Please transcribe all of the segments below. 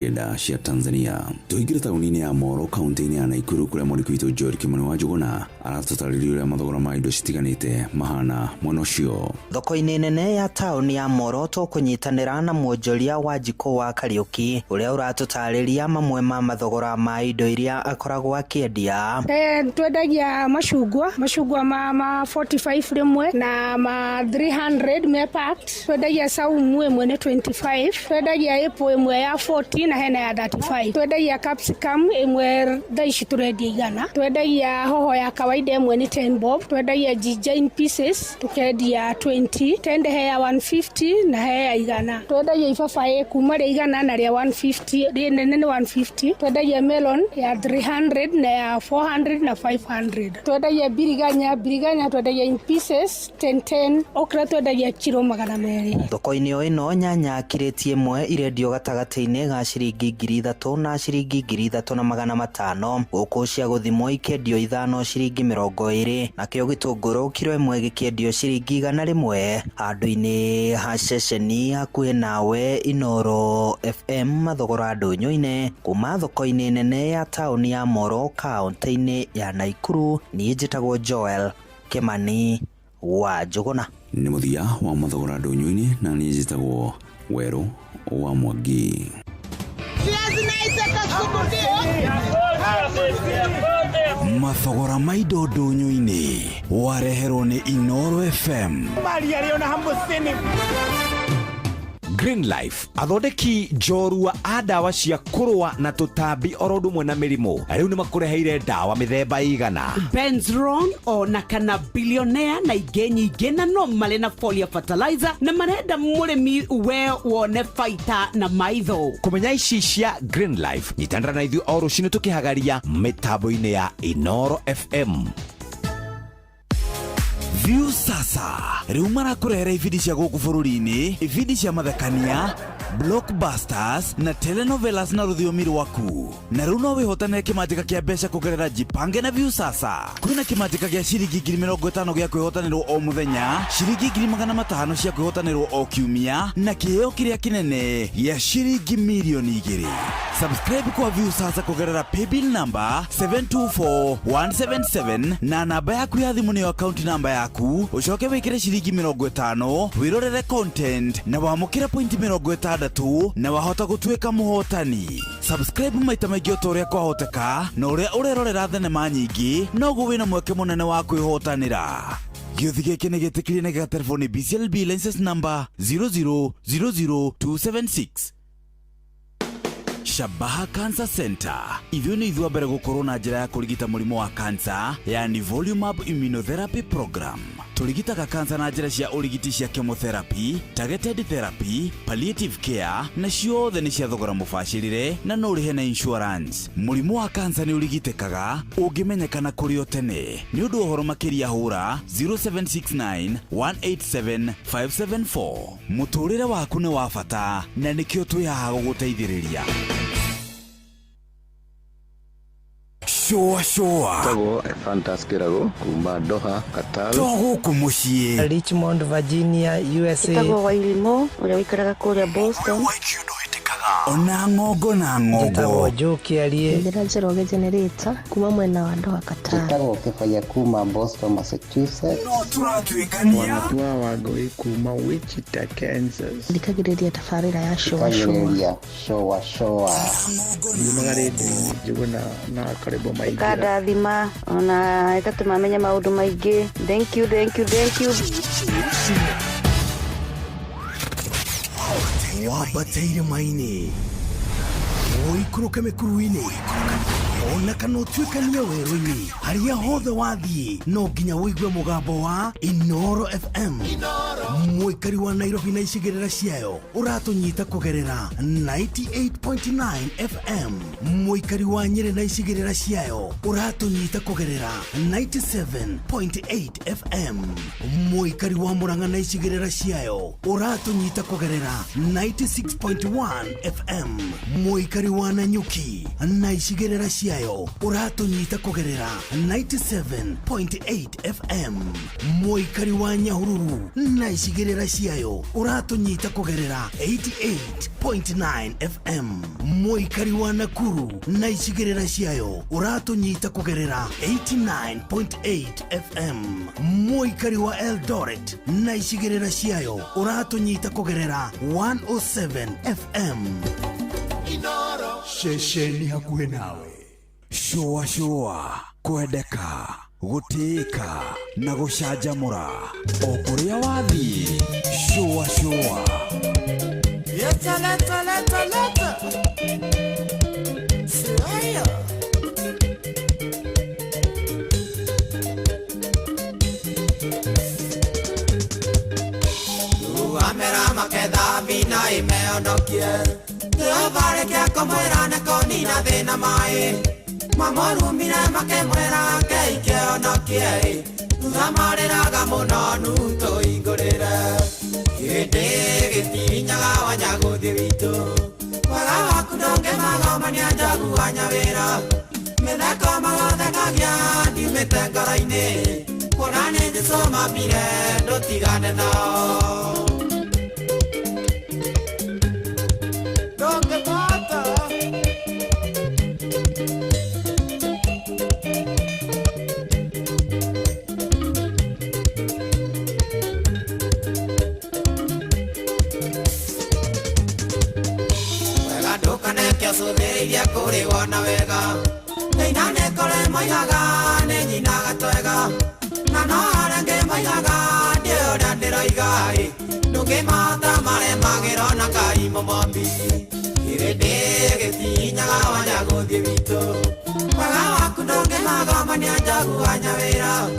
Enda cia Tanzania tuingira tauni-ini ya Moro kaunti-ini ya Naikuru kuria mwandiki witu George Kimani wa Njuguna aratutariria uria mathogora ma indo citiganite mahana mwena ucio. Thoko-ini nene ya tauni ya Moro tukunyitanira na mwonjoria wa Njiko wa Kariuki uria uratutariria mamwe ma mathogora ma indo iria akoragwo akiendia. Twendagia mashugwa ma 45 rimwe na ma 300 me packed. Twendagia saumu imwe ni 25, twendagia apple imwe ya 40 na hena ya 35. Twendagia capsicum imwe thaici turendia igana. Twendagia hoho ya kawaida imwe ni 10 bob. Twendagia ginger in pieces tukendia 20. Tende ya 150 na ya igana. Twendagia ibabaĩ kuma ria igana na ria 150, ria nene ni 150. Twendagia melon ya 300 na ya 400 na 500. Twendagia biriganya twendagia in pieces 10. Okra twendagia kilo 200. Thoko-ini ino nyanya kireti imwe irendio gatagati-ini ga ciringi 3,000 na ciringi 3,500. Guku cia guthimwo ikendio 5 ciringi 20, na kio gitunguru kilo imwe gikendio ciringi 100. Handu-ini ha ceceni hakuhi nawe Inoro FM mathogora ndunyu-ini kuma thoko-ini nene ya tauni ya Moro kaunti-ini ya Naikuru. Ni njitagwo Joel Kimani wa Njuguna. Ni muthia wa mathogora ndunyu-ini na ni njitagwo Weru wa Mwangi. Mathogora ma indo ndunyu-ini wareherwo ni Inoro FM. Green Life athondeki njorua a dawa cia kurwa na tutambi orodu mwe na mirimo. Riu ni makureheire dawa mithemba igana. Benzron ona kana billionaire na ingĩ nyingĩ na no male na foliar fertilizer na marenda murimi we wone faita na maitho. Kumenya ici cia Green Life nyitandra na ithuĩ o rũcinĩ tukihagaria mitambo-ini ya Inoro FM. View sasa riu marakurehera ibindi cia guku bururi-ini, ibindi cia mathekania, blockbusters na telenovelas na rũthiomi rwaku. Na riu no wihotanire kimanjika kia mbeca kugerera Jipange na View sasa. Kwina kimanjika gia ciringi 50,000 gia kwihotanirwo o muthenya, ciringi 500,000 cia kwihotanirwo o kiumia, na kiheo kiria kinene gia ciringi milioni 2. Subscribe kwa View sasa kugerera paybill number 724177 na namba yaku ya thimu ni account number yaku. Ucoke wikire ciringi 50, wirorere content na wamukire point 60 na wahota gutuika muhotani. Subscribe maita maingĩ utoria kwahoteka, na uria urerorera thenema nyingi noguo wina mweke munene wa kwihotanira. Gĩothi gĩkĩ nĩ gĩtĩkĩrie na gĩgatelefoni BCLB license number 0000276. Shabaha Cancer Center. Ithio ni ithua mbere gukorwo na njira ya kurigita murimu wa cancer, yani Volumab Immunotherapy Program. Turigitaga cancer na njira cia urigiti cia chemotherapy, targeted therapy, palliative care na ciothe ni cia thogora mubashirire na no rihe na insurance. Murimu wa cancer ni urigitekaga ungimenyekana kuri o tene. Ni undu uhoro makiria hura 0769 187 574. Muturire waku ni wa bata na nikio twihaha guguteithiriria. Showa Tago Fantaskirago kuma Doha Qatar Togo kumushie Richmond Virginia USA. Tago Wailimo ule wikaraga kule Boston. Ona ngogo na ngogo Tago Joki alie Ndira Njoroge generator kuma mwena wa Doha Qatar. Tago Kefaya kuma Boston Massachusetts. Turatwikania Wanatua wagoi kuma Wichita Kansas. Ndikagireria tafarira ya showa Yumagarede Njuguna na karibu maigira. Kada thima ona itatumamenya maundu maingi. Thank you. Wabateire maini Oikuruka mekuruini Ona kana utuikania weru-ini haria hothe wathie no nginya wigue mugambo wa Inoro FM. Mwikari wa Nairobi na icigirira ciayo uratunyita kugerera 98.9 FM. Mwikari wa Nyeri na icigirira ciayo uratunyita kugerera 97.8 FM. Mwikari wa Murang'a na icigirira ciayo uratunyita kugerera 96.1 FM. Mwikari wa wa Nanyuki na icigerera ciayo uratunyita kugerera 97.8 FM. Muikari wa Nyahururu na icigerera ciayo uratunyita kugerera 88.9 FM. Muikari wa Nakuru na icigerera ciayo uratunyita kugerera 89.8 FM. Muikari wa Eldoret na icigerera ciayo uratunyita kugerera 107 FM. Shesheni hakuhe nawe. Shua kwendeka gutika na gucanjamura o kuria wathi. Shua leta Siraya Amera makeda bina imeondokie Vale que acomoera na conina de na mai Mamoru mira makemwera ke ke no kie Zamarera gamona nu to ingorera Kete getinya gawanya godivito Wala kudoke magamania jagu anyavera Mena kama da kagya di metangaraine Konane de soma pire do tigane na Suderia kore wana vega Neina ne kore maigaga ne nyinaga toega Na no arange maigaga Dio dandero igai Nuke mata mare magero na kai momombi Irede geti nyaga wanya godivito Paga wakunoge maga mania jagu wanya vera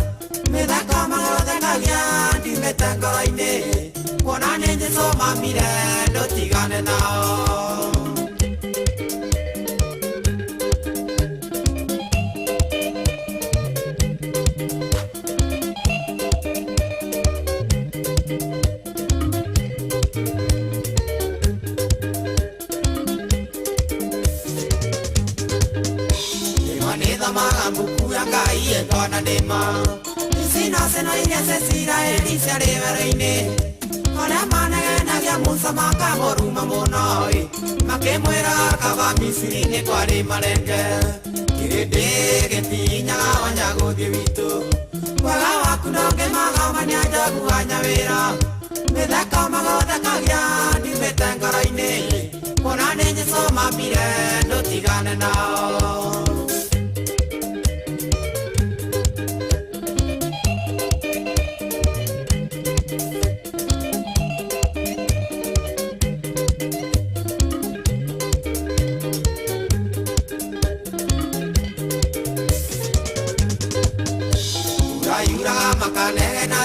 Meda kama gode kagya Di metangora ine Kona nenje so mamire Do tigane nao Buku yang kai entona dema Sina seno inya sesira elisa revereine Kona mana na ya musa maka moruma monoi Make muera kava misirine kware malenge Kirede getinya wanya godivito Wala wakunoge maga manya jagu wanya vera Meda kama goda kagya di metangaraine Kona nenye soma mire no tigane nao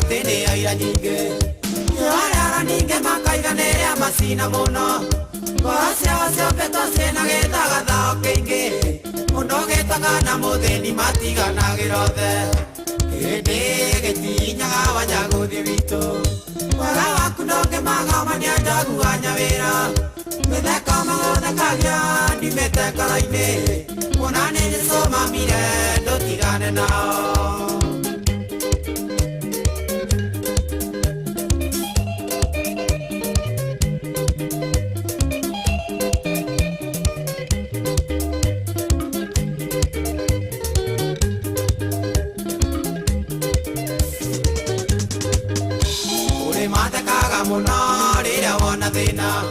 Tene aira ninge Yara ninge makaiga nere amasina mono Kwasya peto sena geta gada okenge Mono geta gana modeni matiga nagerode Kede geti nyaga wanya godivito Waga wakunoge maga mania jagu wanya vera Mede kama goda kagya di mete karaine Konane jeso mamire do tigane nao Monarira wana dina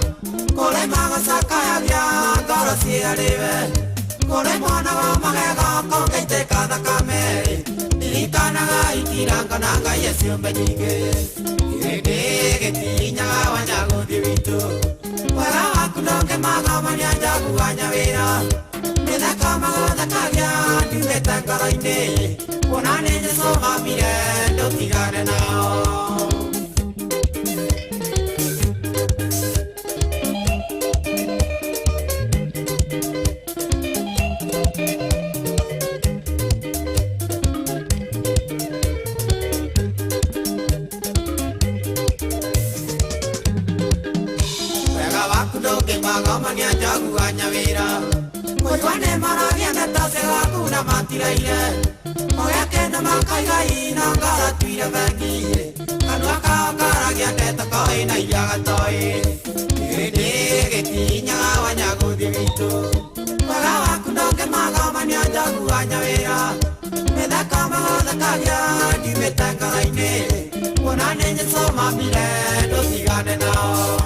Kole maga sakaya vya Goro siya rive Kole mwana wa magega Konge te kada kame Nilitana ga itiranga nanga yesi umbe nyinge Kirede geti nyaga wanya godivito Wara wakunonge maga manya jagu wanya vera Nida kama goda kagya Dime tangaraine Konane jeso mamire Do tigane nao Magamania jagu anyavira Mujwane maragia netasega kuna matiraire Moyake na makaiga ina ngara tuire vengi Kanua kakaragia neta kaina iaga toi Getinya wanyaguthi witu Waga waku ndoke magamani ajagu wanyawira Methaka magothekagia ndiumite ngara-ini Wona ninyesoma mbire ndutigane nao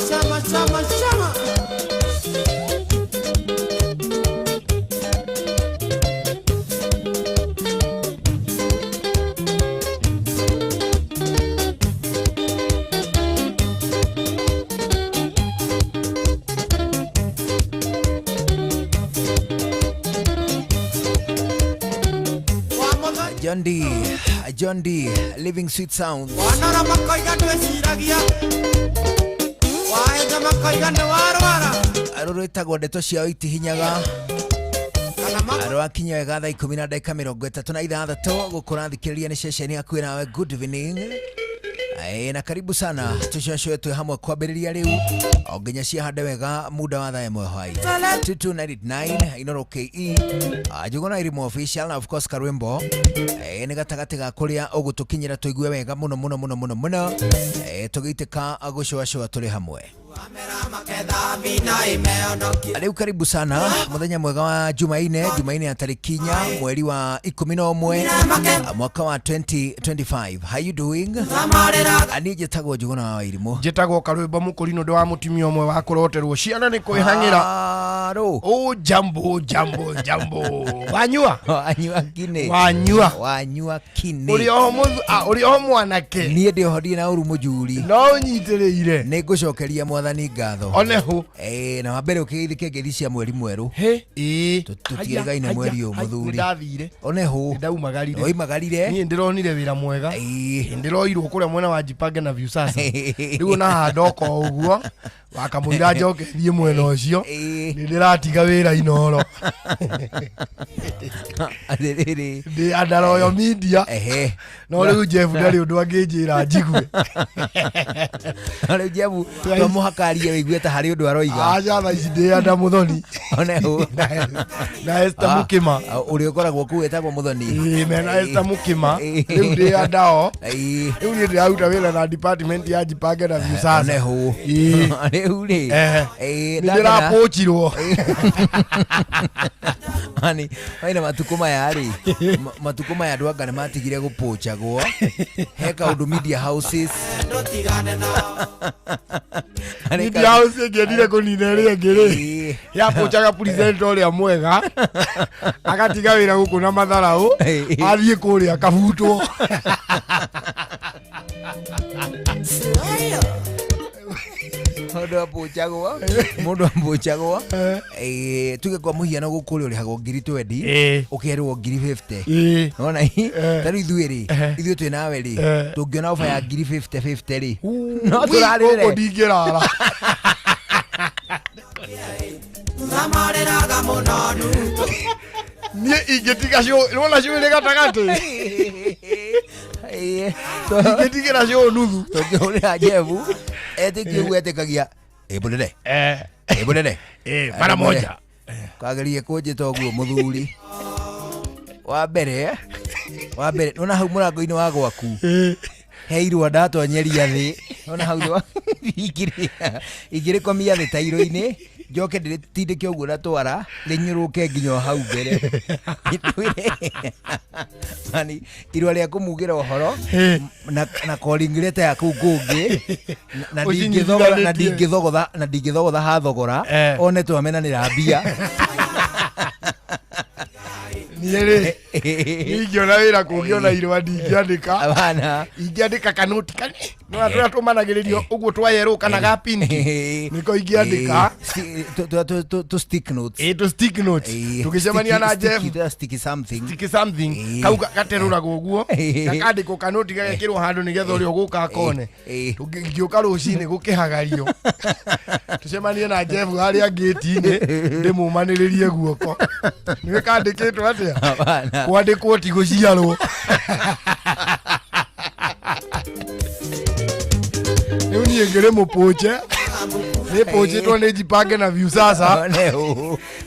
Shama John D, Living Sweet Sound. Wanara makaiga ndweciragia waenja makaiga nĩ warwara Arũrĩtagwo ndeto ciao itihinyaga Arwakinya wega thaa 10:36 gũkũra thikĩrĩria nĩ ceceni hakuhĩ nawe. Good evening na karibu sana tushoshoe tu hamwe kwambĩrĩria rĩu o nginya ciahande wega muda wa thaa ĩmwe hwaĩ 2299 Inoro KE Njuguna Irimo Official na of course Karwimbo nĩ gatagatĩ ga kũrĩa ũgũtũkinyĩra tũigue wega mũno tũgĩitĩka gũcũacũa tũrĩ hamwe. Leo karibu sana muthenya mwega wa Jumaine ya tariki 4 mweri wa 11 mwaka wa 2025. How you doing? Ani jetagwo Njuguna wa Irimo. Jetagwo Karwimbo Mũkũri ndo wa mutumia omwe wa kuroterwo ciana ni kwihang'ira. Oh jambo. Wanyua kine. Wanyua kine. Uri o mwanake. Nie ndi hodie na uru mujuri. No nyitĩrĩire. Nĩ ngũcokeria mwathani ngatho. Onehu. Na wambere ukithike ngeri cia mweri mweru. Tutigaine mweri o muthuri. Ndathire. Onehu. Ndaumagarire. Oimagarire. Niĩ ndironire wĩra mwega. Ndiroirwo kũrĩa mwena wa Jipange na View sasa. Rĩu na handoko ũguo. Wakamũira njoke thiĩ mwena ũcio. Nĩndĩratiga wĩra inoro. Ndi andaroyo media. No rĩu Jeff ndarĩ ũndũ angĩnjĩra njigue. Rĩu Jeff tũmũhakarie wĩigue ta harĩ ũndũ aroiga. Aca tha ici ndĩ anda Mũthoni. Onehu. Na Esther Mũkĩma. Ũrĩa ũkoragwo kũu etagwo Mũthoni. Mena Esther Mũkĩma. Rĩu ndĩ andao. Rĩu niĩ ndĩraruta wĩra na department ya Jipange na View sasa. Onehu. Rĩu rĩ. Ndĩrapochirwo. Ani waina matukuma ya rĩ matukuma ya andũ anga nĩ matigire gũpochagwo he kaũndũ media houses media house ĩngĩendire kũnina ĩrĩa ĩngĩ rĩ yapochaga presenter ũrĩa mwega agatiga wĩra gũkũ na matharaũ athiĩ kũrĩa akabutwo. Mundu ampochagwo tuge kwa muhiano gukuri urihagwo 20 ukerwo 50. Nona hii tari ithuĩ twĩ nawe rĩ tũngiona ofa ya 50 rĩ no tũrarĩre gũkũ ndingĩrara. Zamarĩraga mũno nduto niĩ ingĩtiga nona ciũrĩ gatagatĩ ingĩtigĩra ciũ nuthu tũngĩhũrĩra Jebu etĩkĩgia Ebonere mara moja kagerie kũnjĩta ũguo mũthuri wa mbere nona hau mũrango-inĩ wa gwaku he irua ndatonyeria thĩ nona hau ingĩrĩkomia thĩ ta irũ-inĩ njoke ndĩtindĩke ũguo natwara rĩnyũrũke nginya hau mbere ani irua rĩa kũmugĩra ũhoro na calling letter ya kũu kũngĩ na ndingĩthogotha hathogora one twamenanĩra mbia. Niĩ rĩ ingĩona wĩra kũngĩona irua ndingĩandĩka ingĩandĩka kanũti no atwa tumanagiririo uguo twayero kana ga pinki niko ingiandika to stick notes to stick notes tukicemania na Jeff sticky something kau gateruraga uguo gakandiko kanoti gagekirwo handu nigetha uri uguka akone tungioka rucini gukihagario tucemanie na Jeff haria gate-ini ndimumaniririe guoko niwe kandikitwo atia kwandikwo ti guciarwo Niu niĩ ngĩrĩ mũpũnje nĩ pũnjĩtwo nĩ Jipange na View sasa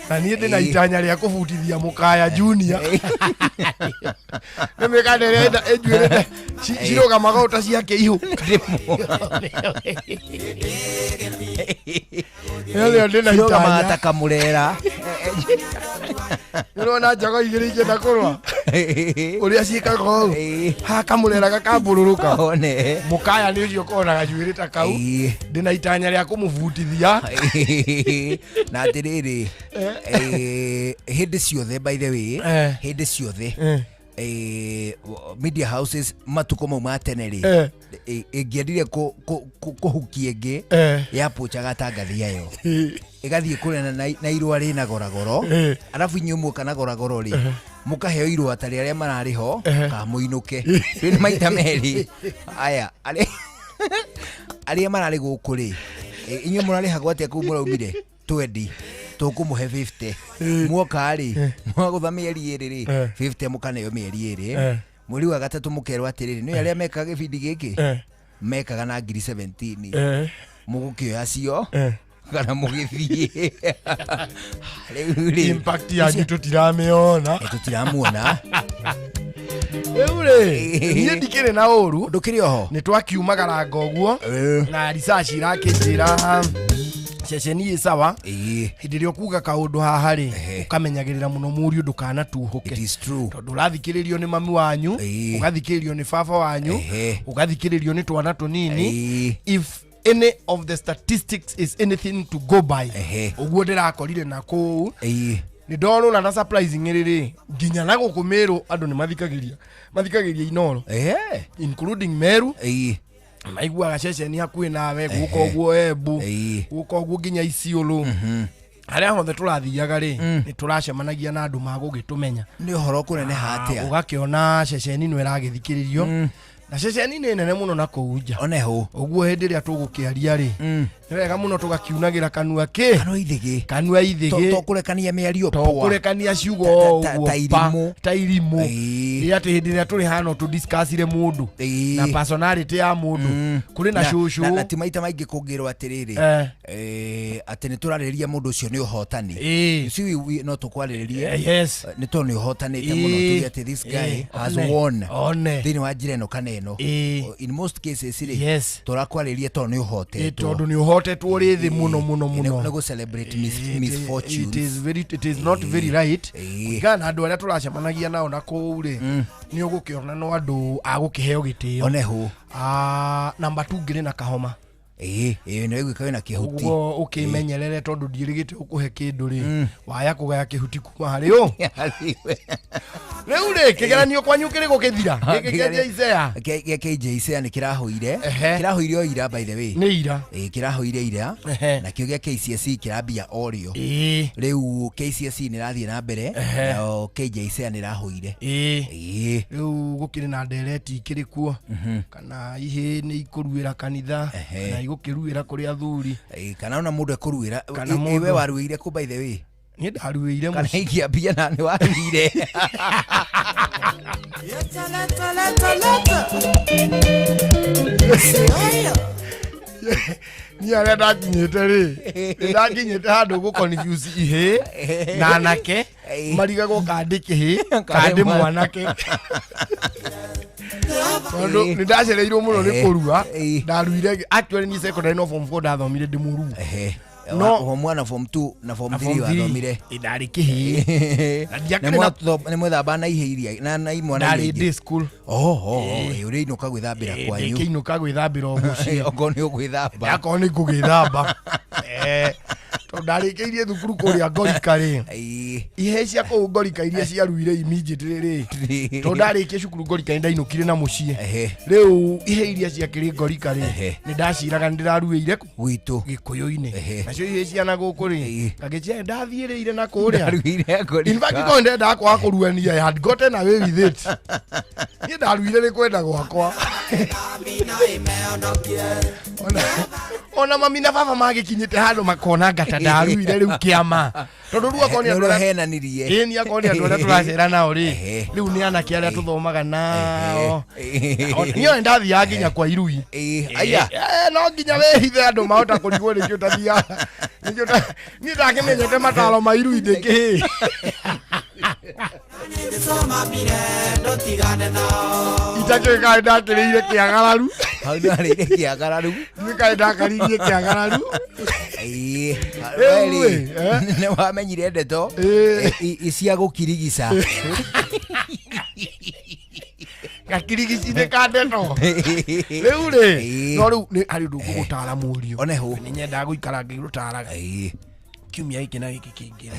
na niĩ ndĩ na itanya rĩa kũbutithia Mũkaya Junior nĩ mĩkana ĩrĩa ĩnjuĩrĩte cirũgamaga ũta cia kĩihu ĩyo ndĩ na itanya takamũrera nĩrona njago igĩrĩ ingĩenda kũrũa ũrĩa ciĩkaga ũũ ha kamũrera gakambũrũrũka Mũkaya nĩ ũcio ũkoragwo na gajuĩrĩ ta kau ndĩ na itanya rĩa kũmũbutithia na atĩrĩrĩ hĩndĩ ciothe by the way hĩndĩ ciothe media houses matuko mau ma tene rĩ ĩngĩendire kũhukia ĩngĩ yapochaga tangathi yayo ĩgathiĩ kũrĩa na irũa rĩna goragoro arabu inyuĩ muoka na goragoro rĩ mũkaheo irũa ta rĩrĩa mararĩ ho kamũinũke rĩu nĩ maita merĩ aya arĩa mararĩ gũkũ rĩ inyuĩ mũrarĩhagwo atĩa kũu mũraumire 20 tũkũmũhe 50 muoka rĩ mwagũtha mĩeri ĩrĩ rĩ 50 mũkaneo mĩeri ĩrĩ mweri wa gatatũ mũkerwo atĩrĩrĩ nĩ arĩa mekaga gĩbindi gĩkĩ mekaga na ngiri 17 mũgũkĩoya cio kana mũgĩthiĩ rĩu impact yanyu tũtiramĩona rĩu rĩ niĩ ndikĩrĩ na ũru ndũkĩrĩ oho nĩ twakiumagara ũguo na research irakĩnjĩra ceceni sawa hĩndĩ ĩrĩa ũkuga kaũndũ haha rĩ ũkamenyagĩrĩra mũno mũriũ ndũkanatuhũke tondũ ũrathikĩrĩrio nĩ mami wanyu ũgathikĩrĩrio nĩ baba wanyu ũgathikĩrĩrio nĩ twana tũnini if any of the statistics is anything to go by ũguo ndĩrakorire na kũu nĩ ndorũra na surprising rĩrĩ nginya na gũkũmĩrwo andũ nĩ mathikagĩria Inoro including Meru maiguaga ceceni hakuhĩ nawe gũka ũguo Embu gũka ũguo nginya Isiolo harĩa hothe tũrathiaga rĩ nĩ tũracemanagia na andũ magũgĩtũmenya nĩ ũhoro kũneneha atĩa ũgakĩona ceceni ĩno ĩragĩthikĩrĩrio na ceceni nĩ nene mũno na kũu nja oneho ũguo hĩndĩ ĩrĩa tũgũkĩaria rĩ nĩ wega mũno tũgakiunagĩra kanua kanua ithĩgĩ tũkũrekania mĩario tũkũrekania ciugo ũguo ta irimũ ĩ atĩ hĩndĩ ĩrĩa tũrĩ hano tũdiscussire mũndũ na personality ya mũndũ kũrĩ na cũcũ na ti maita maingĩ kũngĩrwo atĩrĩrĩ atĩ nĩ tũrarĩrĩria mũndũ ũcio nĩ ũhotani no tũkwarĩrĩrie nĩ tondũ nĩ ũhotanĩte mũno tuge atĩ this guy has won thĩinĩ wa njĩra ĩno kana ĩno in most cases rĩ tũrakwarĩrĩria tondũ nĩ ũhotetwo nĩ ũhotetwo rĩ thĩ mũno nĩ gũ celebrate misfortunes it is not very right kana andũ arĩa tũracemanagia nao na kũu rĩ nĩ ũgũkĩona no andũ agũkĩheo gĩtĩo oneho number 2 ngĩrĩ na kahoma nĩ wĩguĩka wĩna kĩhuti ũguo ũkĩmenyerere tondũ ndiĩrĩgĩte ũkũhe kĩndũ rĩ waya kũgaya kĩhuti kuma harĩ ũ rĩu rĩ kĩgeranio kwanyu kĩrĩ gũkĩthira KJ Isaiah nĩ kĩrahũire o ira by the way nĩ ira kĩrahũire ira nakĩo gĩa KCSE kĩrambia orio rĩu KCSE nĩ rathiĩ na mbere na KJ Isaiah nĩ rahũire rĩu gũkĩrĩ na ndereti ikĩrĩ kuo kana ihĩ nĩ ikũruĩra kanitha kana igũkĩruĩra kũrĩ athuri kana ona mũndũ ekũruĩra we waruĩire kũ by the way niĩ ndaruĩire kana ingĩambia na nĩ waruire niĩ arĩa ndakinyĩte rĩ ndakinyĩte handũ gũconfuse ihĩ na anake marigagwo kandĩ kĩhĩ kandĩ mwanake tondũ nĩ ndacereirwo mũno nĩ kũrua ndaruire actually ni secondary no form 4 ndathomire ndĩ mũrua no mwana form 2 na form 3 wathomire ndarĩ kĩhĩ nĩ mwethamba na ihĩ iria na imwana ndarĩ day school ũrĩa inũka gwĩthambĩra kwanyu kĩinũka gwĩthambĩra o mũciĩ okorwo nĩ ũgwĩthamba akorwo nĩ ngũgĩthamba ndarĩkĩirie thukuru kũrĩa Ngorika rĩ ihe cia kũu Ngorika iria ciaruire immediately rĩ to ndarĩkia cukuru Ngorika ndainũkire na mũciĩ rĩu ihe iria ciakĩrĩ Ngorika rĩ nĩ ndaciraga ndĩraruĩire gwitũ Gĩkũyũ-inĩ nacio ihe ciana gũkũ rĩ ngagĩcia ndathiĩrĩire na kũrĩa in fact ko ndenda kwa kũruania I had gotten away with it niĩ ndaruire nĩ kwenda gwakwa ona mami na baba magĩkinyĩte handũ makona ngata ndaruire rĩu kĩama tondũ rua koni andũ henanirie ni akoni andũ arĩa tũracera nao rĩ rĩu nĩ anake arĩa tũthomaga nao niĩ ndathiaga nginya kwa Irui aya no nginya wehithe andũ mahota kũrigwo nĩkĩo tathiaga niĩ ndakĩmenyete mataro ma Irui ndĩkĩ itakĩkaĩ ndakĩrĩire kĩagararu hau ndarĩire kĩagararu nĩkaĩ ndakaririe kĩagararu nĩ wamenyire ndeto cia gũkirigica gakirigici-inĩ ka ndeto rĩu rĩ no rĩu nĩ harĩ ũndũ ngũgũtara mũriũ oneho nĩ nyendaga gũikara ngĩgũtaraga kiumia gĩkĩ na gĩkĩ kĩngĩ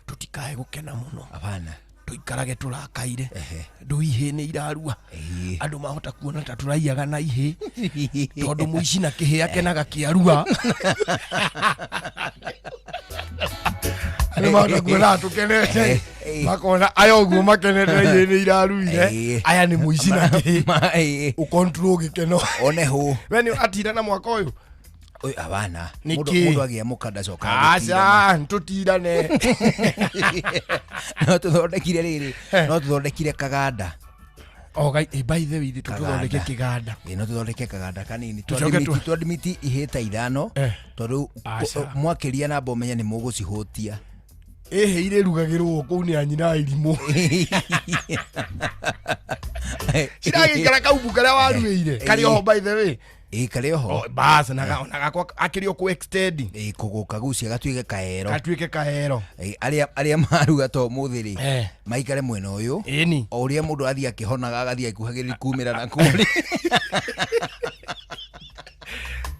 tũtikae gũkena mũno abana tũikarage tũrakaire ndũ ihĩ nĩ irarua andũ mahota kuona ta tũraiyaga na ihĩ tondũ mũici na kĩhĩ akenaga kĩarua nĩ mahota kuona tũkenete makona aya ũguo makenete ihĩ nĩ iraruire aya nĩ mũici na kĩhĩ ũkontrol gĩkeno oneho we nĩ atinda na mwaka ũyũ abana mũndũ agĩa mũkanda coka aca ntũtirane no tũthondekire rĩrĩ no tũthondekire kaganda by the way tũthondeke kĩganda no tũthondeke kaganda kanini twadimiti ihĩta ithano tondũ mwakĩria namba ũmenya nĩ mũgũcihũtia ehe irĩrugagĩrwo kũu nĩ anyina irimũ ciragĩikara kaubu karĩa waruĩire karĩ oho by the way kare oho bas naga akĩrio ku extend kũgũka gucia gatuĩke kaero arĩa maruga to mũthĩ maikare mwena ũyũ o ũrĩa mũndũ athiĩ akĩhonaga agathiĩ akuhagĩrĩria kumĩra na kũrĩ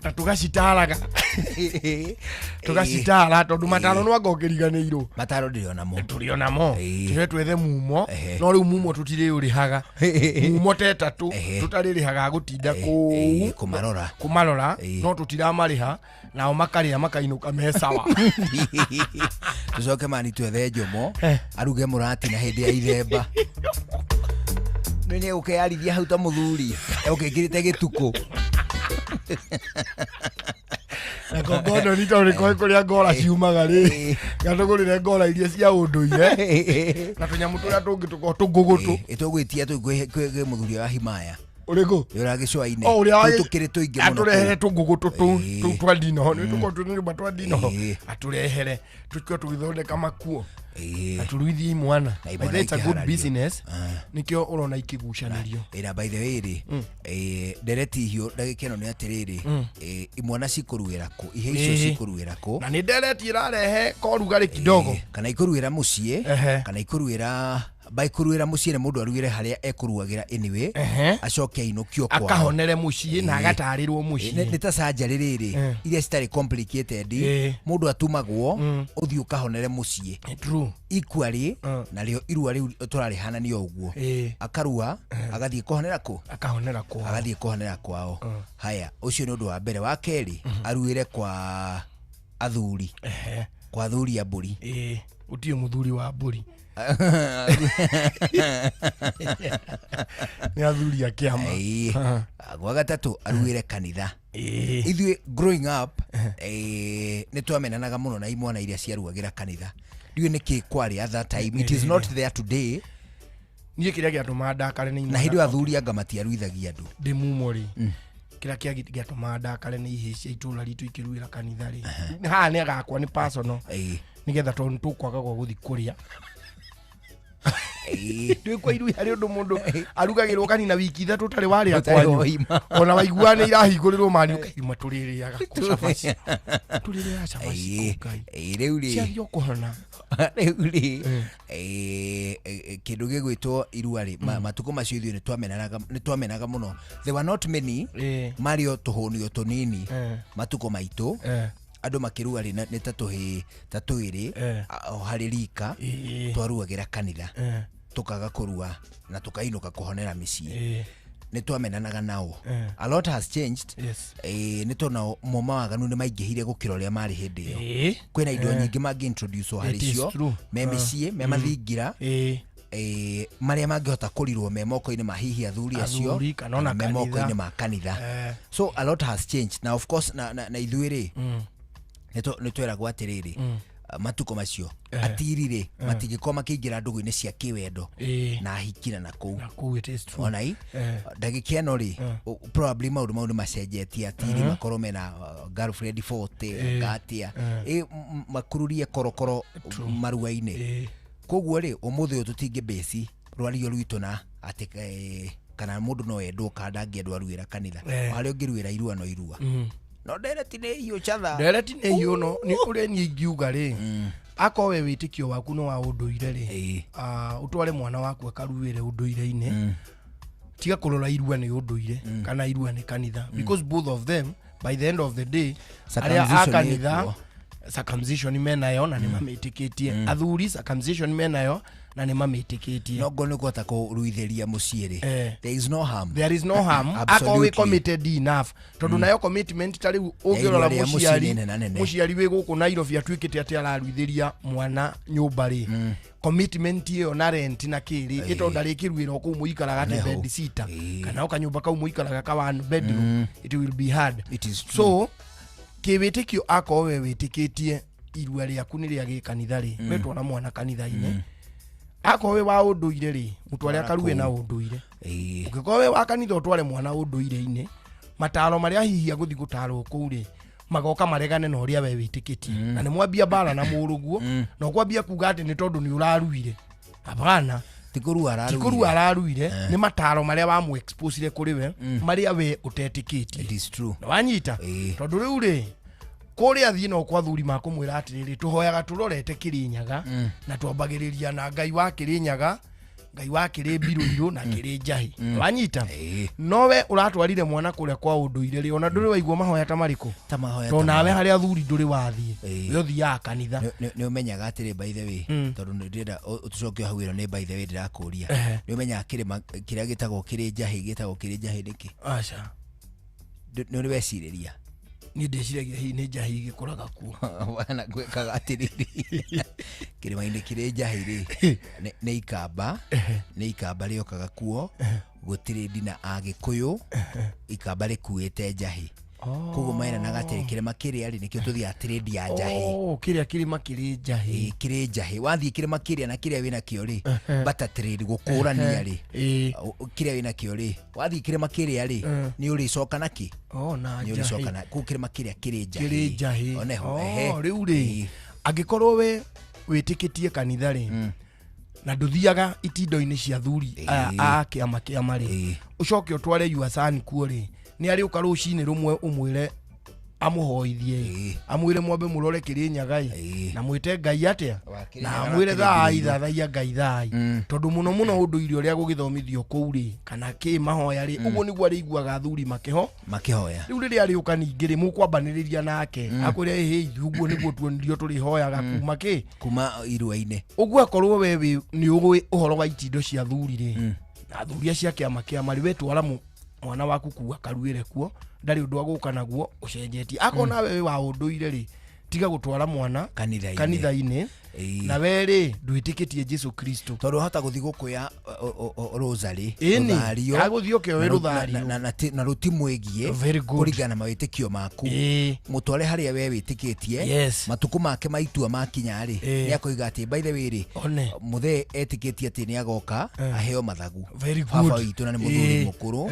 na tugacitaraga tugacitara tondũ mataro no angokĩriganĩirwo mataro ndĩrĩonamo tũrĩonamo tũhe twethe mumo no rĩu mumo tũtirĩũrĩhaga mumo tetatũ tũtarĩrĩhaga gũtinda kũu kũmarora no tũtiramarĩha nao makarĩa makainũka mesawa tũcoke mani twethe Njomo aruge mũrati na hĩndĩ ya ithemba nĩ ũkeyarithia hau ta mũthuri ũkĩkĩrĩte gĩtukũ na kongono nĩ tondũ kũrĩ kũrĩa ngora ciumaga rĩ gatũgũrĩre ngora iria cia ũndũire na tũnyamũ tũrĩa tũngĩ tũngũgũtũ tũgwĩtia kwĩ mũthuri wa Himaya ũrĩkũ yora gĩcũa-inĩ tũkĩrĩ tũingĩ mũno atũrehere tũngũgũtũ tũu twa ndinoho nĩ tũkorwo twĩ nyũmba twa ndinoho atũrehere tũkĩo tũgĩthondeka makuo aturuithie mwana it's a good business nikio urona ikigucanĩrio by the way ndereti hiyo ndagĩkeno nĩ atĩrĩrĩ imwana cikũruĩra kũ ihe icio cikũruĩra kũ na nĩ ndereti ĩrarehe korugarĩ kidogo kana ikũruĩra mũciĩ kana ikũruĩra baikuruĩra mũciĩ nĩ mũndũ arugire harĩa ekũruagĩra anyway acoke ainũkio kwao akahonere mũciĩ na agatarĩrwo mũciĩ nĩ ta surgery rĩrĩ iria citarĩ complicated mũndũ atumagwo ũthiĩ ũkahonere mũciĩ true equally narĩo irua rĩu tũrarĩhanania ũguo akarua agathiĩ kũhonera kũ agathiĩ kũhonera kwao haya ũcio nĩ ũndũ wa mbere wa kerĩ aruĩre kwa athuri kwa athuri a mbũri ũtirĩ mũthuri wa mbũri nĩ athuri a kĩama gwa gatatũ aruĩre kanitha ithuĩ growing up nĩ twamenanaga mũno na imwana iria ciaruagĩra kanitha ndiũĩ nĩ kĩ kwarĩ at that time it is not there today niĩ kĩrĩa gĩatũmaga ndakare nĩ na hĩndĩ athuri anga matiaruithagia andũ ndĩ mumori kĩrĩa gĩatũmaga ndakare nĩ ihĩ cia itũũra ritũ ikĩruĩra kanitha rĩ haha nĩ agakwa nĩ personal nĩgetha tondũ tũkwaga gwa gũthiĩ kũrĩa Ndui kwa iru hari undu mundu arugagirwo kanina wiki ithatũ tari warĩa kwanyu ona waigua nĩ irahingũrĩrwo mani ukaima tũrĩrĩaga kucabaci tũrĩrĩaga cabaci rĩu rĩ ciathio kũhona rĩu rĩ kĩndũ gĩgwĩtwo irua rĩ matukũ macio ithuĩ nĩ twamenaga mũno. There were not many marĩ o tũhũnio tũnini matukũ maitũ andu makirua ri ni tatuiri hari rika twaruagira kanitha tukaga kurua na tukainuka kuhonera micii ni twamenanaga nao. A lot has changed. Ni tona moma waganu ni maingihire gukira uria mari hindi iyo. Kwina indo nyingi magi introduce hari cio me micii me mathingira maria mangihota kurirwo me moko-ini mahihi athuri acio kana me moko-ini ma kanitha. So a lot has changed. Now of course na ithuiri ni tweragwo atiriri matuko macio atirire matigiko makiingira ndugu-ini cia kiwendo na hikina na kuu. It is true. Onai ndagiki eno ri probably maundu macenjetie atiri makorwo mena girlfriend 40 gatia makururie korokoro marua-ini. Koguo ri umuthi tutinge base rwario rwitu na ati kana mundu no endwo kada ngiendwa ruira kanitha wale ungiruira irua no irua no dereti ne hiyo chatha dereti ne hiyo no ni ure ni ngiuga ri akowe witikio waku no wa unduire ri utware mwana waku akaruire unduire-ini tiga kurora irua ni unduire kana irua ni kanitha because both of them by the end of the day aria kanitha circumcision menayo na ni mametikitie athuri circumcision menayo na ni mametikitie no go ni gota ko ruitheria muciiri there is no harm akowe committed enough tondu nayo commitment tari ugirora muciari we guku Nairobi atwikite ati araruitheria mwana nyumba ri commitment iyo na rent na kiri ito ndarikiruira ku muikaraga te bed sitter kana ukanyumba ka muikaraga ka one bedroom it will be hard. It is true. So kibitikio akowe witikitie irua riaku ni ria gikanitha ri wetwa mwana kanitha-ini akowe wa unduire ri mutware akaruwe na unduire ukikowe wa kanitha utware mwana unduire-ini mataro maria hihi aguthi gutaro ku ri magoka maregane na uria we witikitie na ni mwambia bara na muruguo no kwambia kuga ati ni tondu ni uraruire abana tikuru araruire ni mataro maria wa mu expose kuri we maria we utetikitie. It is true. Wanyita tondu riu ri kuri athii no kwa thuri makumwira atiriri tuhoyaga turorete Kirinyaga na twambagiriria na Ngai wa Kirinyaga Ngai wa kiri biruiru na kiri njahi wanyita nowe uratwarire mwana kuria kwa unduire ri ona nduri waigua mahoya ta mariko to nawe hari athuri nduri wathie yo thia kanitha ni umenyaga atiri by the way tondu ndirenda utucokio hawiro ni by the way ndirakuria ni umenyaga kiria gitagwo kiri njahi niki acha ni uri weciriria ni ndeciragia hi ni njahi gikuraga kuo wana gwekaga atiriri kirima-ini kiri njahi ri ni ikamba riokaga kuo gutiri ndina agikuyu ikamba rikuite njahi koguo maina na gatiri kirima kiria ri nikio tuthia trade ya njahi kiria kirima kiri njahi kiri njahi wathie kirima kiria na kiria wina kio ri bata trade gukurania ri kiria wina kio ri wathie kirima kiria ri ni uri coka naki na ni uri coka na ku kirima kiria kiri njahi oneho riu ri angikorwo we witikitie kanitha ri na nduthiaga itindo-ini cia thuri a kiama ri ucoke utware yuasani kuo ri ni ari uka rucini rumwe umwire amuhoithie amwire mwambe murore Kirinyaga na mwite Ngai atia na amwire thai thathaia Ngai thai tondu muno unduire uria gugithomithio kuu ri kana ki mahoya ri uguo niguo ari iguaga thuri makihoya riu riri ari uka ningi ri mukwambaniriria nake akwire hi uguo niguo tuonirio turi hoyaga kuma irua-ini uguo akorwo we ni ugwi uhoro wa itindo cia thuri ri na thuri cia kiama ri wetwara mwana waku kuwa karuire kuo ndari undu aguka naguo ucenjetie akona wewe wa unduire ri tiga gutwara mwana kanitha-ini na weri ndwitikitie Jesu Kristo tondu hota guthi gukuya rosary ruthario aguthioke we ruthario na rutimwegie kuringana mawitikio maku mutware haria we witikitie matuku make maitua makinya ri ni akoiga ati by the way ri muthe etikitie ati ni agoka aheo mathagu baba witu na ni muthuri mukuru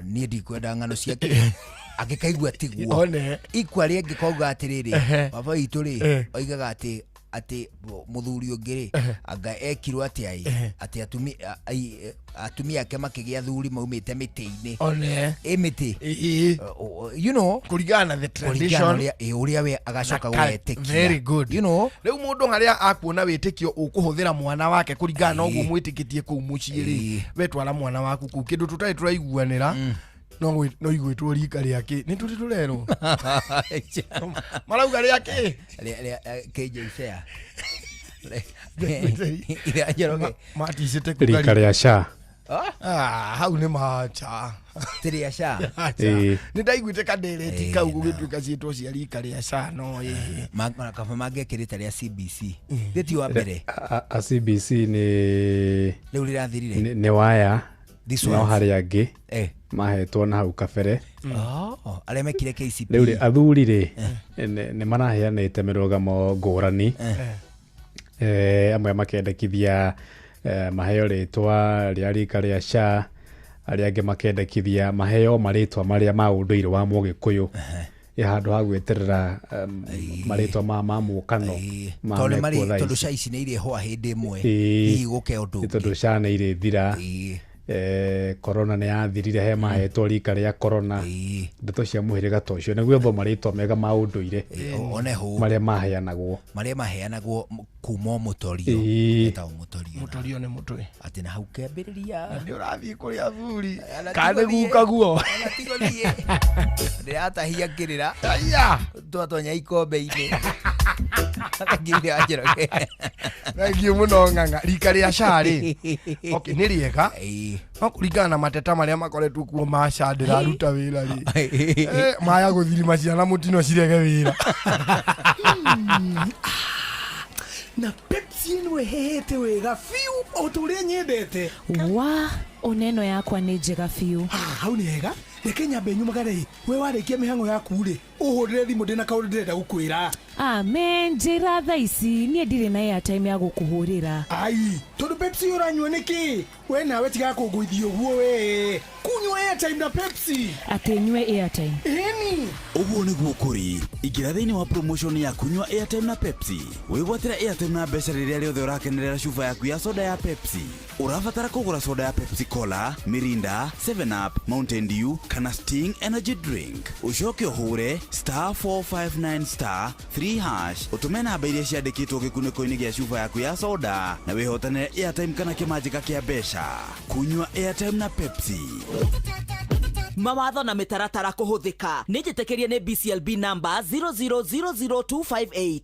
ni ndikwenda ngano ciake agikaigua tiguo equally angikauga atiriri baba witu ri oigaga ati muthuri ungiri anga ekirwo ati atumia ake makigia thuri maumite miti-ini miti you know kuringana the tradition uria we agacoka gwetikia very good you know riu mundu haria akuona witikio ukuhuthira mwana wake kuringana uguo mwitikitie ku mucii ri wetwara mwana waku ku kindu tutari turaiguanira no igwitwo rika riake ni turirero marauga riake KJ Share maticite rika ria sha hau ni macha tiria sha ni ndaiguite kadereti kau gugituika ciitwo cia rika ria sha no magona kaba mangekirita ria CBC theti wa mbere a CBC ni riu rirathirire ni waya no hari angi mahetwo na hau kabere aria mekire KCP riu athuri ni maraheanite mirugamo ngurani amwe makendekithia maheo ritwa ria rika ria sha aria angi makendekithia maheo maritwa maria ma unduire wa Mugikuyu handu ha gweterera maritwa ma mukano tole mari tondu sha ici ni ire ho hindi imwe hihi guke undu tondu sha ni ire thira corona ne yathirire he mahetwo rika ria corona ndeto cia muhiriga tocio niguo tho maritwa mega ma unduire oneho maria maheanagwo kuma mutorio eta mutorio ni mutwe ati na hau kembiriria ni urathii kuri athuri kane gukaguo ndiratahia kirira aya twatonya ikombe-ini akagire ajeroke thangiu muno ng'ang'a rika ria shari okay ni riega no kuringana na mateta maria makoretwo kuo ma sha ndiraruta wira ri maya guthirima ciana mutino cirege wira na Pepsi ino hehete wega fiu o turia nyendete wa oneno yakwa ni njega fiu hau ni hega reke nyambe nyumagare we warekia mihango yaku ri uhurire thimu ndina kaundu ndirenda gukwira amen njira tha ici nie ndire na airtime ya gukuhurira ai tondu Pepsi uranywa niki we nawe tiga kunguithio guo we kunywa airtime na Pepsi ati nywe airtime eni uguo niguo kuri ingira thiini wa promotion ya kunywa airtime na Pepsi wigwatira airtime na mbeca riria riothe urakenerera chufa yaku ya soda ya Pepsi urabatara kugura soda ya Pepsi Cola, Mirinda, 7 Up, Mountain Dew kana Sting energy drink ucoke uhure *459*3# utume namba iria ciandikitwo gikuniko-ini gia chufa yaku ya soda na wihotane airtime kana kimanjika kia mbeca kunywa airtime na Pepsi mawatho na mitaratara kuhuthika nijitekerie ni BCLB number 0000258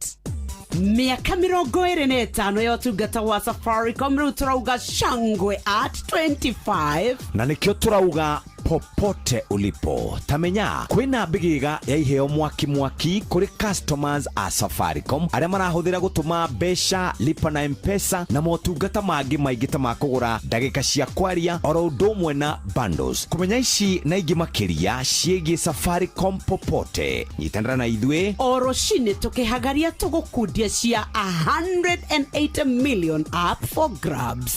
miaka 25 ya utungata wa Safaricom riu turauga shangwe at 25 na nikio turauga popote ulipo tamenya kwina bigiga ya iheo mwaki kuri customers a Safaricom aria marahuthira gutuma mbeca lipa na M-Pesa na motungata mangi maingita ma kugura ndagika cia kwaria oro ndomwe na bundles kumenya ici na ingi makiria ciegi Safaricom popote nyitandra na ithwe oro shine tukihagaria tugukundia cia 180 million up for grabs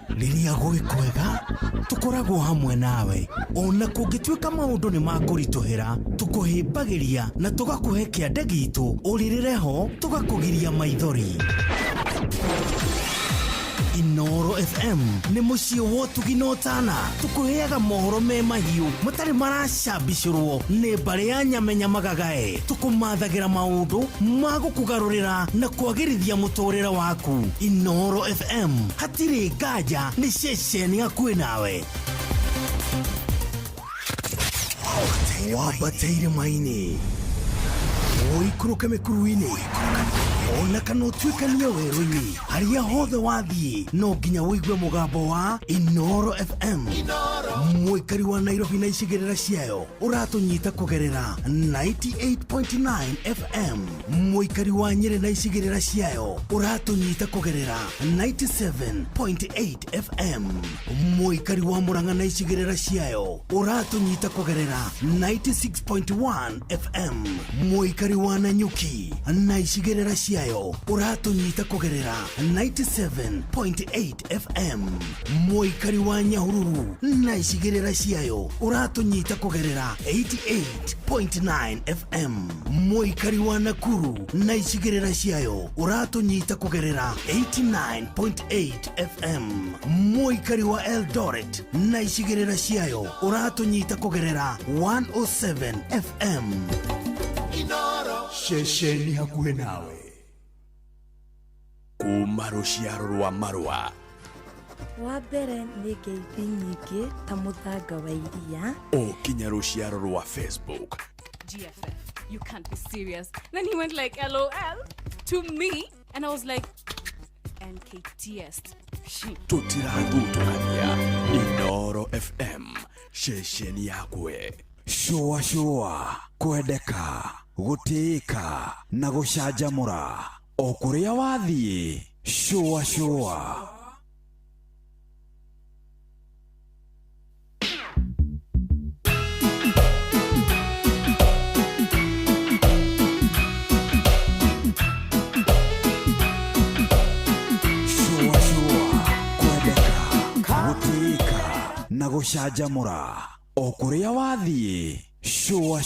riria gwikwega tukoragwo hamwe nawe ona kungituika maundu ni makurituhira tukuhimbagiria na tugakuhe kiande gitu uririreho tugakugiria maithori Inoro FM ni mucio wotugi no tana tukuheaga mohoro me mahiu mutari maracambicurwo ni bari ya nyamenya magagae tukumathagira maundu magukugarurira na kwagirithia muturire waku Inoro FM hatiri ngaja ni ceceni hakuhi nawe wabateire maini oikuruke mekuruini ona kana utuikania weru-ini haria hothe wathie no nginya wigue mugambo wa Inoro FM muikari wa Nairobi na icigirira ciayo uratunyita kugerera 98.9 FM muikari wa Nyeri na icigirira ciayo uratunyita kugerera 97.8 FM muikari wa Murang'a na icigirira ciayo uratunyita kugerera 96.1 FM muikari wa Nanyuki na icigirira ciayo uratunyita kugerera 97.8 FM muikari wa Nyahururu na icigirira ciayo uratunyita kugerera 88.9 FM muikari wa Nakuru na icigirira ciayo uratunyita kugerera 89.8 FM muikari wa Eldoret na icigirira ciayo uratunyita kugerera 107 FM Inoro shesheni hakuhe nawe kuma ruciaro rwa Marua wa mbere nĩ ngeithi nyingĩ ta mũthanga wa iria. Kinya rũciaro rwa Facebook. GFF, you can't be serious. Then he went like LOL to me and I was like NKTS. Tutirathutũkania Inooro FM, shesheni yakwe. Shua kwendeka gũtĩĩka na gũcanjamũra o kũrĩa wathiĩ. Shua na gũcanjamũra o kũrĩa wathiĩ. Shua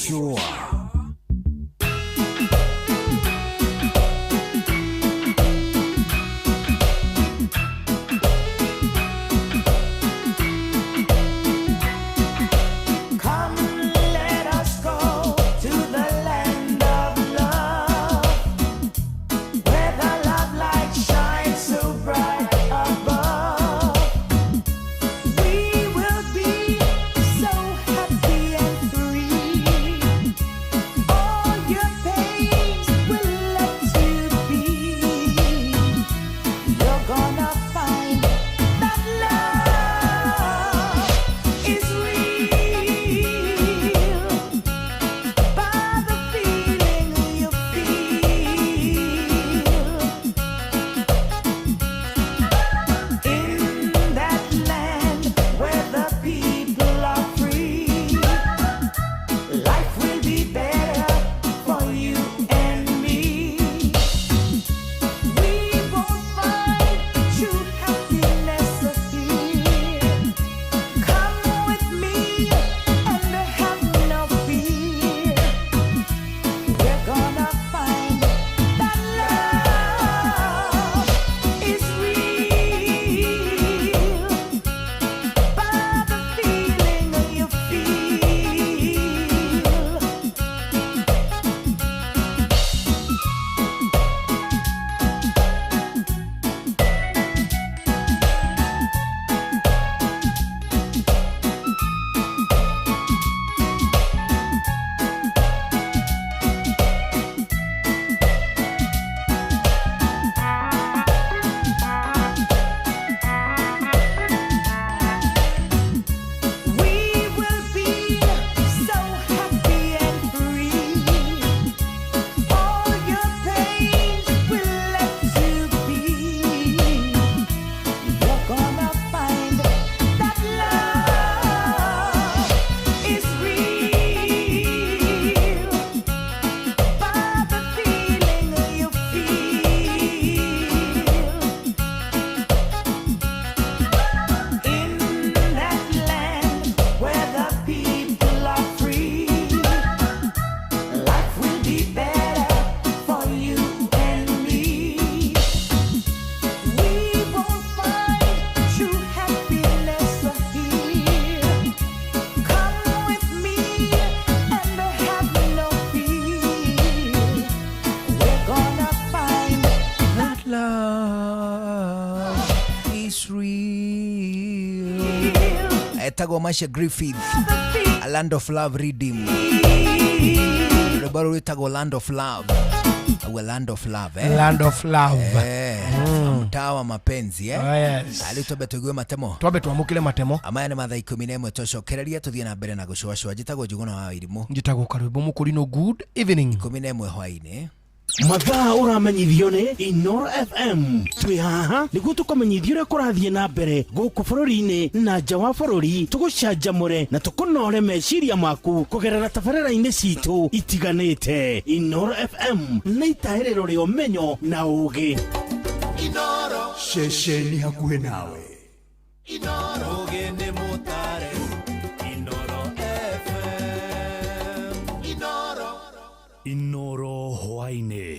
Etagwo Masha Griffith, A Land of Love Redeem. Rebaro etagwo Land of Love. A Land of Love, eh? Land of Love. Mtawa mapenzi, eh? Yes. Alitobe tugue matemo. Twabe twamukile matemo. Amaya ni mathaa 11 tũcokereria tuthie na mbere na gũcũacũa. Njĩtagwo Njuguna wa Irimũ. Njĩtagwo Karwĩmbo Mũkũrinũ. Good evening. 11 hwaĩ-inĩ. Mathaa ũramenyithio nĩ Inooro FM. Twĩ haha nĩguo tũkamenyithio ũrĩa kũrathiĩ na mbere gũkũ bũrũri-inĩ na nja wa bũrũri, tũgũcanjamũre na tũkũnore meciria maku kũgerera tabarĩra-inĩ citũ itiganĩte. Inooro FM nĩ itaĩrĩro rĩa ũmenyo na ũũgĩ. Inooro, ceceni hakuhĩ nawe. Inooro, ũũgĩ nĩ mũtare. Inooro FM. Inooro hwaĩ-inĩ.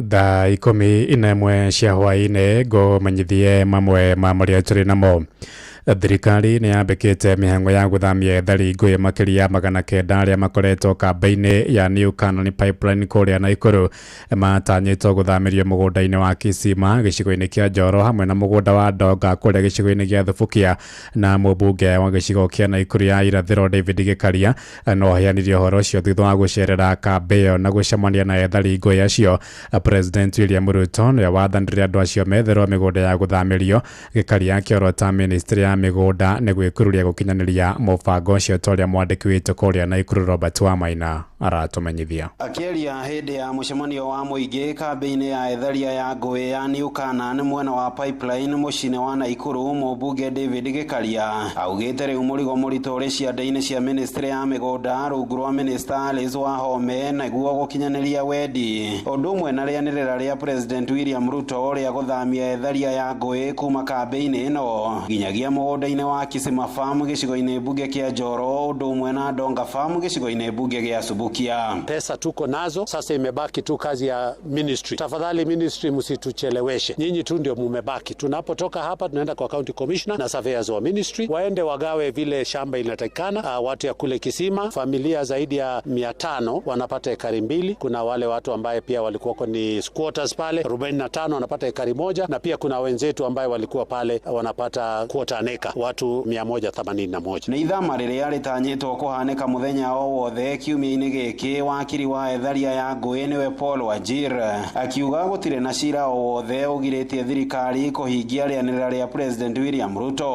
Thaa 11 cia hwaĩ-inĩ ngũmenyithie mamwe ma marĩa tũrĩ namo Thirikari nĩ yambĩkĩte mĩhang'o ya gũthamia ethari ngũĩ makĩria 900 arĩa makoretwo kambĩ-inĩ ya New Canaan Pipeline kũrĩa Naikuru matanyĩtwo gũthamĩrio mũgũnda-inĩ wa Kisima gĩcigo-inĩ kĩa Njoro hamwe na mũgũnda wa Ndonga kũrĩa gĩcigo-inĩ gĩa Thubukia, na mũmbunge wa gĩcigo kĩa Naikuru ya irathĩro David Gĩkaria no aheanirie ũhoro ũcio thutha wa gũcerera kambĩ ĩyo na gũcemania na ethari ngũĩ acio. President William Ruto nĩwe wathanire andũ acio metherwo mĩgũnda ya gũthamĩrio. Gĩkaria akĩorota ministry ya mĩgũnda nĩ gwĩkururia gũkinyanĩria mũbango ũcio torĩa mwandĩki witũ kũrĩa Naikuru Robert Wamaina aratũmenyithia. Akĩaria hĩndĩ ya mũcemanio wa mũingĩ kambĩ-inĩ ya etharia ya ngũĩ ya New Canaan mwena wa Pipeline mũciĩ wa Naikuru, mũmbunge David Gĩkaria augĩte rĩu mũrigo mũritũ ũrĩ ciande-inĩ cia ministry ya mĩgũnda rungu rwa minister Alice Wahome nĩguo gũkinyanĩria wendi. Ũndũ ũmwe na rĩanĩrĩra rĩa President William Ruto rĩa gũthamia etharia ya ngũĩ kuma kambĩ-inĩ ĩno nginyagia mũgũnda-inĩ wa Kisima Farm gĩcigo-inĩ bunge kĩa Njoro, ũndũ ũmwe na Ndonga Farm gĩcigo-inĩ bunge gĩa Subukia. Pesa tuko nazo, sasa imebaki tu kazi ya ministry. Tafadhali ministry msitucheleweshe. Nyinyi tu ndio mumebaki. Tunapotoka hapa tunaenda kwa county commissioner na surveyors wa ministry waende wagawe vile shamba inatakikana. Watu ya kule Kisima, familia zaidi ya 500 wanapata ekari 2. Kuna wale watu ambaye pia walikuwa ni squatters pale 45 wanapata ekari 1, na pia kuna wenzetu ambaye walikuwa pale wanapata quarter acre, watu 181. Ni ithama rĩrĩa rĩtanyĩtwo kũhanĩka mũthenya o wothe kiumia-inĩ gĩkĩ, wakiri wa etharia ya ngũĩ nĩwe Paul Wajir akiuga gũtirĩ na cira o wothe ũgirĩtie thirikari kũhingia rĩanĩrĩra rĩa President William Ruto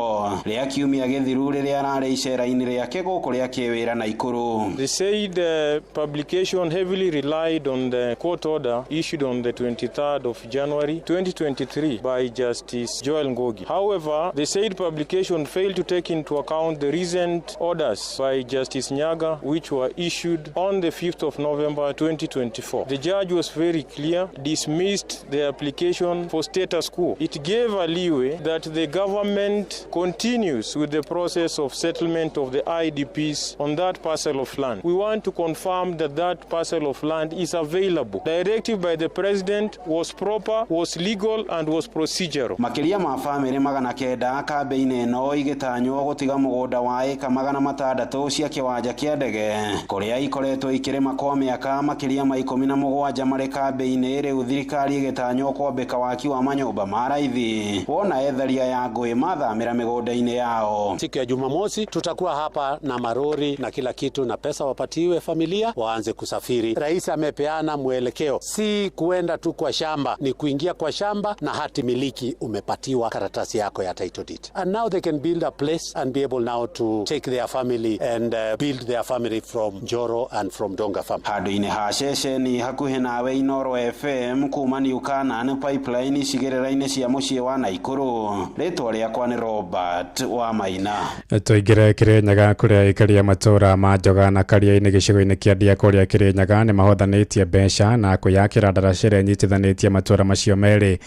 rĩa kiumia gĩthiru rĩrĩa ararĩ icera-inĩ rĩake gũkũ rĩa kĩwĩra Naikuru. They said the publication heavily relied on the court order issued on the 23rd of January 2023 by Justice Joel Ngogi. However, the said publication failed to take into account the recent orders by Justice Nyaga which were issued on the 5th of November 2024. The judge was very clear, dismissed the application for status quo. It gave a leeway that the government continues with the process of settlement of the IDPs on that parcel of land. We want to confirm that that parcel of land is available. Directive by the president was proper, was legal and was procedural. Makiria ma family 900 kambĩ-inĩ ĩno igĩtanywo gũtiga mũgũnda wa eka 600 cia kĩwanja kĩa ndege kũrĩa ikoretwo ikĩrĩma kwa mĩaka makiria ma 17 marĩ kambĩ-inĩ. Rĩu thirikari ĩgĩtanywo kwambĩka waki wa manyũmba ma raithi wona etharia ya ngũĩ mathamĩra mĩgũnda-inĩ yao. Siku ya Jumamosi tutakuwa hapa na marori na kila kitu na pesa wapatiwe familia waanze kusafiri. Rais amepeana mwelekeo, si kuenda tu kwa shamba, ni kuingia kwa shamba na hati miliki umepatiwa karatasi yako ya title deed. And now they can build a place and be able now to take their family and build their family from Njoro and from Ndonga Farm. Handũ-inĩ ha ceceni hakuhĩ nawe Inoro FM kuma New Canaan Pipeline cigĩrĩra-inĩ cia mũciĩ wa Naikuru, rĩtwa rĩakwa nĩ Robert Wamaina. Tũingĩre Kĩrĩnyaga kũrĩa aikaria matũũra ma Njoga na Karia-inĩ gĩcigo-inĩ kĩa Ndia kũrĩa Kĩrĩnyaga nĩ mahothanĩtie mbeca na kwĩyakĩra ndaraca ĩrĩa ĩnyitithanĩtie matũũra macio merĩ.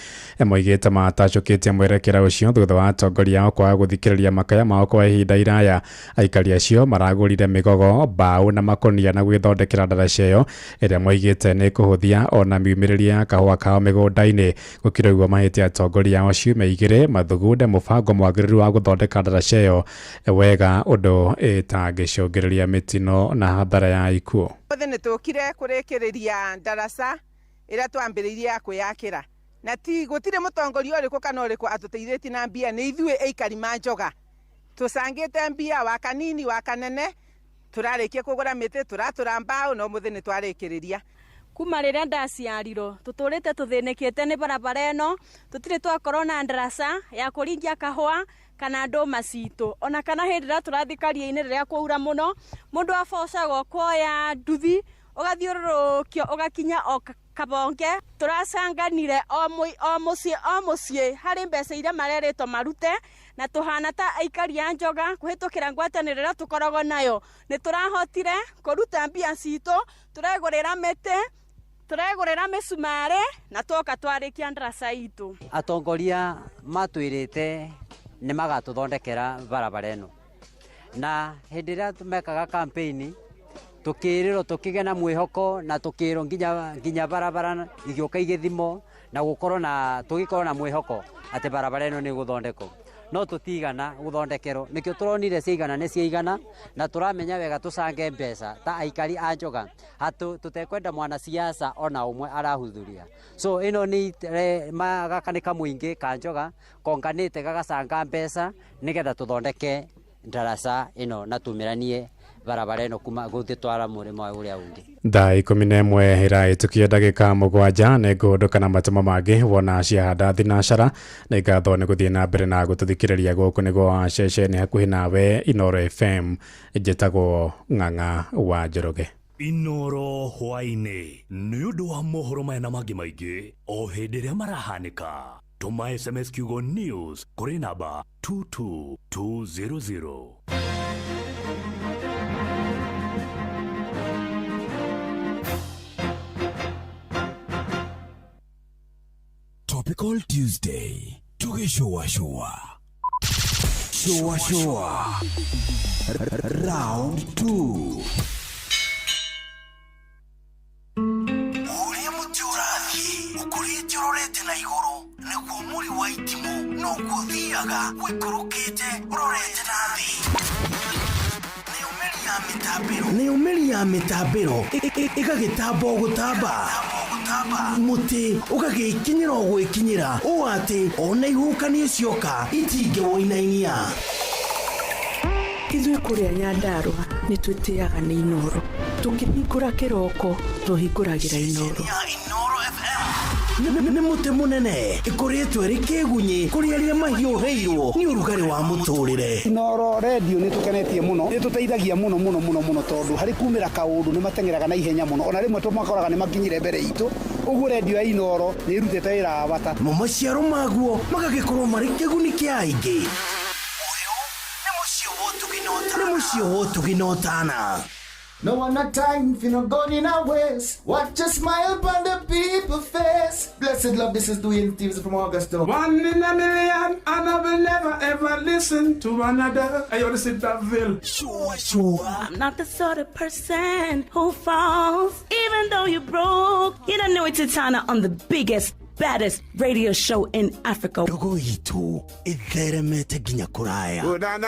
Moigĩte matacũkĩtie mwerekera ũcio thutha wa atongoria ao kwaga gũthikĩrĩria makaya mao kwa ihinda iraya. Aikari acio maragũrire mĩgogo, mbaũ na makonia na gwĩthondekera ndaraca ĩyo ĩrĩa moigĩte nĩ kũhũthia ona miumĩrĩria ya kahũa kao mĩgũnda-inĩ. Gũkĩrĩ ũguo mahĩtia atongoria ao ciumia igĩrĩ mathugunde mũbango mwagĩrĩru wa gũthondeka ndaraca ĩyo wega ũndũ ĩtangĩcũngĩrĩria mĩtino na hathara ya ikuũ. Othe nĩ tũkire kũrĩkĩrĩria ndaraca ĩrĩa twambĩrĩirie ya kwĩyakĩra, na ti gũtirĩ mũtongoria ũrĩkũ kana ũrĩkũ atũteithĩtie na mbia. Nĩ ithuĩ aikari ma Njoga tũcangĩte mbia, wa kanini wa kanene tũrarĩkia kũgũra mĩtĩ, tũratũra mbaũ no mũthĩ nĩ twarĩkĩrĩria. Kuma rĩrĩa ndaciarirwo tũtũrĩte tũthĩnĩkĩte nĩ barabara ĩno, tũtirĩ twakorwo na ndaraca ya kũringia kahũa kana ndũma citũ, ona kana hĩndĩ ĩrĩa tũrathiĩ karia-inĩ rĩrĩa kwaura mũno mũndũ abocagwo kuoya nduthi ũgathiũrũrũkio ũgakinya o Kabonge. Tũracanganire o mũciĩ harĩ mbeca iria marerĩtwo marute, na tũhana ta aikari a Njoga kũhĩtũkĩra ngwatanĩro ĩrĩa tũkoragwo nayo. Nĩ tũrahotire kũruta mbia citũ, tũregũrĩra mĩtĩ, tũregũrĩra mĩcumarĩ na twoka twarĩkia ndaraca itũ. Atongoria matwĩrĩte nĩ magatũthondekera barabara ĩno, na hĩndĩ ĩrĩa tũmekaga kampeni tukĩrĩrwo tukĩgĩa na mwĩhoko na tukĩrwo nginya barabara igĩũka igĩthimo na tũgĩkorwo na mwĩhoko atĩ barabara ĩno nĩ gũthondekwo. no tutigana guthondekero nikio turonire ciigana ni ciigana na turamenya wega tucange mbeca ta aikari a Njoga hatu tutekwenda mwana siasa ona umwe arahuthuria so ino ni magakanika muingi ka Njoga konganite gagacanga mbeca nigetha tuthondeke ndaraca ino na tumiranie barabara ino kuma guthitwara murimo uria ungi thaa 11 iraitukia ndagika 7 negundukana matemo mangi wona ciahanda thinacara na igatho ni guthie na mbere na gututhikiriria guku niguo ceceni hakuhi nawe Inoro FM njitagwo Ng'ang'a wa Njoroge. Inoro hwaini ni undu wa mohoro maya na mangi maingi o hindi ria marahanika. Tuma SMS kiugo news kuri namba 22200. Topical Tuesday. Showa. Round 2. Uria muturathi ukurite urorete na iguru niguo muri wa itimu no guthiaga wikurukite urorete na thi. Ni umeri ya mitambiro igagitambo gutamba muti ugagikinyira gwikinyira o ati ona ihukanie cioka itinge woinainia. Ithuĩ kũrĩa Nyandarua nĩ twĩtĩaga nĩ Inoro. Tũkĩhingũra kĩroko tũhingũragĩra Inoro. Nĩ muti munene ikoretwo ri kĩgunyi kũrĩ arĩa mahiũhĩirwo nĩ ũrugarĩ wa mũtũrĩre. Inoro radio nĩ tũkenetie mũno, nĩ tũteithagia mũno tondũ harĩ kumĩra kaũndũ nĩ matengeraga na ihenya mũno, ona rĩmwe tũmakoraga nĩ makinyire mbere itũ. Ũguo radio ya Inoro nĩ irutĩte wĩra wa bata. Maciaro maguo magagĩkorwo marĩ kĩguni kĩa aingĩ. Nĩ mũciĩ wo tũginotana. No one not time if you not going in our ways. Watch a smile upon the people's face. Blessed love, this is Dwayne Stevens from Augusta. 1 in a million, and I will never ever listen to another. I only sit that Bill. Sure. I'm not the sort of person who falls, even though you broke. You don't know it's Tana on the biggest, baddest radio show in Africa. Dogo itu itheremete ginya kuraya. Oh, na.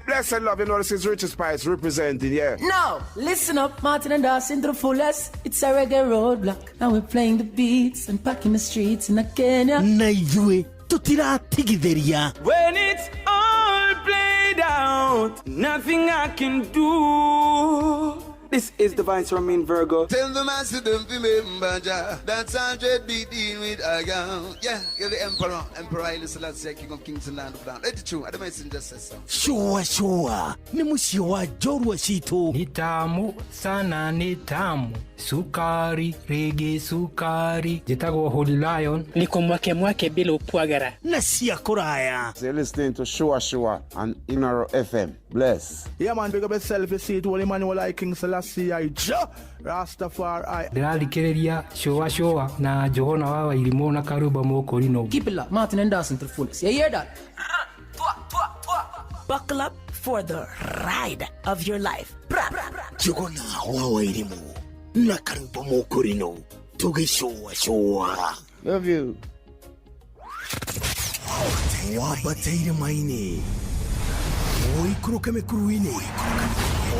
Blessed love, you know this is Richard Spice representing, yeah. No, listen up, Martin and Dawson to the fullest. It's a reggae roadblock. Now we're playing the beats and packing the streets in Kenya. Naizue, tutiratigidheria. When it's all played out, nothing I can do. This is Divine Sermon Virgo. Tell them I see them remember that's 100 BD with a gun. Yeah, you're the Emperor Haile Selassie, King of Kings and Land of Down. It's true, I don't messenger says so. Sure. Ni musio wa jorwa shitu. Ni tamu sana ni tamu. Sukari, reggae sukari. Jitagwo Holy Lion. Niko mwake bila upwagara. Nasia kuraya. You're listening to Shua on Inoro FM. Bless. Yeah man, big up yourself. You see it, Holy Emmanuel I King Selassie I Rastafari. Ndĩrathikĩrĩria Shua na Johana wa Irimũ na Karuba Mokorino. Keep it locked, Martin and Dawson to the fullest. You hear that? Buckle up for the ride of your life. Johana wa Irimũ na Karuba Mokorino. Shua. Love you. Wabateire maini. Oikuruke mekuruini.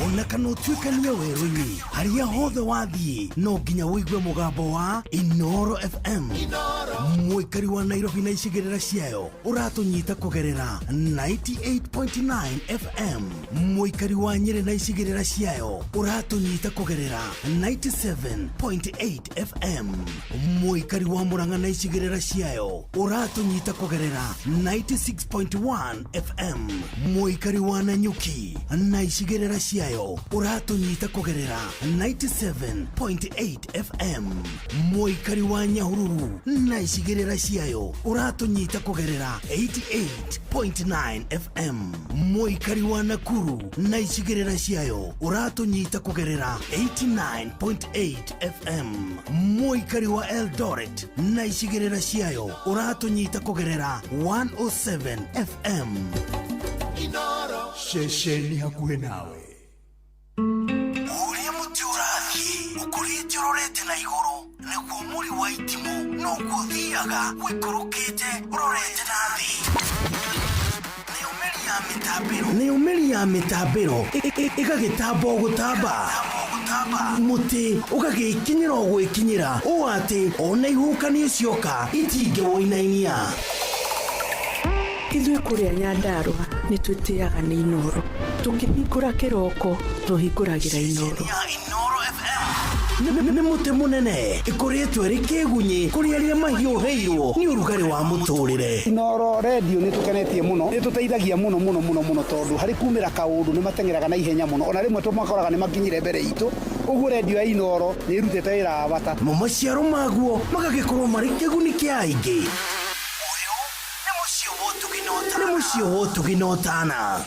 Ona kanotwikania werũ-inĩ harĩa hothe wathiĩ no nginya wĩigue mũgambo wa Inoro FM. Mũikari wa Nairobi na icigĩrĩra ciayo ũratũnyita kũgerera 98.9 FM. Mũikari wa Nyĩrĩ na icigĩrĩra ciayo ũratũnyita kũgerera 97.8 FM. Mũikari wa Murang'a na icigĩrĩra ciayo ũratũnyita kũgerera 96.1 FM. Mũikari wa Nanyuki na icigĩrĩra ciayo uratunyita kugerera 97.8 FM. Mũikari wa Nyahururu na icigĩrĩra ciayo uratunyita kugerera 88.9 FM. Mũikari wa Nakuru na icigĩrĩra ciayo uratunyita kugerera 89.8 FM. Mũikari wa Eldoret na icigĩrĩra ciayo uratunyita kugerera 107 FM. Inoro shesheni hakuhe nawe. Uria muti urathi ukurite urorete na iguru niguo muri wa itimu no guthiaga wikurukite urorete na thi. nayo meri ya mĩtambĩro ĩgagĩtamba gũtamba mũtĩ ũgagĩkinyĩra gwĩkinyĩra ũũ atĩ ona ihukanio cioka itingĩwoinainia. Ithuĩ kũrĩa Nyandarua nĩ twĩtĩaga nĩ Inoro. Tũkĩhingũra kĩroko tũhingũragĩra Inoro. Nĩ mũtĩ mũnene ĩkoretwo ĩrĩ kĩgunyi kũrĩ arĩa mahiũhĩirwo nĩ ũrugarĩ wa mũtũrĩre. Inoro radio nĩ tũkenetie mũno, nĩ tũteithagia mũno tondũ harĩ kumĩra kaũndũ nĩ matengeraga na ihenya mũno, ona rĩmwe tũmakoraga nĩ makinyire mbere itũ. Ũguo radio ya Inoro nĩ ĩrutĩte wĩra wa bata. Maciaro maguo magagĩkorwo marĩ kĩguni kĩa aingĩ. Nĩ mũciĩ wa ũtugi na ũtana.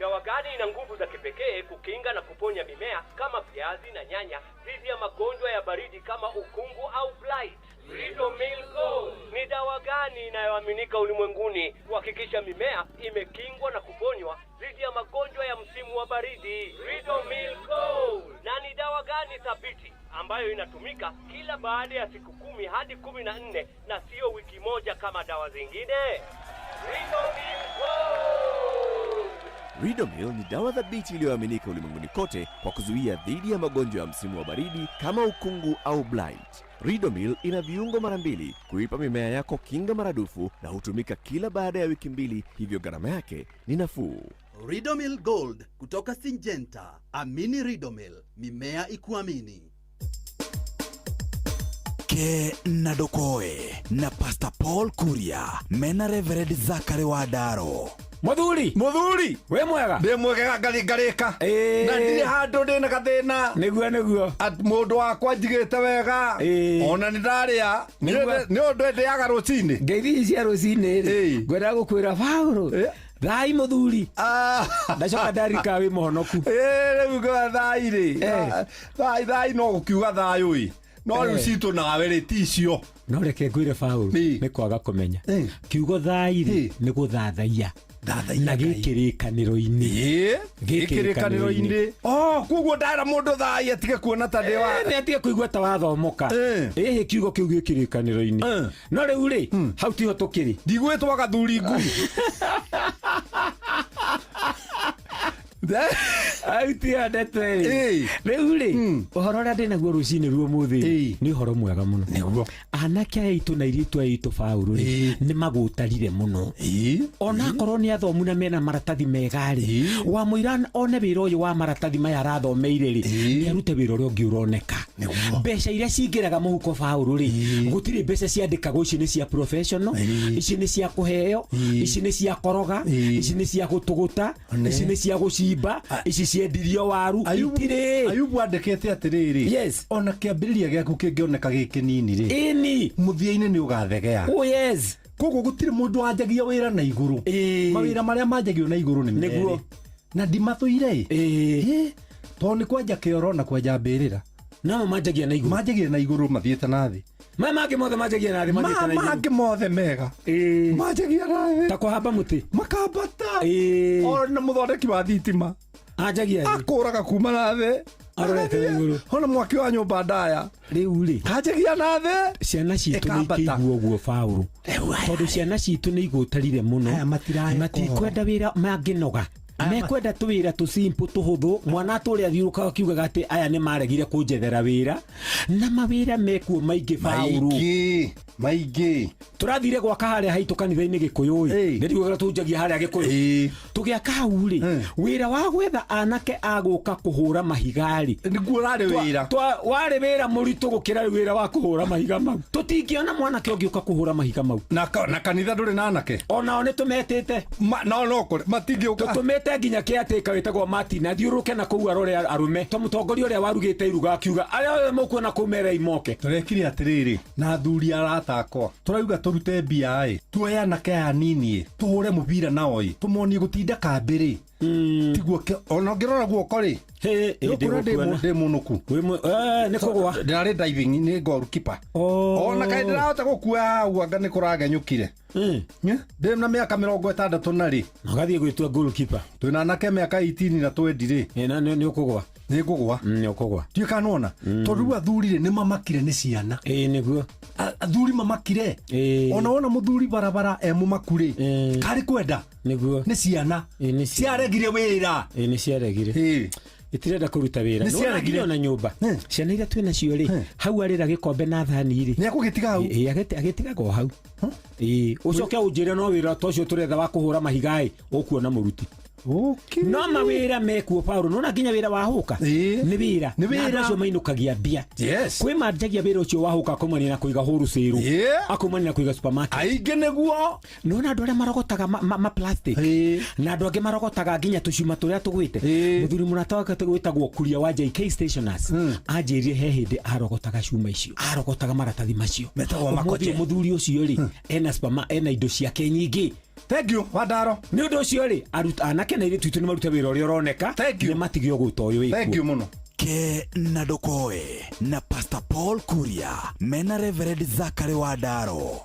Dawa gani ina nguvu za kipekee kukinga na kuponya mimea kama viazi na nyanya dhidi ya magonjwa ya baridi kama ukungu au blight? Ridomil Gold ni dawa gani inayoaminika ulimwenguni kuhakikisha mimea imekingwa na kuponywa dhidi ya magonjwa ya msimu wa baridi? Ridomil Gold. Na ni dawa gani thabiti ambayo inatumika kila baada ya siku 10 hadi 14 na sio wiki moja kama dawa zingine? Ridomil Gold. Ridomil ni dawa thabiti iliyoaminika ulimwenguni kote kwa kuzuia dhidi ya magonjwa ya msimu wa baridi kama ukungu au blight. Ridomil ina viungo mara 2 kuipa mimea yako kinga maradufu na hutumika kila baada ya wiki 2, hivyo gharama yake ni nafuu. Ridomil Gold kutoka Syngenta. Amini Ridomil, mimea ikuamini. Ke Nadokoe na Pastor Paul Kuria mena Reverend Zachary Wadaro. Muthuri we mwega ndi mwega ngarika na ndire handu ndina gathina niguo at mundu wakwa njigite wega ona ni ndaria ni undu ndiaga rucini ngeithi cia rucini ngwenda gukwira Paulo thai muthuri ndacoka ndarika wi muhonoku riu ngwa thai ri thai no gukiuga thayu ri no riu citu nawe ri ticio no reke ngwire Paulo ni kwaga kumenya kiugo thai ri ni guthathaia na gikirikaniro-ini gikirikaniro-ini kuguo ndaira mundu thai atige kuona ta ndiwa ni atige kuigua ta wathomoka kiugo kiu gikirikaniro-ini no riu ri hau tiho tukiri ndigwitwa gathuri ngui autia ndete riu ri uhoro uria ndinaguo rucini ruo muthi ni uhoro mwega muno niguo anake aitu na iritu aitu Paulo ri ni magutarire muno ona korwo ni athomu na mena maratathi mega ri wa muiran one wira uyu wa maratathi maya arathomeire ri ni arute wira uria ungi uroneka mbeca iria cingiraga muhuko Paulo ri gutiri mbeca ciandikagwo ici ni cia professional ici ni cia kuheo ici ni cia koroga ici ni cia gutuguta ici ni cia gucimba ici ciendirio waru itire Ayubu andikete atiriri yes ona kiambiriria giaku kingioneka gikinini ri ini muthia-ini ni ugathegea yes koguo gutire mundu wanjagia wira na iguru mawira maria manjagio na iguru ni niguo na ndimathuire to ni kwanja kioro na kwanja mbirira no manjagia na iguru mathiete na thi mangĩ mothe manjagia na thĩ mathiĩte na igũrũ mangĩ mothe mega manjagia na thĩ ta kũhamba mũtĩ makambata ona mũthondeki wa thitima anjagia thĩ akũraga kuma na thĩ arorete na igũrũ ona mwaki wa nyũmba ndaya rĩu rĩ anjagia na thĩ ciana citũ nĩ ikĩiguo ũguo Paulo tondũ ciana citũ nĩ igũtarire mũno matikwenda wĩra mangĩnoga mekwenda tuwira tu simple tuhuthu mwana turia thiuruka kiugaga ati aya ni maregire kunjethera wira na mawira mekuo maingi Paulo maingi turathire gwaka haria haitu kanitha-ini Gikuyu ndirigora tunjagia haria Gikuyu tugiaka hau ri wira wa gwetha anake aguka kuhura mahigari niguo rari wira wari wira muritu gukira wira wa kuhura mahiga mau tutingiona mwana ke ungiuka kuhura mahiga mau na kanitha nduri na anake ona one tumetete no matingiuka tumete nginya kiateka wetagwo Martin athiuruke na kuu arore arume to mutongoria uria warugite iruga akiuga aria mukuona kumera imoke turekire atiriri na thuri aratakwa turauga turute mbia ai tuoyana kaya nini tuhure mubira nao i tumoni gutinda kambiri tiguo ona ngirora guoko ri ndi munuku ni kugwa ndari diving ni goalkeeper ona kai ndirahota gukua uanga ni kuragenyukire ndi na miaka 60 na ri magathie gwitua goalkeeper twina nake miaka 18 na 20 ri na ni ukugwa ni ukugwa ni ukugwa tuikanona tondu athuri ri ni mamakire ni ciana niguo athuri mamakire ona muthuri barabara mumakure kari kwenda niguo ni ciana ciaregire wira ni ciaregire itirenda kuruta wira no nginya na nyumba ciana ira twina cio ri hau arira gikombe na thani ri ni akugitiga hau agitiga go hau ucoke unjire no wira tocio turetha wa kuhura mahigai ukuona muruti okay no mawira mekuo Paulo no nginya wira wahuka ni wira acio mainukagia bia kwi marjagia wira ucio wahuka kumani na kuiga huru ciru akumani na kuiga supermarket ainge neguo no na ndore marogotaga ma plastic na ndoge marogotaga nginya tucuma turia tugwite muthuri munataka tugwitagwo kuria wa JK stationers anjirie he hindi arogotaga cuma icio arogotaga maratathi macio metagwo makoche muthuri ucio ri ena supermarket ena indo ciake nyingi. Thank you Wadaro ni undu ucio ri anake na ire twitu ni maruta wira uria uroneka ni matigio guta uyu wiku. Thank you muno ke na dokoe na Pastor Paul Kuria mena Reverend Zachary Wadaro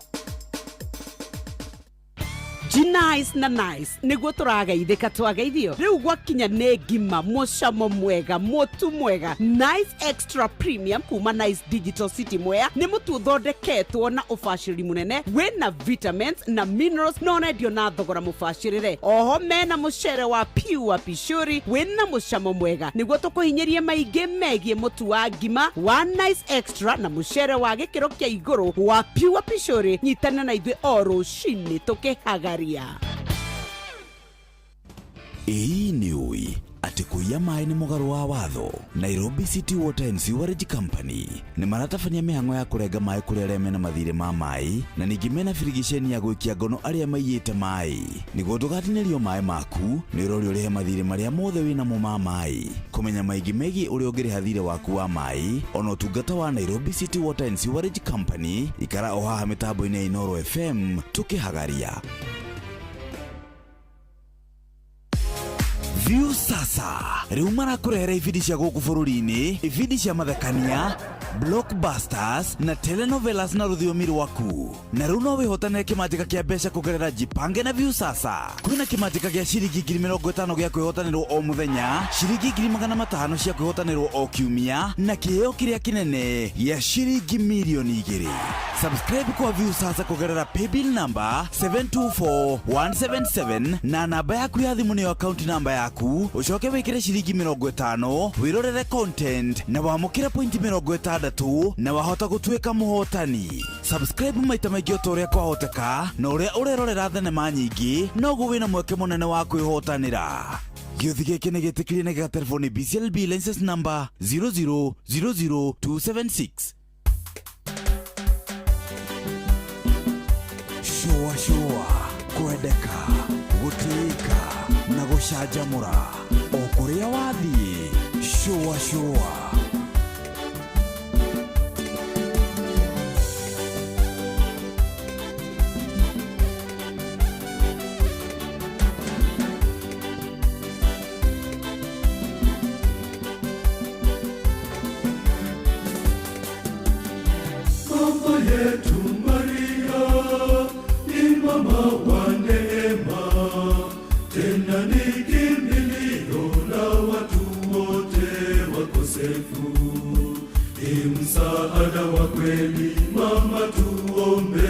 G-Nice na Nice niguo turageithika twageithio riu gwakinya ne ngima mucamo mwega mutu mwega Nice Extra Premium kuma Nice Digital City Mwea ni mutu thondeketwo na ufashiri munene wina vitamins na minerals no nendio na thogora mufashirire oho mena mucere wa pure pishuri wina mucamo mwega niguo tukuhinyirie maingi megie mutu wa ngima wa Nice Extra na mucere wa gikiro kia iguru wa pure pishuri nyitana na ithui oro shini tukihagara niui ati kuia mai ni mugaru wa watho. Nairobi City Water and Sewerage Company ni maratabania mihango ya kurenga mai kuri aria mena mathire ma mai na ningi mena firigisheni ya gwikia ngono aria maiyite mai niguo ndugatinerio mai maku ni rori urihe mathire maria mothe wina mo ma mai. Kumenya maingi megi uri ungiriha thire waku wa mai ono tungata wa Nairobi City Water and Sewerage Company ikara o haha mitambo-ini ya Inoro FM tukihagaria. View sasa riu marakurehera ibindi cia guku bururi-ini, ibindi cia mathekania, blockbusters na telenovelas na rũthiomi rwaku. Na riu no wihotanire kimanjika kia mbeca kugerera Jipange na View sasa. Kwina kimanjika gia ciringi 50,000 gia kwihotanirwo o muthenya, ciringi 500,000 cia kwihotanirwo o kiumia na kiheo kiria kinene ya ciringi milioni 2. Subscribe kwa View sasa kugerera paybill number 724177 na namba yaku ya thimu ni account number yaku. Ucoke wikire ciringi 50 wirorere content na wamukire point 60 na wahota gutuika muhotani. Subscribe maita maingi utoria kwahoteka na uria urerorera thenema nyingi noguo wina mweke munene wa kwihotanira. Gĩuthi gĩkĩ nĩ gĩtĩkĩrie na gĩgatelefoni BCLB license number 0000276. Shua kwendeka gũtĩĩka na gũcanjamũra o kũrĩa wathiĩ. Shua Mama yetu Maria ni mama wa neema, tena ni kimbilio la watu wote wakosefu. Ni msaada wa kweli, mama tuombe.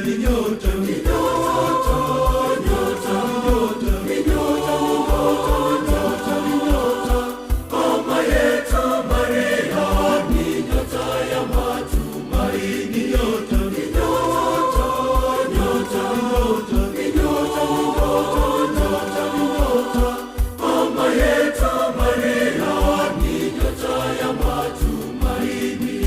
Ni nyota, ni nyota, nyota, nyota, ni nyota, nyota, ni nyota. Mama yetu Maria ni nyota ya matumaini, nyota, ni nyota, nyota, nyota, ni nyota, nyota, ni nyota. Mama yetu Maria ni nyota ya matumaini.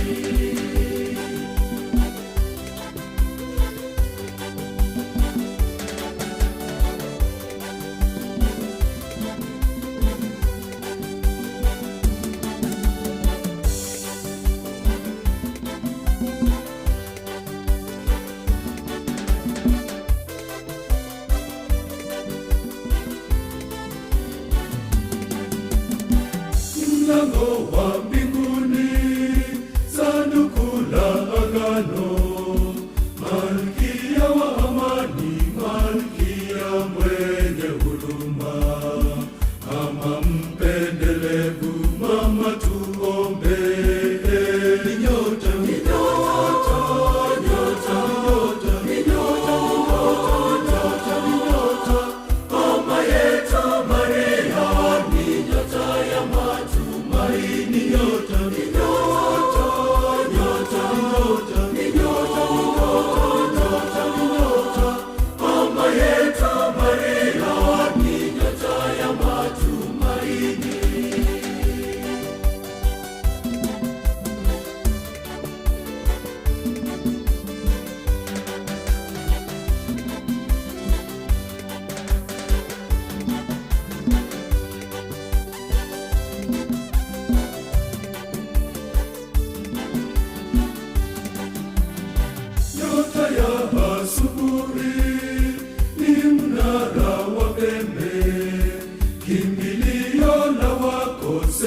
Mlango wa mbinguni, sanduku la agano, malkia wa amani, malkia mwenye huruma, mama mpendelevu, mama tuombe. Ni nyota, ni nyota,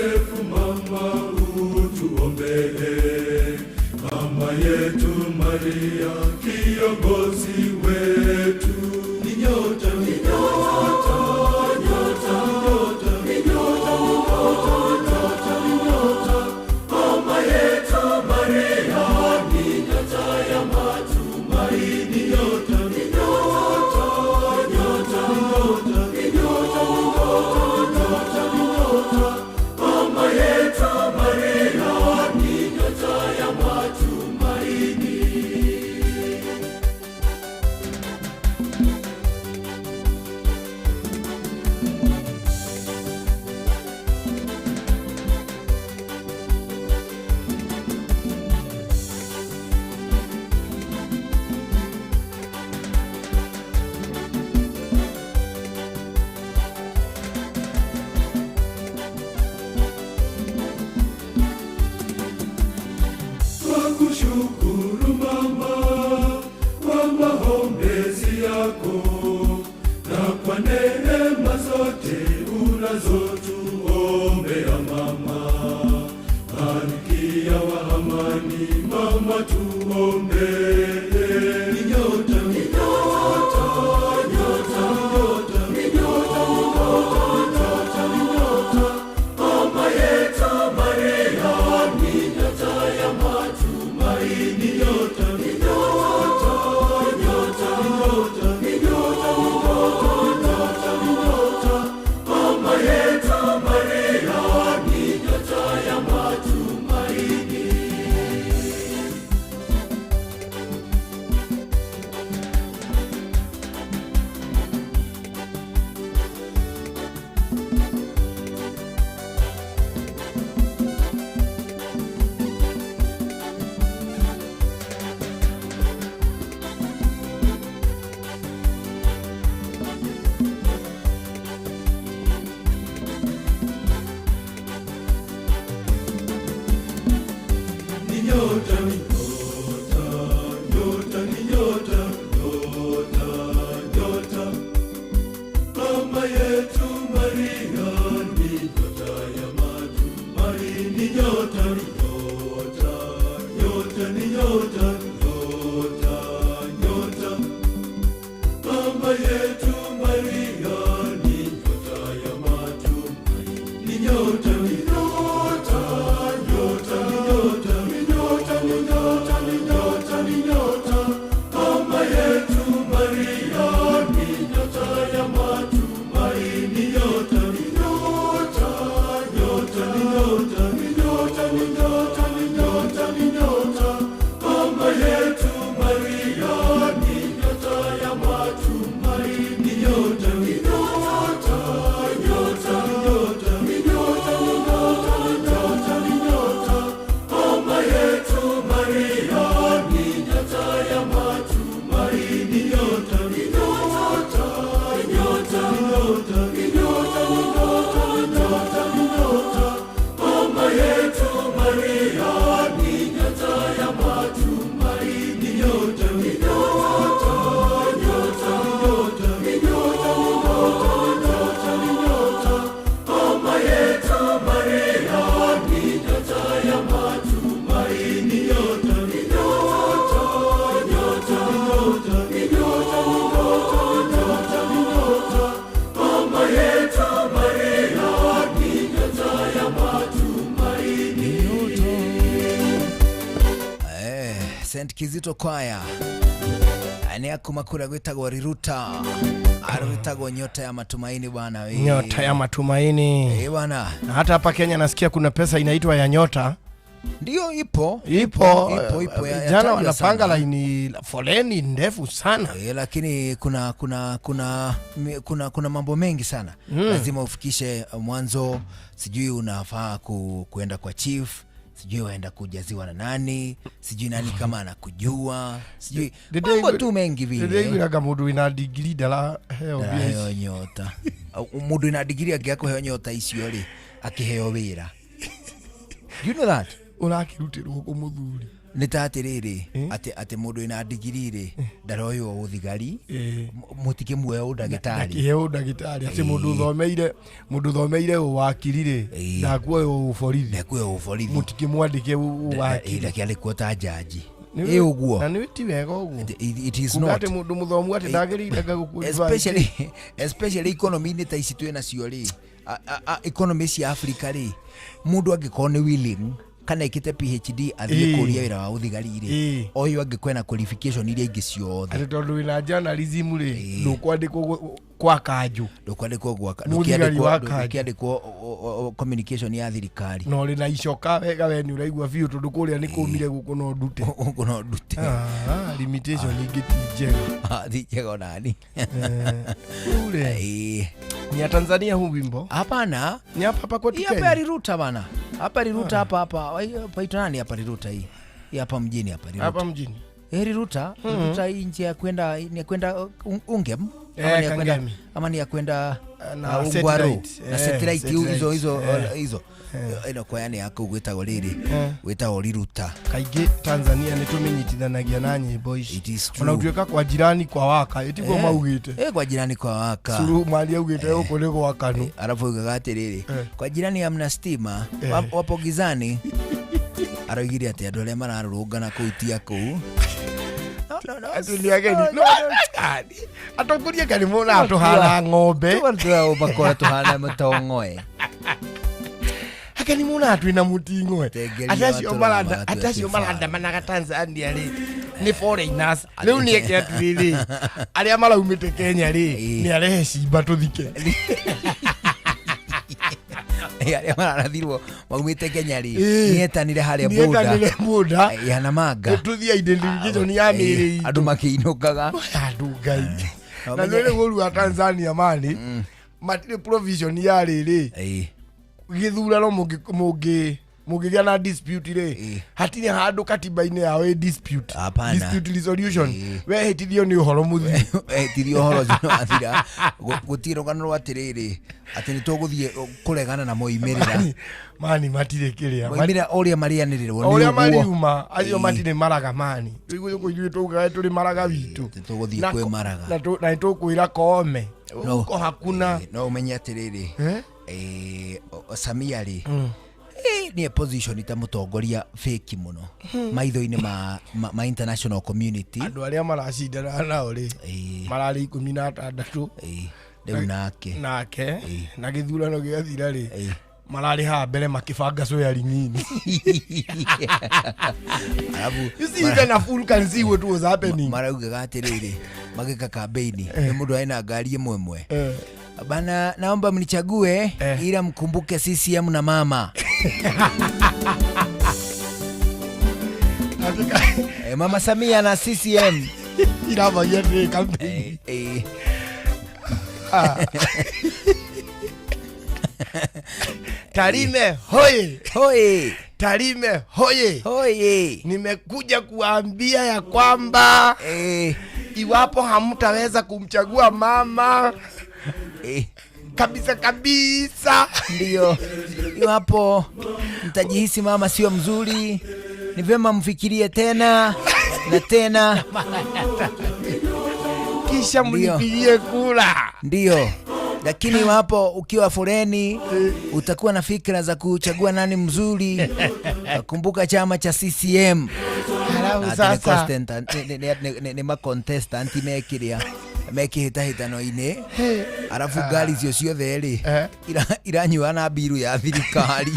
Yosefu mama utuombee, mama yetu Maria kiongozi wetu, ni nyota, ni nyota, nyota, nyota, ni nyota, ni nyota, mama yetu Maria ni nyota ya matumaini, nyota, ni nyota, nyota, ni nyota, mama yetu Maria ni nyota ya matumaini. Twakushukuru mama kwa maombezi yako na kwa neema zote unazotuombea mama. Malkia wa amani mama tuombee, ni nyota, ni nyota, nyota, nyota, ni nyota, ni nyota, mama yetu Maria ni nyota ya matumaini, nyota, ni nyota, nyota, ni nyota, ni nyota, mama yetu Maria ni nyota ya matumaini. Ni nyota, ni nyota, nyota, ni nyota, nyota, nyota, mama yetu Maria ni nyota ya matumaini, nyota, ni nyota, nyota, ni nyota, nyota, nyota, mama yetu Maria ni nyota ya matumaini, ni nyota, ni nyota, nyota, ni nyota, ni nyota, ni nyota, ni nyota, ni nyota, mama yetu Maria ni nyota ya matumaini, nyota, ni nyota, nyota, ni nyota, ni nyota, ni nyota, ni nyota, ni nyota, mama yetu Maria ni nyota ya matumaini, nyota, ni nyota, nyota, nyota, ni nyota, ni nyota, ni nyota, mama yetu Maria ni nyota ya matumaini, nyota, ni nyota, nyota, nyota, ni nyota, ni nyota, ni nyota, mama yetu Maria ni nyota ya matumaini, nyota, ni nyota, nyota, ni nyota, ni nyota, mama yetu Maria ni nyota ya matumaini, nyota, ni nyota, nyota, ni nyota, ni nyota, mama yetu Maria ni nyota ya matumaini. St Kizito Kwaya ani akumakura gwitagwo Riruta arwitagwo nyota ya matumaini bwana. Nyota ya matumaini bwana. Na hata hapa Kenya nasikia kuna pesa inaitwa ya nyota. Ndio ipo jana wanapanga laini foleni ndefu sana. Lakini kuna mambo mengi sana. Lazima ufikishe mwanzo, sijui unafaa kuenda kwa chief, sijui waenda kujaziwa na nani, sijui nani kama anakujua, sijui mambo tu mengi vile. Ndio iraga mundu ina degree dala heo nyota. Mundu ina degree agiako heo nyota icio ri akiheo wira. You know that? Urakirutirwo ku muthuri. nitatiriri ati mundu ina digiri ndaroyo uthigari mutike muoyo udagitari ati mundu thomeire uwakiri ndakuoyo uborithi mutike mwandike uwakiri ndakali kuota jaji uguo na ni ti wega uguo it is not ati mundu muthomu ati ndagirire especially economy ni ta ici twina cio ri economy cia Africa ri mundu angikone willing kana ikite PhD athie kuria wira wa uthigari ri oyo angikwena qualification iria ingi ciothe ati tondu wina journalism ri ndukwandikwo kwa kanju ndukwandikwo gwa ndukiandikwo communication ya thirikari no ri na icoka wega we ni uraigua biu tondu kuria ni kumire guku no ndute limitation ingitijega thijega nani ule ni ya Tanzania huu wimbo hapana ni hapa kwetu Kenya hapa Riruta bana hapa Riruta hapa paito nani hapa Riruta hii hapa mjini hapa mjini Riruta hii nje ya kwenda ni kwenda Ungem ama ni ya kwenda na Ungwaro na satellite hizo ino kwa yani yako gwetagwo riri gwetagwo Riruta kaige Tanzania ni tumenyitithanagia na nyimbo ici ona utuika kwa jirani kwa waka etiko maugite kwa jirani kwa waka suru mali augite uko ni kwa kanu arafu gagate riri kwa jirani amna stima wapo gizani aragiri ati andu aria mararungana kuitia kuu atongoria kari mona atuhana ng'ombe bakora tuhana mutongoe akani muna twina mutingwe atacio maranda managa Tanzania ri ni foreigners riu ni eketiriri aria maraumite Kenya ri ni arehe cimba tuthike aria mararathirwo maumite Kenya ri ni etanire haria boda ya namanga tuthia identification ya miri andu makiinukaga andu ngai na nile guru wa Tanzania mani matire provision ya riri githurano mungigya na dispute ri hatire handu katiba-ini yawe dispute resolution we hitithio ni uhoro muthi hitithio uhoro athira gutirogano rwatiriri ati ni tuguthie kuregana na moimirira mani matire kiria moimira oria marianirirwo ni oria mariuma acio matire maraga mani riguo ithuĩ tugaga turi maraga witu tuguthie kwe maraga na tukwira kome uko hakuna no umenye atiriri Samia ri ni position ita mutongoria fake muno maitho-ini ma international community andu aria maracindana nao ri marari 16 riu nake na githurano giathira ri marari ha mbere makibanga swearing in alafu you see even a fool can see what was happening marauga atiriri magika campaign ni mundu aina ngari imwe bana naomba mnichague ila mkumbuke CCM na mama Mama Samia na CCM ila vayende campaign Tarime hoye Tarime hoye nimekuja kuambia ya kwamba iwapo hamtaweza kumchagua mama kabisa ndio iwapo mtajihisi mama sio mzuri ni vema mfikirie tena na tena kisha mnipigie kula ndio lakini iwapo ukiwa foreni utakuwa na fikra za kuchagua nani mzuri kumbuka chama cha CCM halafu sasa ni ma contestant mekiria mekihitahitano-ini arafu ngari cio ciothe ri iranyua na biru ya thirikari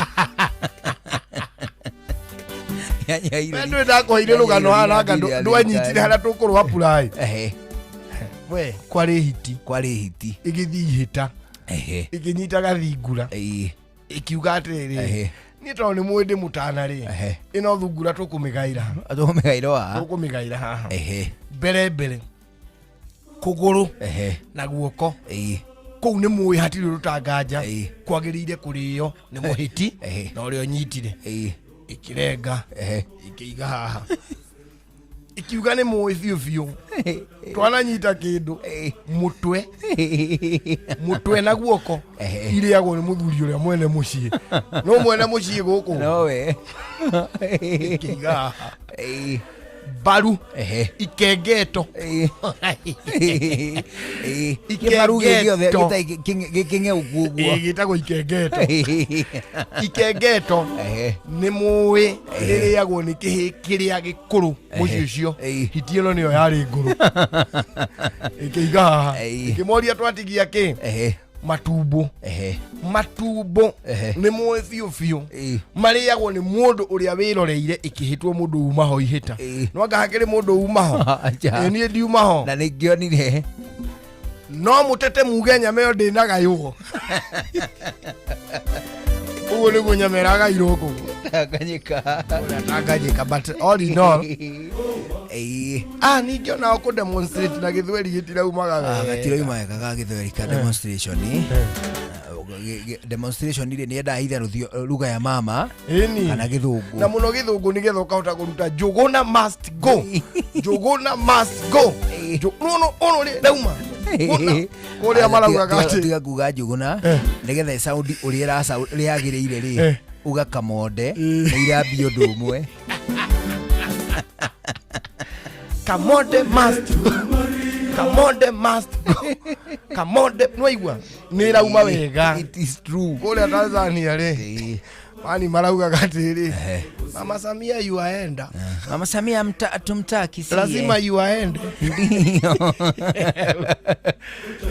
ndu ndakoire rugano haranga ndwanyitire haria tukurwa apply we kwari hiti igithihita ikinyita gathingura ikiuga atiriri ni to ni mwende mutana ri ino thungura tukumigaira haha mbere kuguru na guoko kou ni muyi hatiri rutanganja kwagirire kuriyo ni muhiti na urio nyitire ikirenga ikiiga haha ikiuga ni muyi biu twananyita kindu mutwe na guoko iriagwo ni muthuri uria mwene mucii no mwene mucii guku no we ikiiga baru ikengeto gitagwo ikengeto ikengeto nĩ mũĩ rĩrĩagwo nĩ kĩhĩ kĩrĩa gĩkũrũ mũciĩ ũcio hiti ĩno nĩyo yarĩ ngũrũ ĩkĩiga haha ĩkĩmoria twatigia kĩ matumbo matumbo nĩ mũĩ biũ biũ marĩagwo nĩ mũndũ ũrĩa wĩroreire ĩkĩhĩtwo mũndũ umaho ihĩta no anga hakĩrĩ mũndũ umaho niĩ ndiumaho na nĩngĩonire no mũtete muge nyama ĩyo ndĩnagaywo ũguo nĩguo nyama ĩragairwo kũguo Tanganyika but all in all ningĩ onao kũ demonstrate na gĩthweri gĩtiraumaga gatiraumaga ga gĩthweri ka demonstration demonstration ile nĩ endaga itha lugha ya mama kana gĩthũngũ na mũno gĩthũngũ nĩgetha ũkahota kũruta Njũgũna must go Njũgũna must go ono rĩ dauma kũrĩa maraugaga tiga kuga Njũgũna nĩgetha sound ũrĩa rĩagĩrĩire rĩ uga Kamonde na irambio ũndũ ũmwe Kamonde must go Kamonde must go Kamonde noigua nĩ rauma wega it is true kũrĩa Tanzania rĩ mani maraugaga atĩrĩ Mama Samia yuaenda Mama Samia tumtaki si lazima yuaende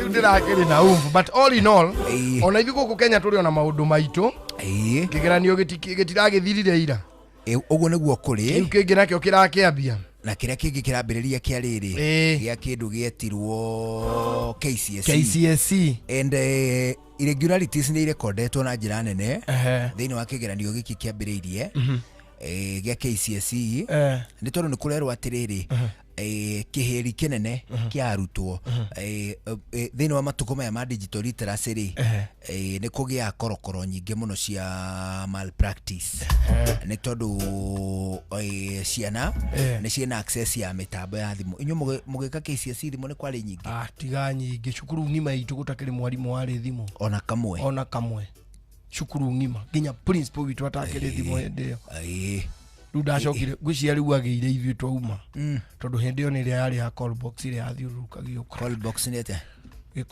ndĩrakĩrĩ na umbu but all in all ona ithuĩ gũkũ Kenya tũrĩ ona maũndũ maitũ kĩgeranio gĩtiragĩthirire ira ũguo nĩguo kũrĩ rĩu kĩngĩ nakĩo kĩrakĩambia na kĩrĩa kĩngĩ kĩrambĩrĩria kĩa rĩrĩ gĩa kĩndũ gĩetirwo KCSE and irregularities nĩ irekondetwo na njĩra nene thĩinĩ wa kĩgeranio gĩkĩ kĩambĩrĩirie gĩa KCSE nĩ tondũ nĩ kũrerwo atĩrĩrĩ kĩhĩri kĩnene kĩa arutwo thĩinĩ wa matukũ maya ma digital literacy rĩ nĩ kũgĩa korokoro nyingĩ mũno cia malpractice nĩ tondũ ciana nĩ ciena access ya mĩtambo ya thimũ inyuĩ mũgĩka KCSE thimũ nĩ kwarĩ nyingĩ tiga nyingĩ cukuru ng'ima itũ gũtakĩrĩ mwarimũ warĩ thimũ ona kamwe cukuru ng'ima nginya principal witũ atakĩrĩ thimũ hĩndĩ ĩyo rĩu ndacokire ngwĩciria rĩu agĩire ithuĩ twauma tondũ hĩndĩ ĩyo nĩ ĩrĩa yarĩ ya call box ĩrĩa yathiũrũrũkagio call box nĩ atĩa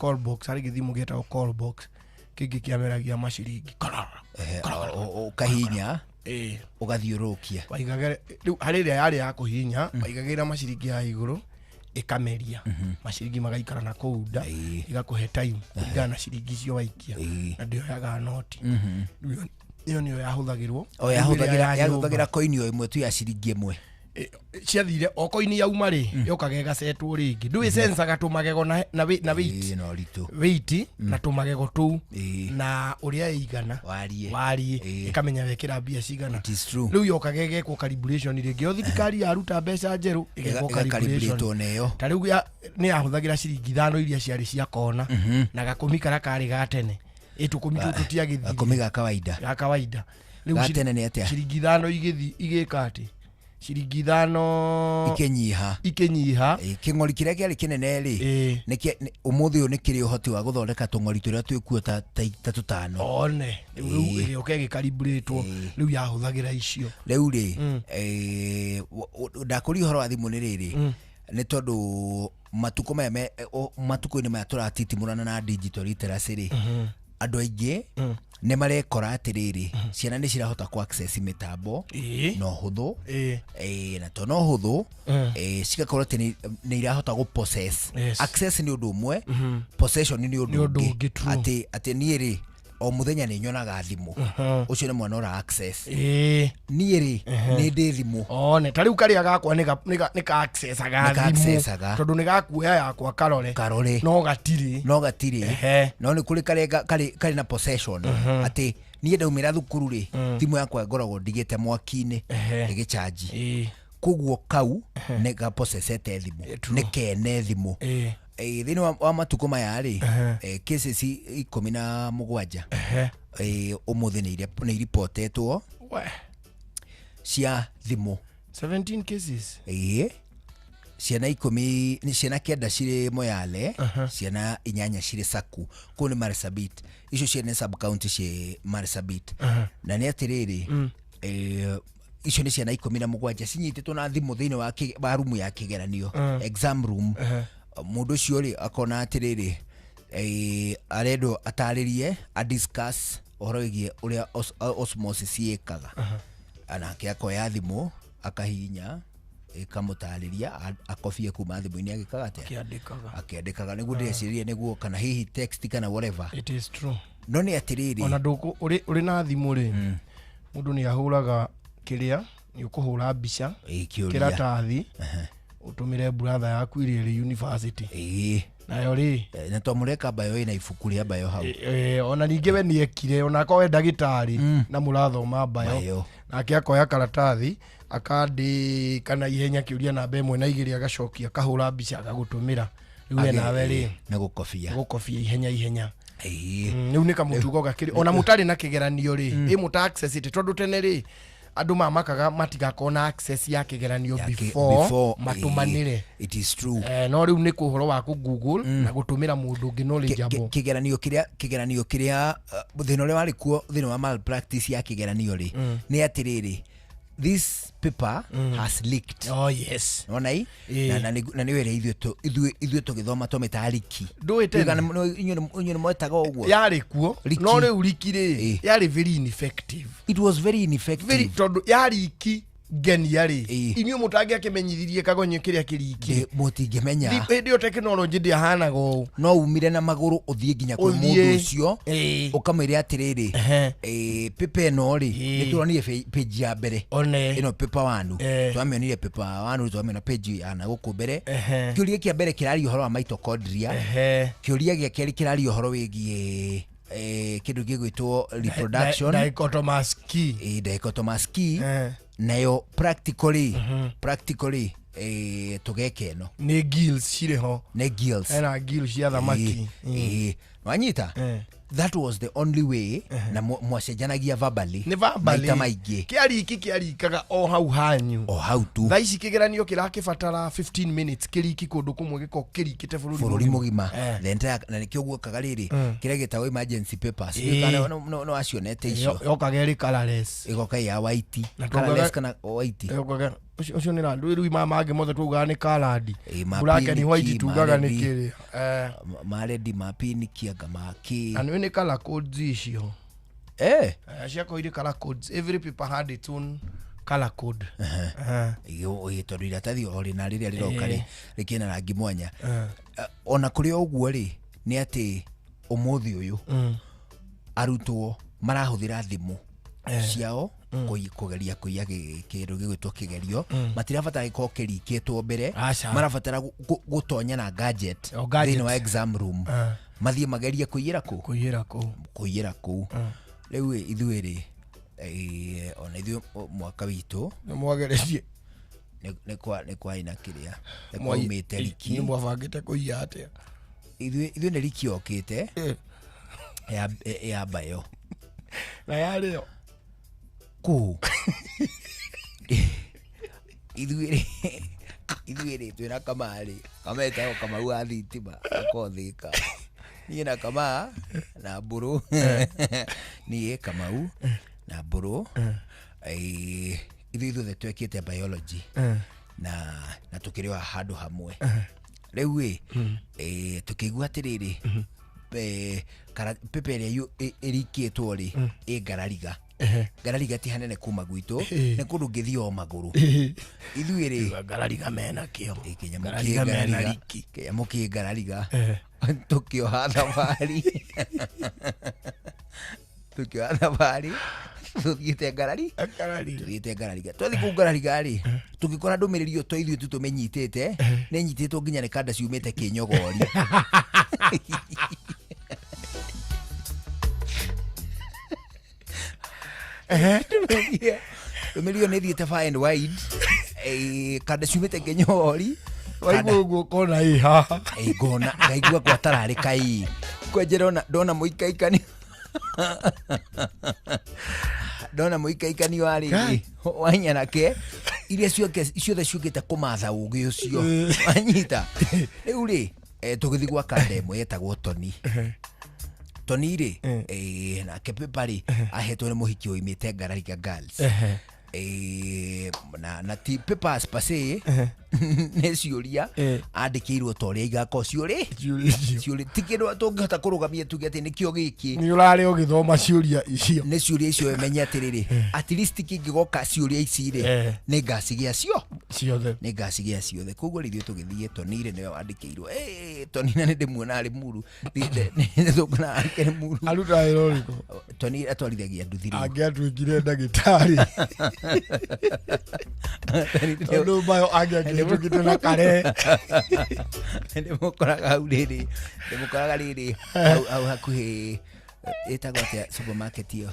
call box harĩ gĩthimũ gĩetagwo call box kĩngĩ kĩameragia maciringi ũkahihinya ũgathiũrũkia rĩu harĩ ĩrĩa yarĩ ya kũhihinya waigagĩrĩra maciringi ya igũrũ ĩkameria maciringi magaikara na kũu nda igakũhe time kũringana na ciringi icio waikia na ndĩoyaga noti iyo niyo yahũthagĩra koini o ĩmwe tu ya ciringi ĩmwe ciathire o koini yauma rĩ yokaga ĩgacetwo rĩngĩ ndũĩ sensaga tũmagego na weight na tũmagego tũu na ũrĩa ĩigana wariĩ ĩkamenya wekĩra mbia cigana rĩu yokaga ĩgekwo calibration rĩngĩ o thirikari yaruta mbeca njerũ ĩgekwo calibration ta rĩu nĩ yahũthagĩra ciringi 5 iria ciarĩ cia kona na gakũmi karĩa karĩ ga tene ĩtũkũmi tũtiagĩthii gakũmi ga kawaida rĩu tene nĩ atĩa ciringi 5 igĩka atĩ ciringi 5 ikinyiha kĩng'ori kĩrĩa kĩarĩ kĩnene rĩ ũmũthĩ ũyũ nĩ kĩrĩ ũhoti wa gũthondeka tũng'ori tũrĩa twĩkuo ta 5 one rĩu ĩgĩoka ĩgĩkarimbũrĩtwo rĩu yahũthagĩra icio rĩu rĩ ndakũria ũhoro wa thimũ nĩ rĩrĩ nĩ tondũ matukũ-inĩ maya tũratitimũrana na digital literacy rĩ andũ aingĩ nĩ marekora atĩrĩrĩ ciana nĩ cirahota ku access mĩtambo no hũthũ na to no hũthũ cigakorwo atĩ nĩ irahota gũ possess access nĩ ũndũ ũmwe possession nĩ ũndũ ũngĩ atĩ niĩ rĩ o muthenya nĩ nyonaga thimũ ũcio nĩ mwana ũra access niĩ rĩ nĩ ndĩ thimũ one ta rĩu karĩa gakwa nĩ ka accessaga thimũ tondũ nĩ gakuoya yakwa karore no gatirĩ no nĩ kũrĩ karĩ na possession atĩ niĩ ndaumĩra thukuru rĩ thimũ yakwa ngoragwo ndigĩte mwaki-inĩ ĩgĩchanji koguo kau nĩ ga possessete thimũ nĩ kene thimũ thĩinĩ wa matukũ maya rĩ cases 17 ũmũthĩ nĩ iripotetwo cia thimũ 17 cases ciana 9 cirĩ Moyale ciana 8 cirĩ Saku kũu nĩ Marsabit icio ciana sub county cia Marsabit na nĩ atĩrĩrĩ icio nĩ ciana 17 cinyitĩtwo na thimũ thĩinĩ wa rumu ya kĩgeranio exam room. Mũndũ ũcio rĩ akona atĩrĩrĩ arendwo atarĩrie a discuss ũhoro wĩgiĩ ũrĩa osmosis yĩkaga. Anake akoya thimũ akahihinya ĩkamũtarĩria akobie kuma thimũ-inĩ agĩkaga atĩa akĩandĩkaga nĩguo ndĩreciria nĩguo kana hihi text kana whatever. It is true. No nĩ atĩrĩrĩ ona ndũkũ ũrĩ na thimũ rĩ mũndũ nĩ ahũraga kĩrĩa nĩ ũkũhũra mbica kĩratathi ũtũmĩre brother yaku ĩrĩa ĩrĩ university nayo rĩ na twamũreka bio ĩna ibuku rĩa bio hau ona ningĩ we nĩekire ona akowe ndagĩtarĩ na mũrathoma bio nake akoya karatathi akandĩka na ihenya kĩũria namba 1 na 2 agacokia akahũra mbica agagũtũmĩra rĩu nawe rĩ na gũkobia ihenya rĩu nĩ kamũtugo gakĩrĩ ona mũtarĩ na kĩgeranio rĩ mũta access it tondũ tene rĩ andũ mamakaga matigakona access ya kĩgeranio before matũmanĩre. It is true. No rĩu nĩ kũhoro wa Google na gũtũmĩra mũndũ ũngĩ knowledgeable. Kĩgeranio kĩrĩa thĩna ũrĩa warĩ kuo thĩinĩ wa malpractice ya kĩgeranio rĩ nĩ atĩrĩrĩ this paper has leaked. Oh yes. Ona na nĩ wĩra ithuĩ tũgĩthoma tũmĩtaga riki. Inyuĩ mwetaga ũguo. Yarĩ kuo no rĩu riki rĩ yarĩ very ineffective. It was very ineffective. Tondũ yarĩ genia rĩ inyuĩ mũtangĩ akĩmenyithirie kagonyo kĩrĩa kĩriki mũtingĩmenya hĩndĩ ĩyo tekinoronjĩ ndĩahanaga ũũ no umire na magũrũ ũthiĩ nginya kwĩ mũndũ ũcio ũkamwĩre atĩrĩrĩ pepa ĩno rĩ nĩtũronire page ya mbere ĩno pepa 1 twamĩonire pepa 1 twamĩona page ya na gũkũ mbere kĩũria kĩa mbere kĩraria ũhoro wa mitochondria kĩũria gĩa kerĩ kĩraria ũhoro wĩgiĩ kĩndũ gĩgwĩtwo reproduction dichotomous key nayo practically tugeke ĩno nĩ gills cirĩ ho nĩ gills ena gills cia thamaki wanyita that was the only way na mwacenjanagia verbally maita maingĩ kĩarikaga o hau hanyu o hau tu thaa ici kĩgeranio kĩrakĩbatara 15 minutes kĩriki kũndũ kũmwe gĩko kĩrikĩte bũrũri mũgima na nĩkĩo guokaga rĩrĩ kĩrĩa gĩtagwo emergency papers no acionete icio yokaga ĩrĩ colorless ĩgoka ya white colorless kana white ucio nĩ randu rĩu mangĩ mothe tugaga nĩ kaladi black and white tugaga nĩ kĩrĩa maredi mapini kiaga maki na nĩ color codes icio ciako irĩ color codes every paper had its own color code tondũ iratathi o rĩna rĩrĩa rĩroka rĩkĩna rangi mwanya ona kũrĩ ũguo rĩ nĩ atĩ ũmũthĩ ũyũ arutwo marahũthĩra thimũ ciao kũgeria kũiya kĩndũ gĩgwĩtwo kĩgerio matirabatara gĩkorwo kĩrikĩtwo mbere marabatara gũtonya na gadget thĩinĩ wa exam room mathiĩ magerie kũiyĩra kũu rĩu ithuĩ rĩ ona ithuĩ mwaka witũ mwagererie nĩ kwaina kĩrĩa nĩkwaumĩte riki nĩ mwabangĩte kũiya atĩa ithuĩ nĩ riki yokĩte ya bio na yarĩo kũ ithuĩ rĩ twĩna kamarĩ kametagwo Kamau wa thitima akothĩka niĩ na Kamaa na Mbũrũ niĩ Kamau na Mbũrũ ithuĩ twekĩte biology na tũkĩrĩ wa handũ hamwe rĩu tũkĩigua atĩrĩrĩ pepa ĩrĩa ĩrikĩtwo rĩ ĩngarariga Ngarariga ti hanene kuma gwitũ nĩ kũndũ ngĩthiĩ o magũrũ ithuĩ rĩ Ngarariga mena kĩo kĩnyamũ kĩ Ngarariga tũkĩoha thabarĩ tuthiĩte Ngarariga twathiĩ kũu Ngarariga rĩ tũgĩkora ndũmĩrĩri to ithuĩ tu tũmenyitĩte nĩ nyitĩtwo nginya nĩ kanda ciumĩte Kĩnyogori ndũmĩrĩri nĩ thiĩte far and wide kanda ciumĩte Kĩnyogori waigua ũguo kona haha ngona ngaigua gwatararĩka kwenjera ndona mũikaikani ndona mũikaikani warĩ wanyanake iria ciothe ciũkĩte kũmatha ũgĩ ũcio anyita rĩu rĩ tũgĩthiĩ gwa kanda ĩmwe yetagwo Toni rĩ nake pepa rĩ ahetwo nĩ mũhiki oimĩte Ngarariga girls na ti papers pase ne ciuria andikirwo toria igako ciuri tikirwo tungihota kurugamia tuge ati nikio giki ni urare ugithoma ciuria icio ne ciuria icio emenye atiriri at least kingigoka ciuria ici ri ni ngasigia cio ciothe ni ngasigia ciothe koguo rithio tugithie Tonire niwe wandikirwo Tonina ni ndimuona ari muru ni thukuna ari muru aruta iroriko Tonire atwarithagia nduthiri angiatwikire ndagitari tondu bayo angiakitukite na kare ndimukoraga riri au hakuhi etagwo atia supermarket iyo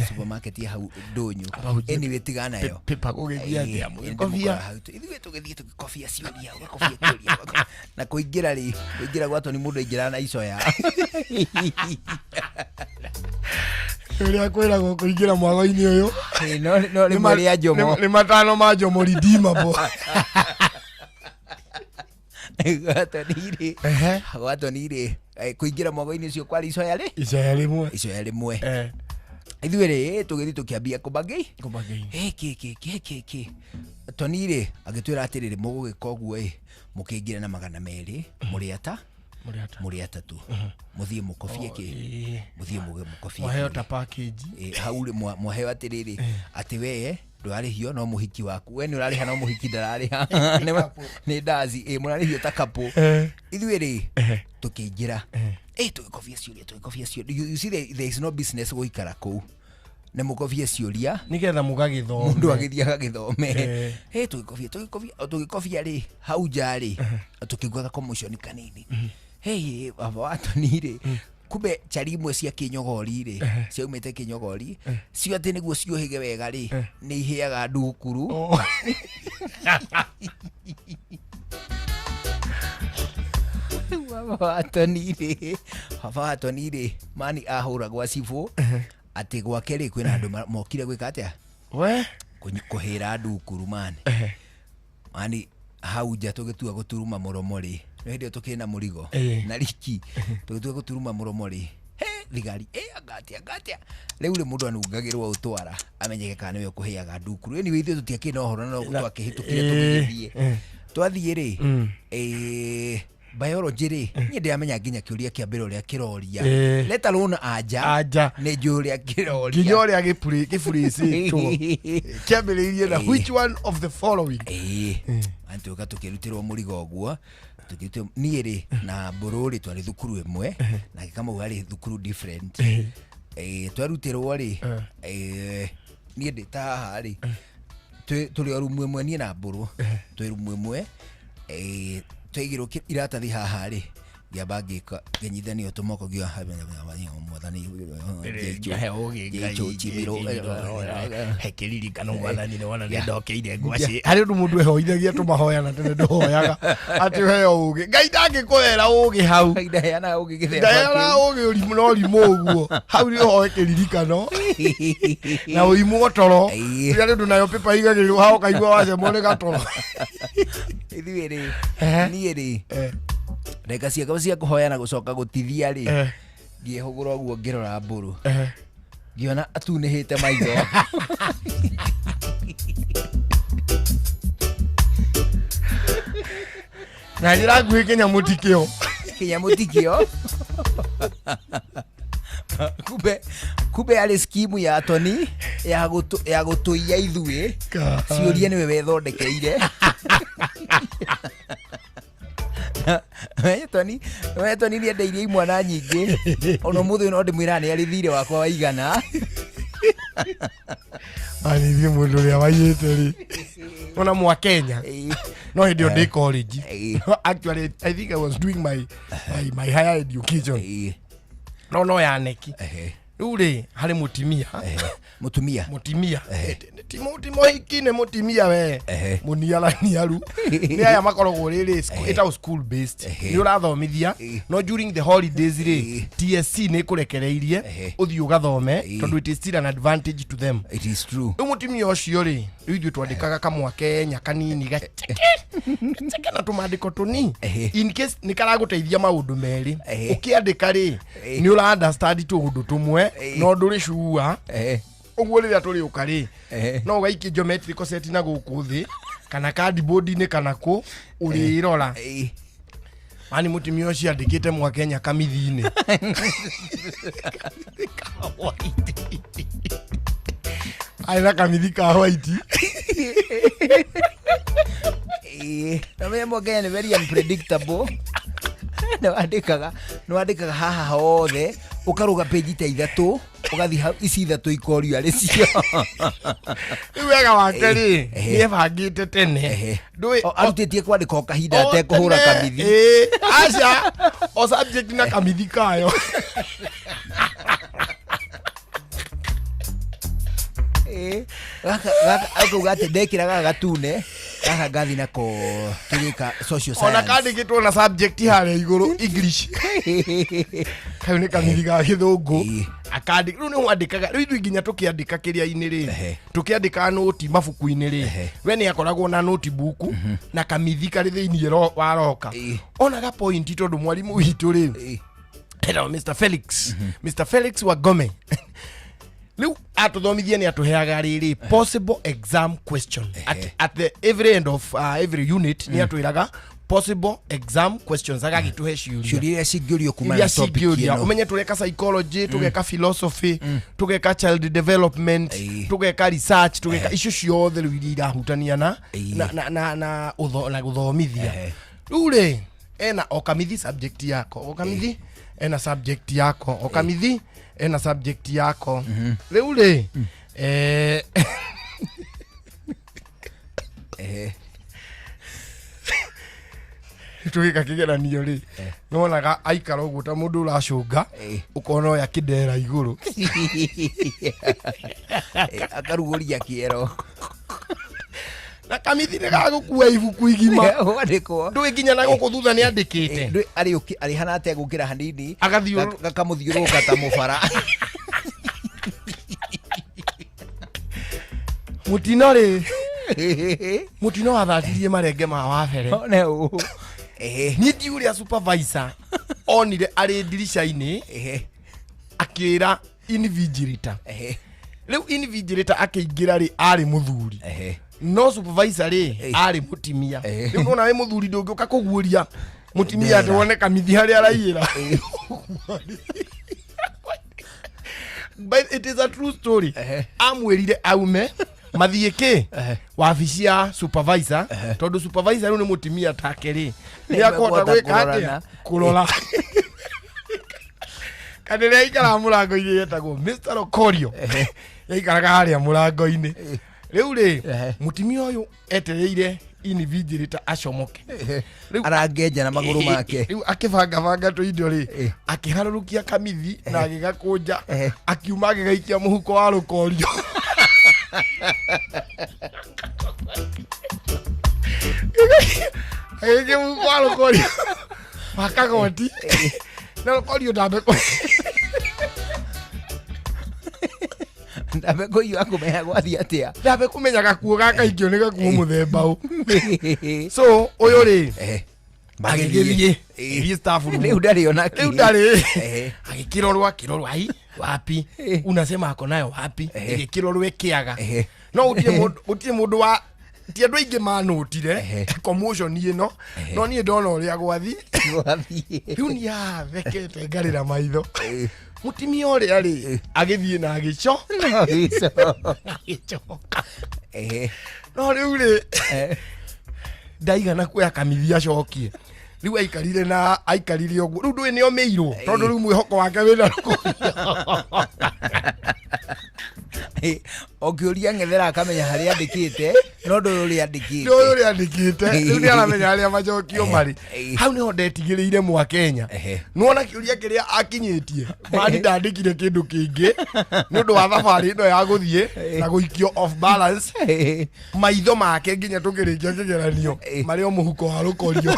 supermarket ya hau ndonyo anyway tigana yo pepa kugithia atia kofia ithuĩ tũgĩthiĩ tũgĩkobia ciũria ũgakobia kĩũria na kũingĩra gwatwo nĩ mũndũ aingĩra na icoya Ĩrĩa kwĩragwo kũingĩra mwago-inĩ ũyũ no rĩmwe rĩa njomo nĩ matano ma njomo redeemable Gwatonire kũingĩra mwago-inĩ ũcio kwarĩ icoya rĩmwe ithuĩ tũgĩthiĩ tũkĩambia kũbangĩ Tonire agĩtwĩra atĩrĩrĩ mũgũgĩka ũguo mũkĩingĩre na 200 mũrĩ atatũ mũthiĩ mũkobie mũthiĩ mũkobie mwaheo ta package hau mwaheo atĩrĩrĩ atĩ we ndwarĩhio no mũhiki waku we nĩ ũrarĩha no mũhiki ndararĩha nĩ ndazi mũrarĩhio ta kapo ithuĩ tũkĩingĩra tũgĩkobia ciũria you see there is no business gũikara kũu nĩ mũkobie ciũria nĩgetha mũgagĩthome mũndũ agĩthiĩ agagĩthome tũgĩkobia rĩ hau nja rĩ tũkĩiguaga commotion kanini baba wa Tonire kumbe chari imwe cia kinyogori ri ciaumite kinyogori cio ati niguo ciohige wega ri ni iheaga ndukuru baba wa Tonire mani ahura gwa cifu ati gwake ri kwina andu mokire gwika atia we kuhira ndukuru mani hau nja tugitua guturuma muromo ri ndio tukina murigo na riki tugitua guturuma muromo ri ligari agatia riu ri mundu anungagirwo utwara amenyeke kana niwe kuheaga ndukuru ni withio tutiakina uhoro no twakihitukire tugithie twathie ri biology ri ni ndiamenya nginya kiuria kia mbere uria kiroria let alone anja ni juria kiroria kinyoria gipurici tu kiambiririe na which one of the following antu gatukirutirwo murigo guo tukite niere na borori twari thukuru imwe na kama wari thukuru different twarutirwo ri nie ndita haha ri tuli rumu imwe nie na mburu twi rumu imwe twigirwo iratathi haha ri giamba ngika ngenyithanio tumoko gio mwathani hekiririkano mwathani ni wona ni ndokeire ngwaci hari mundu ehoithagia tumahoya na tene ndohoyaga ati heo ugi ngai ndangikuera ugi hau ndaheana ugi githera ugi urimu no rimu uguo hau ni hoye kiririkano na uimu gotoro ria ndu nayo pepa igagirwo hao kaigwa wace mone gatoro ithuĩ niĩ rĩ reka cia kuhoya na gucoka gutithia ri ngĩhũgũra ũguo ngĩrora mbũrũ ngĩona atunĩhĩte maitho na njĩra nguhĩ kĩnyamũtikio kumbe arĩ skimu ya Toni ya gũtũia ithuĩ ciũria nĩwe wethondekeire Toni ni ndeirie imwana nyingĩ ona mũthĩ no ndĩmwĩra nĩ arĩ thirĩ wakwa wa igana ani thĩ mũndũ ũrĩa waiyĩte rĩ ona mwa Kenya no hĩndĩ ĩyo ndĩ college actually I think I was doing my higher education no ya neki rĩu rĩ harĩ mutimia timohikine mutimia we muniaraniaru ni aya makoragwo rĩrĩ etagwo school based ni ũrathomithia no during the holidays rĩ TSC nĩ kũrekereirie ũthiĩ ũgathome tondũ it is still an advantage to them. It is true. Rĩu mutimia ũcio rĩ rĩu ithuĩ twandĩkaga kamwa Kenya kanini gaceke na tũmandĩko tũni in case nĩ karagũteithia maũndũ merĩ ũkĩandĩka rĩ nĩ ũra understand tũũndũ tũmwe no ndũrĩ cua Oguo rĩrĩa tũrĩ ũkarĩ no gaikie geometrical set na gũkũ thĩ kana cardboard-inĩ kana kũ ũrĩrora ani mutimia ũcio andĩkĩte Mwakenya kamithi-inĩ aina kamithi ka white na mimi Mwakenya ni very unpredictable no andikaga haha hothe ukaruga page ta ithatu ugathi ici ithatu ikorio ari cio wega wake ri ni bangite tene ndui arutitie kwandika kahinda ate kuhura kamithi acha o subject na kamithi kayo akugate ndekiraga gatune kaka gathi nako tugika social science ona kandikitwo na subject hare iguru English kayo ni kamithi ga githungu akandika riu ni wandikaga riu nginya tukiandika kiria-ini ri tukiandika noti mabuku-ini ri we ni akoragwo na notebook na kamithi kari thiini waroka ona ga point tondu mwalimu witu ri hello Mr Felix Wagome Liu atuthomithie ni atuheaga riri possible exam question at the every end of every unit ni atwiraga possible exam questions agagituhe ciuria cingĩũrio kuma na topic ĩno umenye tureka psychology tugeka philosophy tugeka child development tugeka research tugeka icio ciothe rĩu iria irahutania na guthomithia rĩu rĩ ena okamithi subject yako okamithi ena subject yako okamithi ena subject yako rĩu rĩ tugika kigeranio ri nonaga aikara uguo ta mundu uracunga ukona oya kidera iguru akaruguria kiero na kamithi ne gagukua ibuku igima wandikwo ndui nginya na guku thutha ni andikite ndui ari hanate gukira hanini gakamuthiuruka ta mubara mutino wathatirie marenge ma wabere ni ndiuria supervisor onire ari dirisha-ini akira invigilator riu invigilator akĩingira ri ari muthuri no supervisor ri ari mutimia riu nona we muthuri ndũngĩũka kũguũria mutimia tuone kamithi harĩa araiyĩra but it is a true story amwĩrire aume mathiĩke wabici ya supervisor tondu supervisor riu ni mutimia take ri ni akota gwĩka atĩa kũrora kanĩrĩa ikara mũrango-inĩ yetagwo Mr. Okorio yaikaraga harĩa mũrango-inĩ rĩu rĩ mutimia ũyũ etereire invigilator acomoke arangenja na magũrũ make rĩu akĩbanga tũindo rĩ akĩharũrũkia kamithi na agĩgakũnja akiuma agĩgaikia mũhuko wa rũkorio agĩgaikia mũhuko wa rũkorio wa kagoti na rũkorio ndambeko ndambeko iyo akumenya gwathi atia ndambekumenyaga kuo gakaingio nĩ gakuo mũthemba ũ so ũyũ rĩ agĩgĩthiĩ staff room rĩu ndarĩ ona rĩu ndarĩ agĩkĩrorwo ai wapi unasema ako nayo wapi agĩkĩrorwo ĩkĩaga no gũtirĩ mũndũ wa ti andũ aingĩ manotire commotion ĩno no niĩ ndona ũrĩa gwathi rĩu nĩ athekete ngarĩra maitho mutimia ũrĩa rĩ agĩthiĩ na agĩcoka no rĩu rĩ ndaigana kuoya kamithi acokie rĩu aikarire ũguo rĩu ndũĩ nĩomĩirwo tondũ rĩu mwĩhoko wake wĩna ũkĩũria ng'ethera akamenya harĩa andĩkĩte no ndũĩ ũrĩa andĩkĩte rĩu nĩ aramenya harĩa macokio marĩ hau nĩho ndetigĩrĩire Mwakenya nuona kĩũria kĩrĩa akinyĩtie mani ndandĩkire kĩndũ kĩngĩ nĩ ũndũ wa thabarĩ ĩno ya gũthiĩ na gũikio off balance maitho make nginya tũkĩrĩkia kĩgeranio marĩ o mũhuko wa rũkorio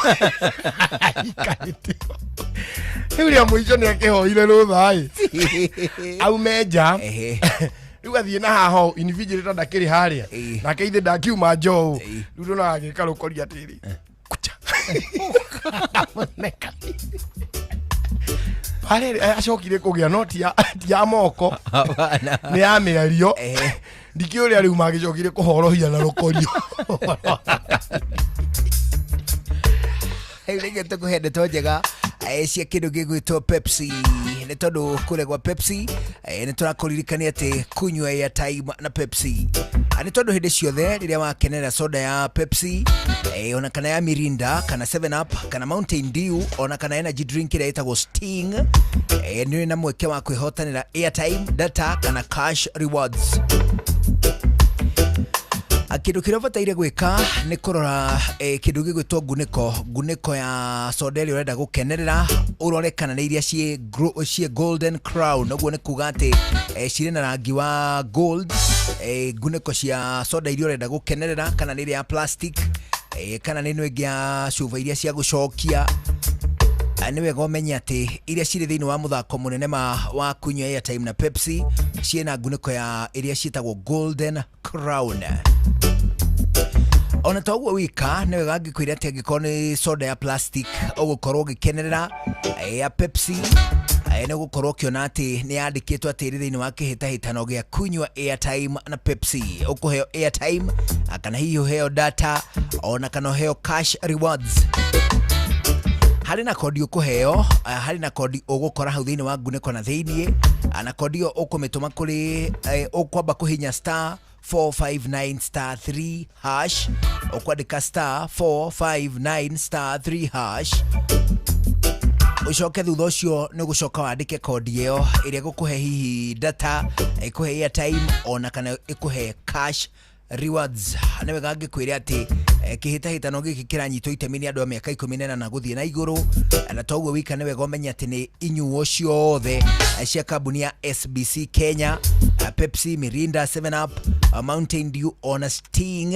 rĩu rĩa mũico nĩ akĩhoire rũtha aume nja rĩu athiĩ na haho invigilator ndakĩrĩ harĩa nake ithe ndakiuma njoo rĩu ndona agĩka rũkoria atĩrĩ kucha Pale acokire kugia noti ya moko. Ni ya mĩario. Ndikĩ ũrĩa rĩu magĩcokire kũhorohia na rũkorio. Rĩngĩ tũkũhe ndeto njega cia kĩndũ gĩgwĩtwo Pepsi. Nĩ tondũ kũregwa Pepsi nĩ tũrakũririkania atĩ kunywa airtime na Pepsi. Nĩ tondũ hĩndĩ ciothe rĩrĩa wakenera soda ya Pepsi, ona kana ya Mirinda, kana 7up, kana Mountain Dew, ona kana energy drink ĩrĩa ĩtagwo Sting, nĩ na mweke wa kwĩhotanĩra airtime, data, kana cash rewards. Kĩndũ kĩrĩa bataire gwĩka nĩ kũrora kĩndũ gĩgwĩtwo ngunĩko ya soda ĩrĩa ũrenda gũkenerera, ũrore kana nĩ iria ciĩ golden crown, ũguo nĩ kuga atĩ cirĩ na rangi wa gold. Ngunĩko cia soda iria ũrenda gũkenerera, kana nĩ iria ya plastic, kana nĩ ĩno ĩngĩ ya cuba iria cia gũcokia. Nĩ wega ũmenye atĩ iria cirĩ thĩinĩ wa mũthako mũnene wa kunywa airtime na Pepsi ciĩna ngunĩko ya iria ciĩtagwo golden crown. Ona ta ũguo wika nĩ wega ngĩkwĩra atĩ angĩkorwo nĩ soda ya plastic ũgũkorwo ũgĩkenerera ya Pepsi, nĩ ũgũkorwo ũkĩona atĩ nĩ yandĩkĩtwo atĩ ĩrĩ thĩinĩ wa kĩhĩtahĩtano gĩa kunywa airtime na Pepsi. Ũkũheo airtime, kana hihi ũheo data, ona kana ũheo cash rewards. Harĩ na kodi ũkũheo, harĩ na kodi ũgũkora hau thĩinĩ wa ngunĩko na thĩinĩ, na kodi ĩyo ũkũmĩtũma kũrĩ ũkwamba kũhinya *459*3#, ũkwandĩka *459*3#. Ucoke thutha ũcio nĩ ũgũcoka wandĩke kodi ĩyo ĩrĩa ĩgũkũhe hihi data, ĩkũhe airtime, ona kana ĩkũhe cash rewards. Nĩ wega ngĩkwĩre atĩ kĩhĩtahĩtano gĩkĩ kĩranyitwo itemi nĩ andũ a mĩaka 14 na gũthiĩ na igũrũ, na to ũguo wika nĩ wega ũmenye atĩ nĩ inyuo ciothe cia kambuni ya SBC Kenya, Pepsi, Mirinda, 7up, Mountain Dew, ona Sting.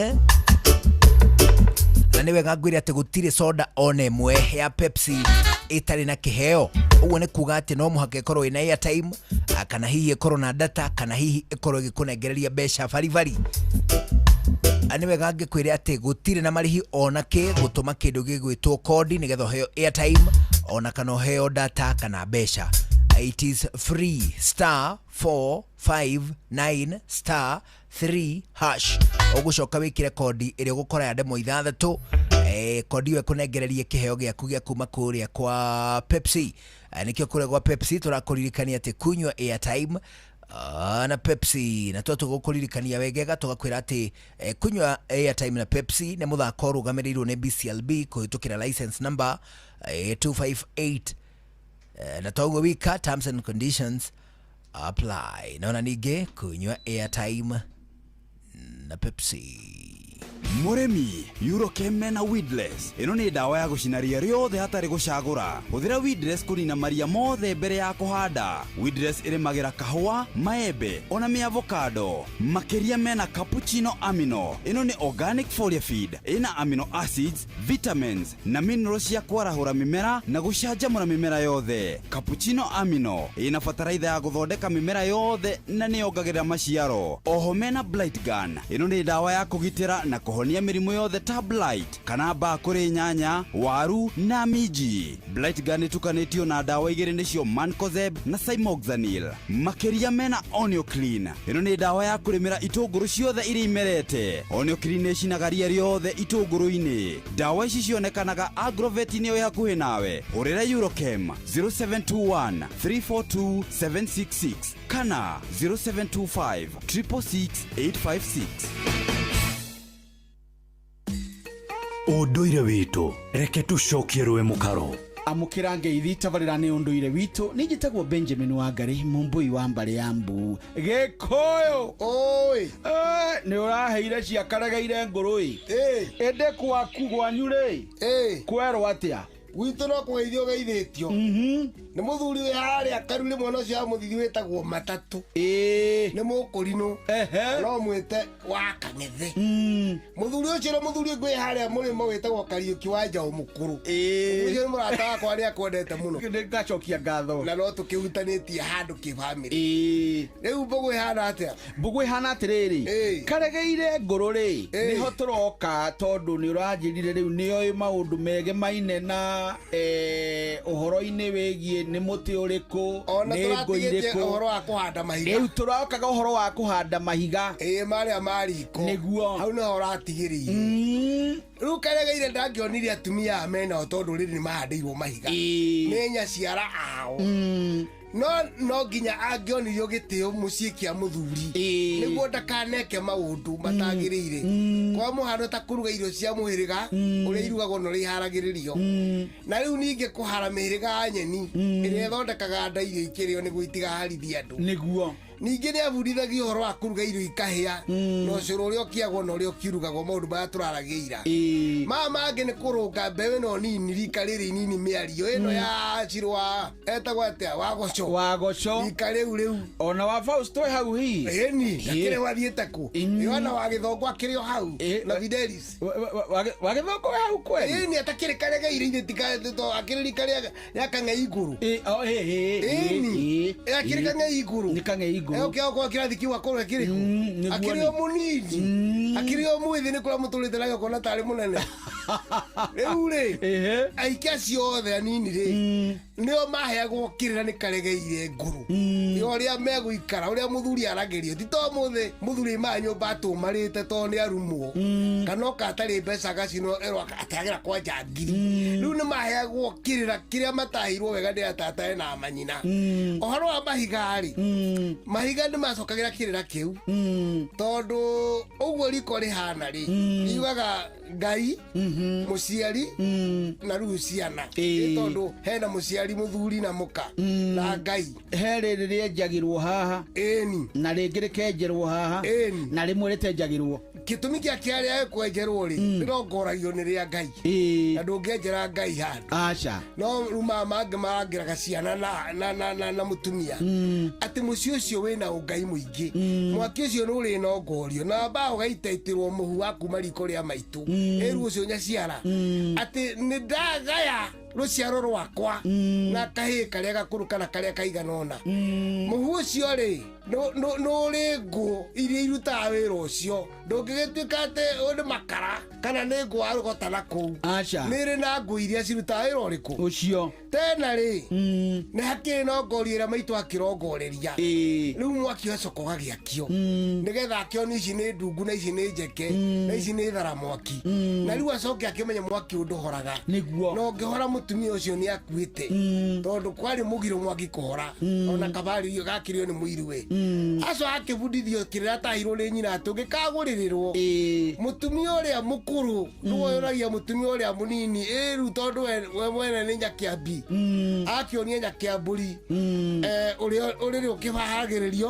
Na nĩ wega ngwĩre atĩ gũtirĩ soda ona ĩmwe ya Pepsi ĩtarĩ na kĩheo. Ũguo nĩ kuga atĩ no mũhaka ĩkorwo ĩna airtime, kana hihi ĩkorwo na data, kana hihi ĩkorwo ĩgĩkũnengereria mbeca baribari. Nĩ wega ngĩkwĩre atĩ gũtirĩ na marĩhi ona kĩ gũtũma kĩndũ gĩgwĩtwo kodi nĩgetha ũheo airtime, ona kana ũheo data kana mbeca. It is free. *459*3#. Ũgũcoka wĩkĩre kodi ĩrĩa ũgũkora ya demo 6. Kodi ĩyo ĩkũnengererie kĩheo gĩaku gĩa kuma kũrĩa kwa Pepsi. Nĩkĩo kũregwa Pepsi tũrakũririkania atĩ kunywa airtime na Pepsi, na tũgũkũririkania wegega tũgakwĩra atĩ kunywa airtime na Pepsi nĩ mũthako ũrũgamĩrĩirwo nĩ BCLB kũhĩtũkĩra license number 258. Na toguo wika, terms and conditions apply. Naona ningĩ kunywa airtime na Pepsi. Muremi, Eurochem na Weedless. Ino ni dawa ya gucina ria riothe hatari gucagura. Huthira Weedless kunina maria mothe mbere ya kuhanda. Weedless ĩrĩmagĩra kahũa, maembe, ona avocado. Makiria mena cappuccino amino. Ino ni organic foliar feed. Ina amino acids, vitamins na minerals ya kwarahũra mimera na gucanjamũra mimera yothe. Cappuccino amino ina bataraitha ya guthondeka mimera yothe na nĩyongagĩrĩra maciaro. Oho mena Blight Gun. Ino ni dawa ya kugitĩra na kuhonia mĩrimũ yothe ta blight kana mbaa kũrĩ nyanya, waru na minji. Blight Gun ĩtukanĩtio na dawa igĩrĩ nĩcio Mancozeb na Cymoxanil. Makĩria mena Onio Clean. Ĩno nĩ dawa ya kũrĩmĩra itũngũrũ ciothe iria imerete. Onio Clean nĩcinaga ria riothe itũngũrũ-inĩ. Dawa ici cionekanaga Agrovet-inĩ ĩyo hakuhĩ nawe. Hũrĩra Eurochem 0721 342 766 kana 0725 666 856. Ũndũire witũ reke tũcokie rwe mũkaro. Amukira ngeithi tabarĩra nĩ ũndũire witũ. Nĩ njĩtagwo Benjamin Wangari, mũmbui wa mbarĩ ya Mbu. Gĩkũyũ oi nĩ ũraheire ciakaregeire ngũrũi ĩndĩ kwaku gwanyu rĩ kwerwo atĩa gwitũ no kũgeithio geithĩtio nĩ mũthuri wĩ harĩa karu nĩ mwana ũcio wa mũthithi wĩtagwo Matatũ nĩ mũkũrinũ no mwĩte wa Kang'ethe mũthuri ũcio nĩ mũthuri ngwĩ harĩa mũrĩmo wĩtagwo Kariũki wa Njaũ mũkũrũ ũcio nĩ mũrata wakwa arĩa akwendete mũno ngacokia ngatho na no tũkĩhutanĩtie handũ kĩbamĩrĩ rĩu Mbũgũ ĩhana atĩa Mbũgũ ĩhana atĩrĩrĩ karegeire ngũrũ rĩ nĩho tũroka tondũ nĩ ũranjĩrire rĩu nĩoĩ maũndũ megemaine na ũhoro-inĩ wĩgiĩ nĩ mũtĩ ũrĩkũ ona nĩ ngũ tũratigĩtie irĩkũ ũhoro wa kũhanda mahiga rĩu tũrokaga ũhoro wa kũhanda mahiga marĩa mariko nĩguo hau nĩho ũratigĩrĩire rĩu Karegeire ndangĩonire atumia aya mena tondũ rĩrĩ nĩ mahandĩirwo mahiga nĩ nyaciara ao no nginya angĩonirio gĩtĩo mũciĩ kĩa mũthuri nĩguo ndakaneke maũndũ matagĩrĩire kwa mũhano ta kũruga irio cia mũhĩrĩga ũrĩa irugagwo na ũrĩa iharagĩrĩrio na rĩu ningĩ kũhara mĩhĩrĩga ya nyeni ĩrĩa ĩthondekaga nda irio ikĩrĩo nĩguo itigaharithie andũ nĩguo ningĩ nĩ abundithagia ũhoro wa kũruga irio ikahĩa na ũcũrũ ũrĩa ũkĩagwo na ũrĩa ũkirugagwo maũndũ marĩa tũraragĩira maya mangĩ nĩ kũrũnga mbeũ ĩno nini rika rĩrĩ inini mĩario ĩno ya Cirwa etagwo atĩa Wagoco rika rĩu ona wa Faust we hau hihi ĩni gakĩrĩ wathiĩte kũ Yohana wa Gĩthongo akĩrĩ o hau na Fidelis wa Gĩthongo we hau kweli ĩni atakĩrĩ Karegeire ithe akĩrĩ rika rĩa Kang'ei igũrũ ĩni akĩrĩ Kang'ei igũrũ nĩ Kang'ei igũrũ kwa kirathi kiwa kore kiriku akiri o munini akiri o mwithi ni kula mutulite nayo kona tari munene riu ri aikia ciothe anini ri nio maheagwo kirira ni Karegeire nguru yo ria meguikara uria muthuri aragerio ti to muthuri ma nyumba atumarite to ni arumwo kana katari mbeca gacino erwa atagira kwa jangiri riu ni maheagwo kirira kiria matahirwo wega ndi atata na manyina ohoro wa mahigari mahiga nĩ macokagira kirira kiu tondu uguo riko rihana ri yugaga Ngai muciari na riu ciana tondu hena muciari muthuri na muka na Ngai he rĩrĩ rĩenjagirwo haha na rĩngĩ rĩkenjerwo haha na rĩmwe rĩtenjagirwo gĩtũmi kĩarĩa kwenjerwo ri rĩrongoragio nĩ rĩa Ngai na ndũngĩenjera Ngai handũ aca no ruma mangĩ marangĩraga ciana na mutumia atĩ mũciĩ ũcio wĩna ũngai mũingĩ mwaki ũcio nĩ ũrĩ nongorio na mbaũ gaitaitĩrwo mũhu wa kuma riko rĩa maitũ ĩru ũcio nyaciara atĩ nĩ ndagaya ruciaro rwakwa na kahĩ karĩa gakũrũ kana karĩa kaiganona mũhu ũcio rĩ no rĩ ngũ iria irutaga wĩra ũcio ndũngĩgĩtuĩka atĩ ũnĩ makara kana nĩ ngũ warũgota na kũu nĩrĩ na ngũ iria cirutaga wĩra ũrĩkũ ũcio tena rĩ nĩ hakĩrĩ nongorio ĩrĩa maitũ akĩrongoreria rĩu mwaki ũgacoka ũgagĩakio nĩgetha akĩone ici nĩ ndungu na ici nĩ njeke na ici nĩ thara mwaki na rĩu acoke akĩmenye mwaki ũndũhoraga nĩguo na ũngĩhora mũtumia ũcio nĩ akuĩte tondũ kwarĩ mũgiro mwaki kũhora ona kabari gakirio nĩ mũiru we aco akĩbundithio kĩrĩa tahirwo nĩ nyina tũngĩkagũrĩrĩrwo mũtumia ũrĩa mũkũrũ nĩguo yoragia mũtumia ũrĩa mũnini rĩu tondũ we mwene nĩ nyakĩambi akĩonia nyakĩambũri ũrĩa ũkĩhahagĩrĩrio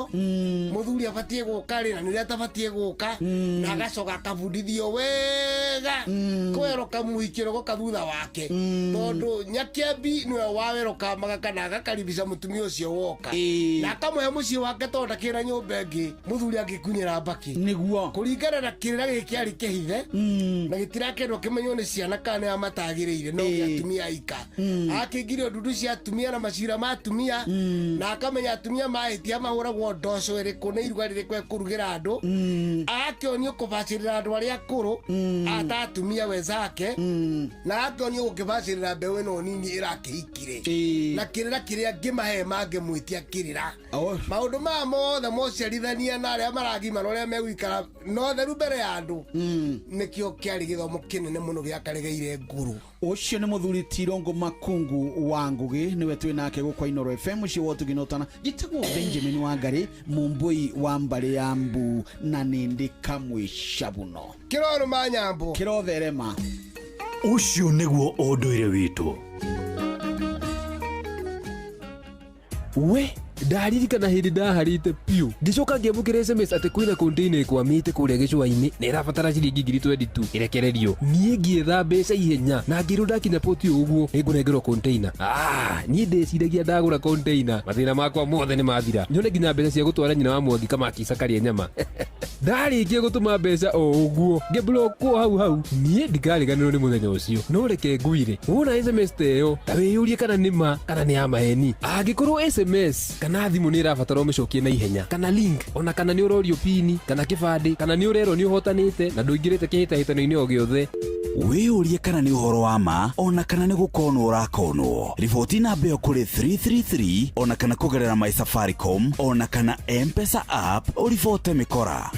mũthuri abatiĩ gũka rĩ na nĩrĩa atabatiĩ gũka na agacoka akabundithio wega kwero kamuhikĩro goka thutha wake tondũ nyakĩambi nĩwe waweroka magakana agakaribisha mũtumia ũcio woka na akamũhe mũciĩ wake tondũ ndakĩra nyũmba ĩngĩ mũthuri angĩkunyĩra mbaki nĩguo kũringana na kĩrĩra gĩkĩ arĩ kĩhithe na gĩtirakendwo kĩmenywo nĩ ciana kana nĩyo matagĩrĩire no gĩa atumia aika akĩingire ndundu cia atumia na macira ma atumia na akamenya atumia mahĩtia mahũragwo ndoco ĩrĩkũ nĩ iruga rĩrĩkũ ekũrugĩra andũ akĩonio kũbacĩrĩra andũ arĩa akũrũ ata atumia wenzake na akĩonio gũkĩbacĩrĩra mbeũ ĩno nini ĩrakĩhikire na kĩrĩra kĩrĩa ngĩmahe mangĩmwĩtia kĩrĩra maũndũ maya mothe mociarithania na arĩa maragimana ũrĩa megũikara no theru mbere ya andũ nĩkĩo kĩarĩ gĩthomo kĩnene mũno gĩa Karegeire nguru ũcio nĩ mũthuri Tirongo Makungu wa Ngũgĩ nĩwe twĩ nake gũkwa Inooro FM ũcio wotuginotana njĩtagwo Benjamin Wangari mũmbũi wa Mbale ya Mbu na nĩndĩ kamwĩcabuno kĩroro ma nyambo kĩrotherema ũcio nĩguo ũndũire witũ we ndaririkana hĩndĩ ndaharĩte piũ ngĩcoka ngĩamũkĩra SMS atĩ kwĩna container ĩkwamĩte kũrĩa gĩcũa-inĩ na ĩrabatara ciringi ngiri 22 ĩrekererio niĩ ngĩetha mbeca ihenya na ngĩrwo ndakinya poti ũguo nĩngũnengerwo container niĩ ndĩciragia ndagũra container mathĩna makwa mothe nĩ mathira nyone nginya mbeca cia gũtwara nyina wa Mwangi Kamaki Sakaria nyama ndarikia gutuma mbeca o uguo ngeblockwo hau niĩ ndikariganĩrwo nĩ mũthenya ũcio no reke ngwire wona SMS teyo ta wĩyũrie kana nĩma kana nĩ ya maheni angĩkorwo SMS kana thimũ nĩ ĩrabatara ũmĩcokie na ihenya kana link ona kana nĩ ũrorio pini kana kĩbandĩ kana nĩ ũrerwo nĩ ũhotanĩte na ndũingĩrĩte kĩhĩtahĩtano-inĩ o gĩothe wĩyũrie kana nĩ ũhoro wa ma ona kana nĩ gũkonwo ũrakonwo riboti namba ĩyo kũrĩ 333 ona kana kũgerera My Safaricom ona kana M-Pesa app ũribote mĩkora.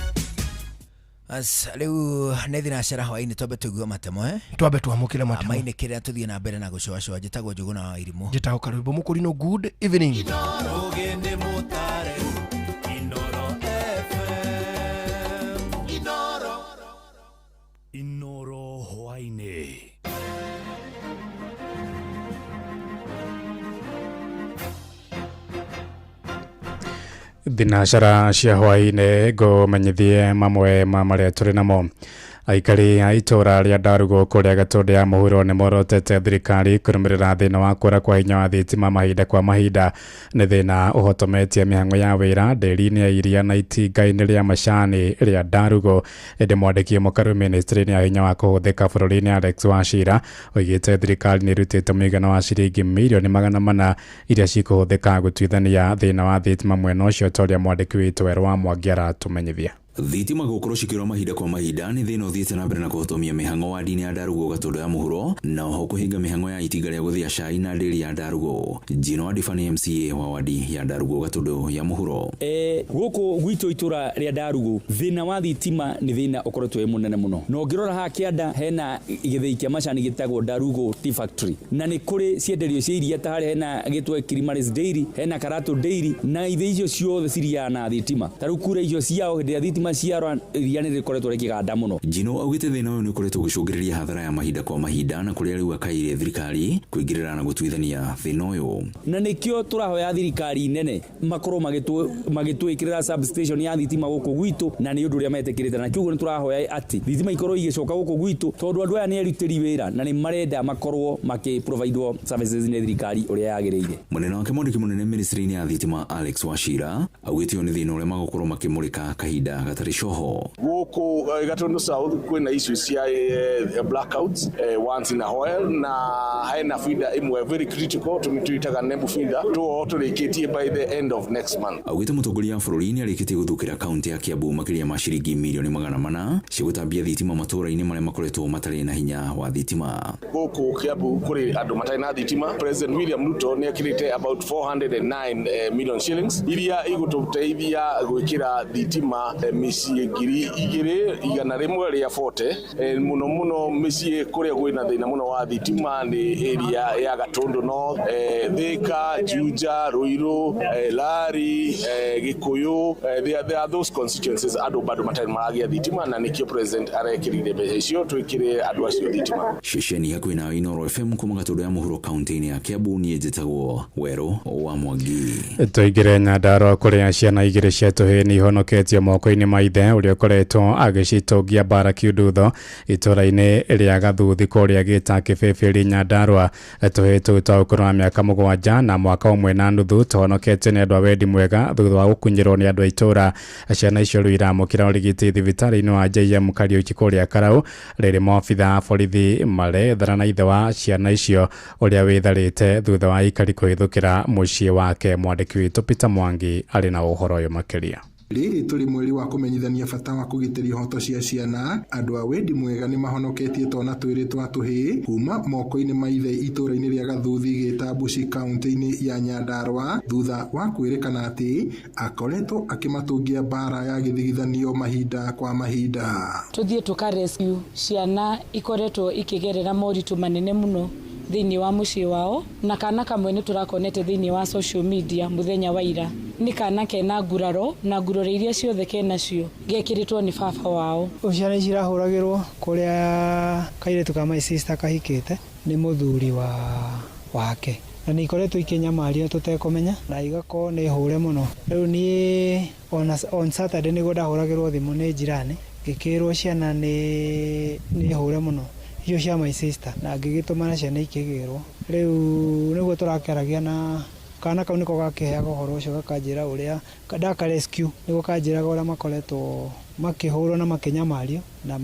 As riu nethi na shara hwaini twambe tugue matemo twambe twamukire matemo amaine kĩrĩa tuthie na mbere na gũcoacoa njĩtagwo Njũgũna wa Irimũ njĩtagwo Karũimbo Mũkũrinũ. Good evening. Inoro hwaini. Thinacara cia hwaini ngũmenyithie mamwe ma marĩa tũrĩ namo. Aikari a itora rĩa Ndarugu kũrĩa Gatũndũ ya mũhuro nĩ morotete thirikari kũrũmĩrĩra thĩna wa kũra kwa hinya wa thitima mahinda kwa mahinda. Nĩ thĩna ũhotometie mĩhang'o ya wĩra ndĩri-inĩ ya iria na itinga-inĩ rĩa macani rĩa Ndarugu. Ĩndĩ mwandĩki mũkaru ministry-inĩ ya hinya wa kũhũthĩka bũrũri-inĩ Alex Wachira oigĩte thirikari nĩ ĩrutĩte mũigana wa ciringi mirioni 400 iria cikũhũthĩka gũtuithania thĩna wa thitima mwena ũcio ta ũrĩa mwandĩki witũ Werũ wa Mwangi aratũmenyithia. Thitima gũkorwo cikĩrwo mahinda kwa mahinda nĩ thĩna ũthiĩte na mbere na kũhotomia mĩhang'o wa ndini ya Ndarugu Gatũndũ ya mũhuro na oho kũhinga mĩhang'o ya itinga rĩa gũthĩa cai na ndĩri ya Ndarugu. Njino Adifa nĩ MCA wa wadi ya Ndarugu Gatũndũ ya mũhuro. Gũkũ gwitũ itũra rĩa Ndarugu thĩna wa thitima nĩ thĩna ũkoretwo wĩ mũnene mũno. Na ũngĩrora haha kĩanda hena gĩthĩi kĩa macani gĩtagwo Ndarugu Tea Factory na nĩ kũrĩ cienderio cia iria ta harĩa hena gĩtwe Kilimaris Dairy hena Karato Dairy na ithĩi icio ciothe ciriaga na thitima. Tarĩu kura icio ciao hĩndĩ ya thitima ciarwa iria nĩ rĩkoretwo rĩkĩganda mũno. Njino augĩte thĩna ũyũ nĩ ũkoretwo gũcũngĩrĩria hathara ya mahinda kwa mahinda na kũrĩa rĩu akaire thirikari kũingĩrĩra na gũtuithania thĩna ũyũ. Na nĩkĩo tũrahoya thirikari nene makorwo magĩtwĩkĩrĩra substation ya thitima gũkũ gwitũ na nĩ ũndũ ũrĩa metĩkĩrĩte na kiugo nĩ tũrahoya atĩ thitima ikorwo igĩcoka gũkũ gwitũ tondũ andũ aya nĩ erutĩri wĩra na nĩ marenda makorwo makĩprovidewo services nĩ thirikari ũrĩa yagĩrĩire. Mũnene wake mwandĩki mũnene ministry-inĩ ya thitima Alex Wachira augĩte nĩ thĩna ũrĩa magũkorwo makĩmũrĩka kahinda gatarĩ coho. Gũkũ Gatũndũ South kwĩna issues cia blackouts once in a while na hena feeder imwe very critical tumituitaga Nembu feeder tũrĩkĩtie by the end of next month. Augĩte mũtongoria wa bũrũri nĩ arĩkĩtie gũthũkĩra kaunti ya Kiambu makĩria ma ciringi mirioni 400 cia gũtambia thitima matũũra-inĩ marĩa makoretwo matarĩ na hinya wa thitima. Gũkũ Kiambu kũrĩ andũ matarĩ na thitima. President William Ruto nĩ akĩrĩte about 409 million shillings iria igũtũteithia gwĩkĩra thitima mĩciĩ 2,100 rĩa 40 mũno mĩciĩ kũrĩa gwĩna thĩna mũno wa thitima nĩ area ya Gatũndũ North, Thika, Juja, Ruiru, Lari, Gikuyu. There are those constituencies andũ bado matarĩ maragĩa thitima na nĩkĩo president arekĩrire mbeca icio twĩkĩre andũ acio thitima. Ceceni hakuhĩ na Inoro FM kuma Gatũndũ ya mũhuro kaunti-inĩ ya Kiambu niĩ njĩtagwo Werũ wa Mwangi. Tũingĩre Nyandarua kũrĩa ciana igĩrĩ cia tũhĩĩ nĩ ihonoketio moko-inĩ ma ithe ũrĩa ũkoretwo agĩcitongia mbara kiundutho itũra-inĩ rĩa Gathuthi kũrĩa gĩta Kĩbĩbĩri Nyandarua. Tũhĩĩ tũu twa ũkũrũ wa mĩaka 7 na mwaka ũmwe na nuthu tũhonoketio nĩ andũ a wendi mwega thutha wa gũkunyĩrwo nĩ andũ a itũra. Ciana icio rĩu iramũkĩra ũrigiti thibitarĩ-inĩ wa JM Kariuki kũrĩa Karau. Rĩrĩ maabitha a borithi marethana na ithe wa ciana icio ũrĩa wĩtharĩte thutha wa ikari kũhĩthũkĩra mũciĩ wake. Mwandĩki witũ Peter Mwangi arĩ na ũhoro ũyũ makĩria. Rĩrĩ tũrĩ mweri wa kũmenyithania bata wa kũgitĩria ihoto cia ciana. Andũ a wendi mwega nĩ mahonoketie twana twĩrĩ twa tũhĩĩ kuma moko-inĩ ma ithe itũra-inĩ rĩa Gathuthi gĩta Bushi kaunti-inĩ ya Nyandarua thutha wa kwĩrĩkana atĩ akoretwo akĩmatungia mbara ya gĩthigithanio mahinda kwa mahinda. Tũthiĩ tũkarescue ciana ikoretwo ikĩgerera moritũ manene mũno thĩinĩ wa mũciĩ wao na kana kamwe nĩ tũrakonete thĩinĩ wa social media mũthenya wa ira. Nĩ kana kena nguraro na nguraro iria ciothe kenacio gekĩrĩtwo nĩ baba wao. Ciana cirahũragĩrwo kũrĩa kairĩtu ka my sister kahikĩte nĩ mũthuri wake na nĩ ikoretwo ikĩnyamario tũtekũmenya na igakorwo nĩ hũre mũno. Rĩu niĩ on Saturday nĩguo ndahũragĩrwo thimũ nĩ jirani ngĩkĩrwo ciana nĩ hũre mũno icio cia my sister na ngĩgĩtũmana ciana ikĩgĩrwo. Rĩu nĩguo tũrakĩaragia na kana kau niko gakeheaga ũhoro ũcio gakanjĩra ũrĩa ndaka rescue nĩguo kanjĩraga ũrĩa makoretwo makĩhũrwo na makĩnyamario na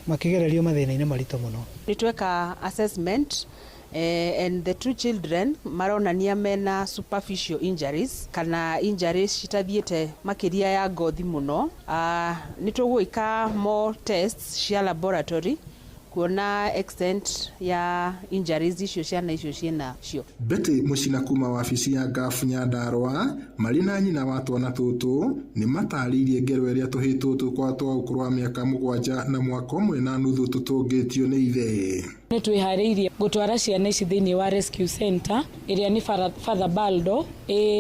makĩgererio mathĩna-inĩ maritũ mũno. Nĩtweka assessment and the two children maronania mena superficial injuries kana injuries citathiĩte makĩria ya ngothi mũno. Nĩtũgwĩka more tests cia laboratory kuona extent ya injuries icio ciana icio ciena cio. Betty Mucina kuma wabici ya Gafu Nyandarua marĩ na nyina wa twana tũtũ nĩ matarĩirie ngero ĩrĩa tũhĩ tũtũ kwa twa ũkũrũ wa mĩaka 7 na mwaka ũmwe na nuthu tũtũngĩtio nĩ ithe. Nĩtwĩharĩirie gũtwara ciana ici thĩinĩ wa rescue center ĩrĩa nĩ Father Baldo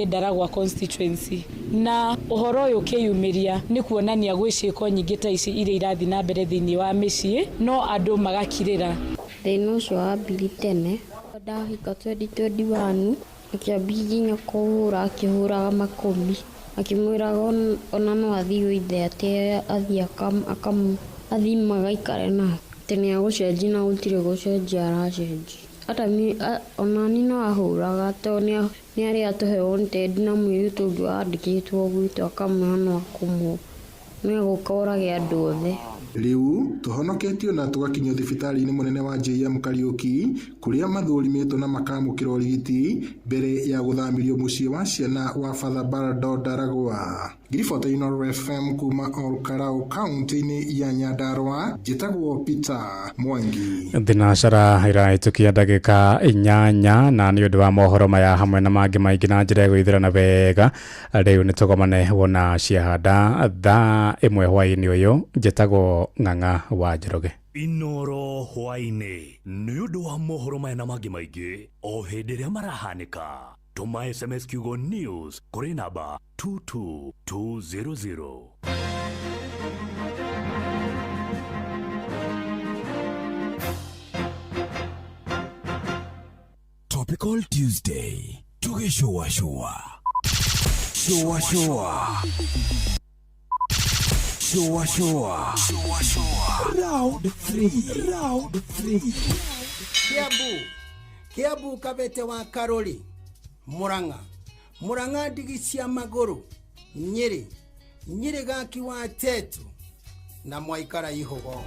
Ndaragwa constituency, na ũhoro ũyũ ũkĩyumĩria nĩ kuonania gwĩciĩko nyingĩ ta ici iria irathiĩ na mbere thĩinĩ wa mĩciĩ no andũ magakirĩra. Thĩna ũcio wambire tene, ndahika 2021 akĩambia nginya kũhũra, akĩhũraga makũmi akĩmwĩraga ona no athiĩ ithe atĩ athiĩ athiĩ magaikare nake tene agũcenjia na gũtirĩ gũcenjia aracenjia. Hata onani no ahũraga tondũ nĩ arĩa atũhe wanted na mũirĩtu ũngĩ wandĩkĩtwo gwitũ akamwĩra no akũmwo nĩegũka orage andũ othe. Rĩu tũhonoketio na tũgakinyio thibitarĩ-inĩ mũnene wa JM Kariuki kũrĩa mathũrimĩtwo na makamũkĩra ũrigiti mbere ya gũthamirio mũciĩ wa ciana wa Father Baldo Ndaragwa. Ngiribota Inooro FM kuma Olkarau kaunti-inĩ ya Nyandarua, njĩtagwo Peter Mwangi. Thinacara ĩrahĩtũkia ndagĩka 8 na nĩ ũndũ wa mohoro maya hamwe na mangĩ maingĩ na njĩra ĩgũithĩrana wega. Rĩu nĩ tũgomane wona ciahanda thaa 1 hwaĩ-inĩ ũyũ, njĩtagwo Ng'ang'a wa Njoroge. Inooro hwaĩ-inĩ nĩ ũndũ wa mohoro maya na mangĩ maingĩ o hĩndĩ ĩrĩa marahanĩka. Tuma SMS kiugo news kũrĩ namba 22200. Topical Tuesday. Tukishowa showa. Showa showa. Showa showa. Showa showa. Round 3. Round 3. Kiambu Kabete wa Karori. Murang'a ndigi cia maguru. Nyeri gaki wa Tetu na Mwaikara Ihogo.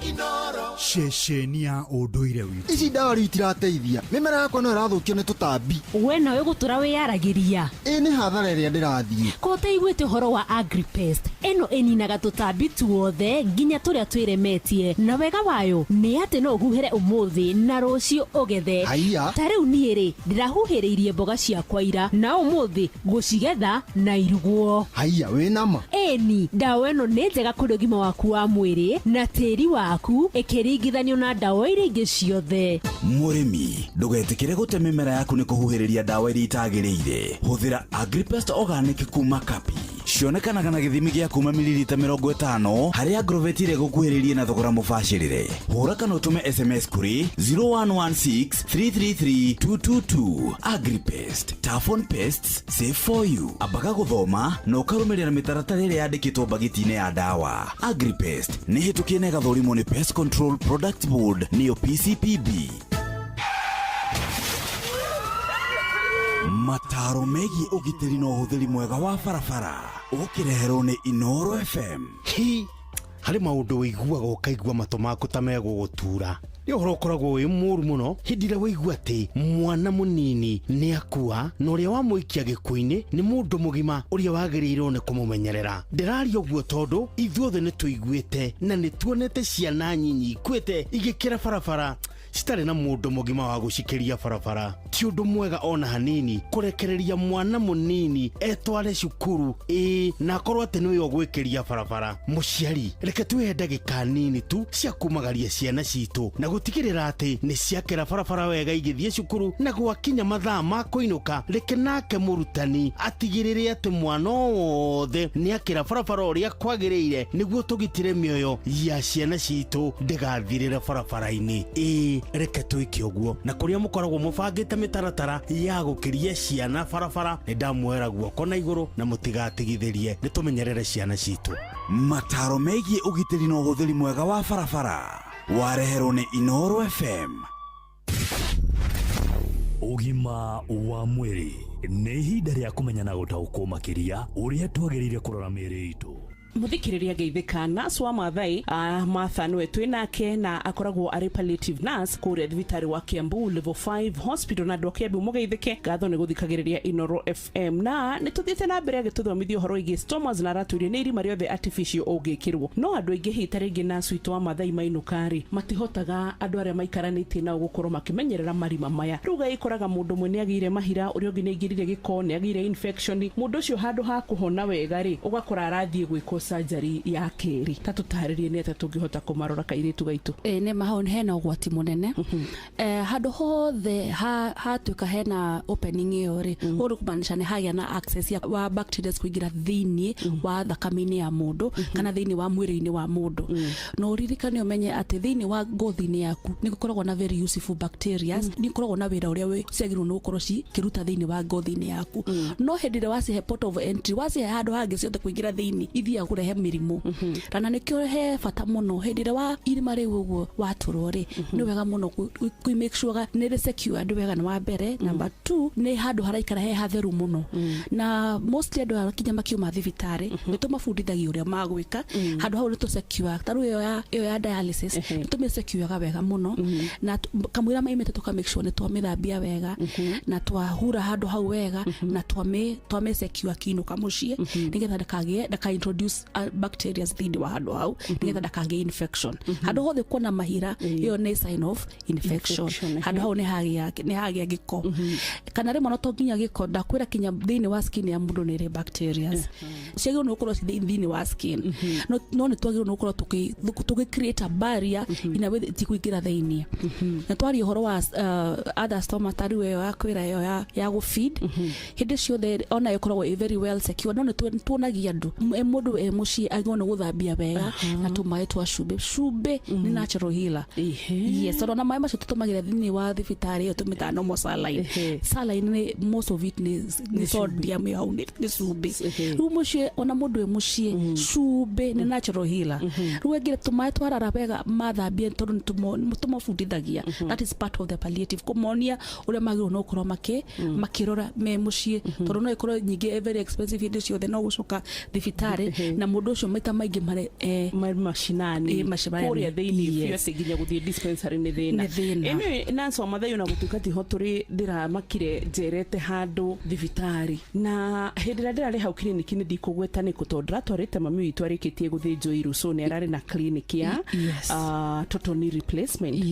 Shesheni ya ũndũire witũ. Ici ndawa itirateithia. Mĩmera yakwa no ĩrathũkio nĩ tũtambi. We no ũgũtũra wĩyaragĩria. Nĩ hathara ĩrĩa ndĩrathiĩ. Ko ũteiguĩte ũhoro wa AgriPest. Ĩno ĩninaga tũtambi tuothe nginya tũrĩa twĩremetie. Na wega wayo nĩ atĩ no ũhuhĩre ũmũthĩ na rũciũ ũgethe. Haiya. Ta rĩu niĩ ndĩrahuhĩrĩirie mboga ciakwa ira na ũmũthĩ ngũcigetha na irugwo. Haiya wĩna ma. Ĩni ndawa ĩno nĩ njega kũrĩ ũgima waku wa mwĩrĩ na tĩri waku ĩkĩringithanio na ndawa iria ingĩ ciothe. Mũrĩmi ndũgetĩkĩre gũte mĩmera yaku nĩ kũhuhĩrĩria ndawa iria itagĩrĩire. Hũthĩra AgriPest Organic kuma Kapi. Cionekanaga na gĩthimi gĩa kuma mililita 50 harĩa Agrovet ĩrĩa gũkuhĩrĩirie na thogora mũbacĩrĩre. Hũra kana ũtũme SMS kũrĩ 0116333222. AgriPest, tough on pests, safe for you. Ambaga gũthoma na ũkarũmĩrĩra mĩtaratara ĩrĩa yandĩkĩtwo bagiti-inĩ ya ndawa. AgriPest nĩ hĩtũkie na ĩgathũrimwo nĩ Pest Control Product Board nĩyo PCPB. Mataro megiĩ ũgitĩri na ũhũthĩri mwega wa barabara ũkĩreherwo nĩ Inooro FM. Harĩ maũndũ wĩiguaga ũkaigua matũ maku ta megũgũtura. Nĩ ũhoro ũkoragwo wĩ mũru mũno hĩndĩ ĩrĩa waigua atĩ mwana mũnini nĩ akua na ũrĩa wamũikia gĩkuũ-inĩ nĩ mũndũ mũgima ũrĩa wagĩrĩirwo nĩ kũmũmenyerera. Ndĩraria ũguo tondũ ithuothe nĩ tũiguĩte na nĩ tuonete ciana nyinyi ikuĩte igĩkĩra barabara citarĩ na mũndũ mũgima wa gũcikĩria barabara. Ti ũndũ mwega ona hanini kũrekereria mwana mũnini etware cukuru na akorwo atĩ nĩwe ũgwĩkĩria barabara. Mũciari reke tuhe ndagĩka nini tu cia kumagaria ciana citũ na gũtigĩrĩra atĩ nĩ ciakĩra barabara wega igĩthiĩ cukuru, na gwakinya mathaa ma kũinũka reke nake mũrutani atigĩrĩre atĩ mwana wothe nĩ akĩra barabara ũrĩa kwagĩrĩire nĩguo tũgitĩre mĩoyo ya ciana citũ ndĩgathirĩre barabara-inĩ. Reke twĩke ũguo, na kũrĩa mũkoragwo mũbangĩte mĩtaratara ya gũkĩria ciana barabara nĩ ndamwera guoko na igũrũ na mũtigatigithĩrie nĩ tũmenyerere ciana citũ. Mataro megiĩ ũgitĩri na ũhũthĩri mwega wa barabara. 1 barabara. Wareherwo nĩ Inooro FM. Hi, harĩ maũndũ wĩiguaga ũkaigua matũ maku ta megũgũtura. Nĩ ũhoro ũkoragwo wĩ mũru mũno hĩndĩ ĩrĩa waigua atĩ mwana mũnini nĩ akua na ũrĩa wamũikia gĩkuũ-inĩ nĩ mũndũ mũgima ũrĩa wagĩrĩirwo nĩ kũmũmenyerera. Ndĩraria ũguo tondũ ithuothe nĩ tũiguĩte na nĩ tuonete ciana nyinyi ikuĩte igĩkĩra barabara citarĩ na mũndũ mũgima wa gũcikĩria barabara. Mũciari reke tuhe ndagĩka nini tu cia kumagaria ciana citũ na gũtigĩrĩra atĩ mwana wothe nĩ akĩra barabara wega igĩthiĩ cukuru, na gwakinya mathaa ma kũinũka reke nake mũrutani atigĩrĩre atĩ mwana wothe nĩ akĩra barabara ũrĩa kwagĩrĩire nĩguo tũgitĩre mĩoyo ya ciana citũ ndĩgathirĩre barabara-inĩ. Reke twĩke ũguo, na kũrĩa mũkoragwo mũbangĩte mĩtaratara ya gũkĩria ciana barabara nĩ ndamwera guoko na igũrũ na mũtigatigithĩrie nĩ tũmenyerere ciana citũ. Mataro megiĩ ũgitĩri na ũhũthĩri mwega wa barabara. Ũgima wa mwĩrĩ nĩ ihinda rĩa kũmenya na gũtaũkwo makĩria ũrĩa twagĩrĩire kũrora mĩĩrĩ itũ. Muthikiriria geithika nurse wa Maathai Martha nwe twinake na akoragwo ari palliative nurse kuri thibitarĩ wa Kiambu level 5 hospital na ndoke Kiambu mugeithike gatho ni guthikagiriria Inoro FM na nituthiite na mbere agituthomithia horo igi stomas na raturie ni irima riothe artificial ugikirwo no andu aingi hita ringi nurse witu wa Maathai mainukari matihotaga andu aria maikaranitie na gukorwo makimenyerera marima maya ruga ikoraga mundu mwe ni agire mahira uri ungi ni igirire giko ni agire infection mundu ucio handu ha kuhona wega ri ugakora arathie gwiko surgery ya keri tatutaririe ni ata tungihota kumarora kairitu gaitu ne mahon hena ugwati munene handu hothe hatuika hena opening iyo ri huru kumanisha ni haya na access ya wa bacteria kuingira thini wa thakame-ini ya mundu kana thini wa mwiri-ini wa mundu no ririkane umenye ati thini wa ngothi-ini yaku ni gukoragwo na very useful bacteria ni gukoragwo na wira uria we ciagirwo no gukorwo ci kiruta thini wa ngothi-ini yaku no hendire wasi port of entry wasi handu hangi ciothe kuingira thini ithia kurehe mirimu rana nikio he fata muno hendire wa irima riu uguo waturore ni wega muno ku make sure ni resecure andu wega na wa mbere number 2 ni handu haraikara he hatheru muno na mostly andu arakinya makiuma thibitari nituma fundithagio uria magwika handu hau nitu secure taru iyo ya dialysis nitu secure ga wega muno na kamwira maimete tuka make sure ni twamithambia wega na twahura handu hau wega na twame secure kinu kamucie nigetha ndaka introduce bacteria thini wa handu hau nigetha ndakage infection handu hothe kuona mahira iyo ni sign of infection handu hau ni hagia giko kana rimwe no tonginya giko ndakwira kinya thini wa skin ya mundu ni bacteria ciagirwo no gukorwo thini wa skin no ni twagirwo no gukorwo tuki create a barrier ina we tikuingira thini na twari horo wa other stomach taru yo akwira yo ya go feed hindi ciothe ona ikoragwo very well secure no ni tuonagia andu mundu muci agona guthambia wega na tumae twa cube ni natural healer yes ona mai macio tutumagira thini wa thibitari yo tumita no saline ni most of it ni sodium ya ni cube rumucie ona mundu mucie cube ni natural healer ruegire tumae twarara wega mathambia tondu tumafundithagia that is part of the palliative kumonia uria magiro no kurwo makirora me mucie tondu no ikorwo nyingi very expensive hindi ciothe no gucoka thibitari na mundu ucio maita maingi mare mashinani kuria thiini yote nginya guthie dispensary ni thina ene nanso Maathai na gutukati hoturi ndira makire njerete handu thibitari na hindira ndira ri hau clinic ni ndikugweta ni kutondra twarite mami witu arikitie guthinjo iruso ni arari na clinic ya total knee replacement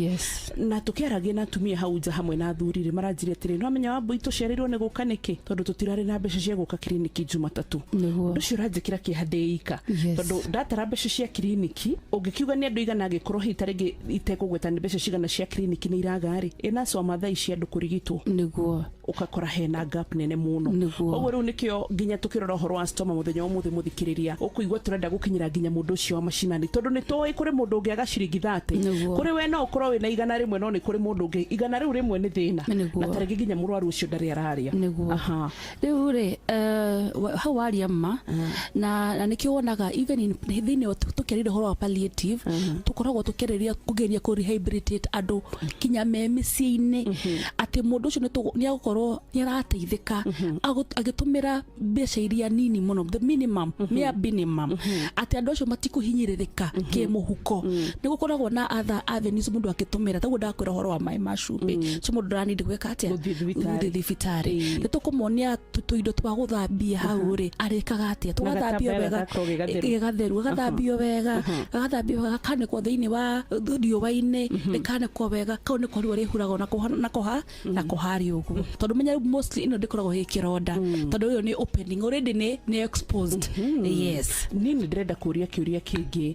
na tukiaragia na tumia hau nja hamwe na thurire maranjire atiri no amenya wambu itu ciarirwo ni guka niki tondu tutirari na mbeca cia guka clinic Jumatatu nducio ranjikira kihandeika tondu ndatara mbeca cia kliniki ungikiuga ni andu igana gikorwo hitarigi itekugweta ni mbeca cigana cia kliniki ni iragari ina so Maathai cia andu kurigitwo niguo ukakora hena gap nene muno ogwo riu nikio nginya tukirora horo wa stoma muthenya wa muthi muthikiriria ukuigwa turenda gukinyira nginya mundu ucio wa mashinani tondu ni toi kuri mundu ungi agaciringi 30 kuri we no ukorwo wina igana rimwe no ni kuri mundu ungi igana riu rimwe ni thina na tarigi nginya murwaru ucio ndari araria riu ri hau waria ma na nikio wonaga even in thini tukirire horo wa palliative tukoragwo tukiriria kugeria ku rehabilitate andu kinya memici-ini ati mundu ucio ni agukorwo ni arateithika agitumira mbeca iria nini muno the minimum minimum ati andu ucio matikuhinyiririka ke muhuko ni gukoragwo na other avenues mundu agitumira taguo ndakwira horo wa mai macumbi ci mundu ndarandi gweka atia thibitari ni tukumuonia tuindo twa guthambia hau ri arikaga atia twathambio wega gatheru gathambio wega kanekwo thiini wa riũa-inĩ kanekwo wega kau nĩ kwarĩo rĩhuragwo na kũharia ũguo tondũ menya mostly ino ndĩkoragwo hĩ kĩronda tondũ ũyũ nĩ opening already nĩ exposed yes nini ndĩrenda kũria kĩũria kĩngĩ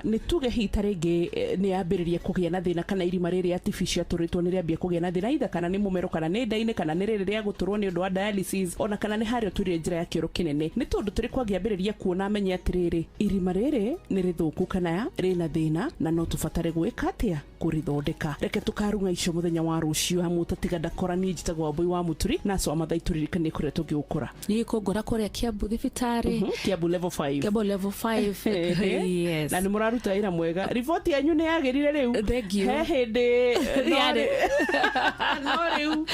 nĩ tuge hita rĩngĩ nĩ yambĩrĩria kũgĩa na thĩna kana irima rĩrĩ artificial tũrĩtwo nĩ rĩambia kũgĩa na thĩna either kana nĩ mũmero kana nĩ nda-inĩ kana nĩ rĩrĩ rĩa gũtũrwo nĩ ũndũ wa dialysis ona kana nĩ harĩa tũrĩ njĩra ya kĩoro kĩnene nĩ tondũ tũrĩ kwangĩambĩrĩria kuona amenye atĩrĩrĩ irima rĩrĩ nĩ rĩthũku kana rĩna thĩna na no tũbatare gwĩka atĩa kurithondeka. Reke tukarunga icio muthenya wa rucio hamwe tatiga ndakora ni njitagwo Mbui wa Muturi na so amathai turirikanie kuria tungikura. Ni kungora kuria Kiambu thibitari. Kiambu level 5. Kiambu level 5. Yes. Na ni muraruta ira mwega. Report yanyu ni yagirire riu. Thank you. He hindi. No riu.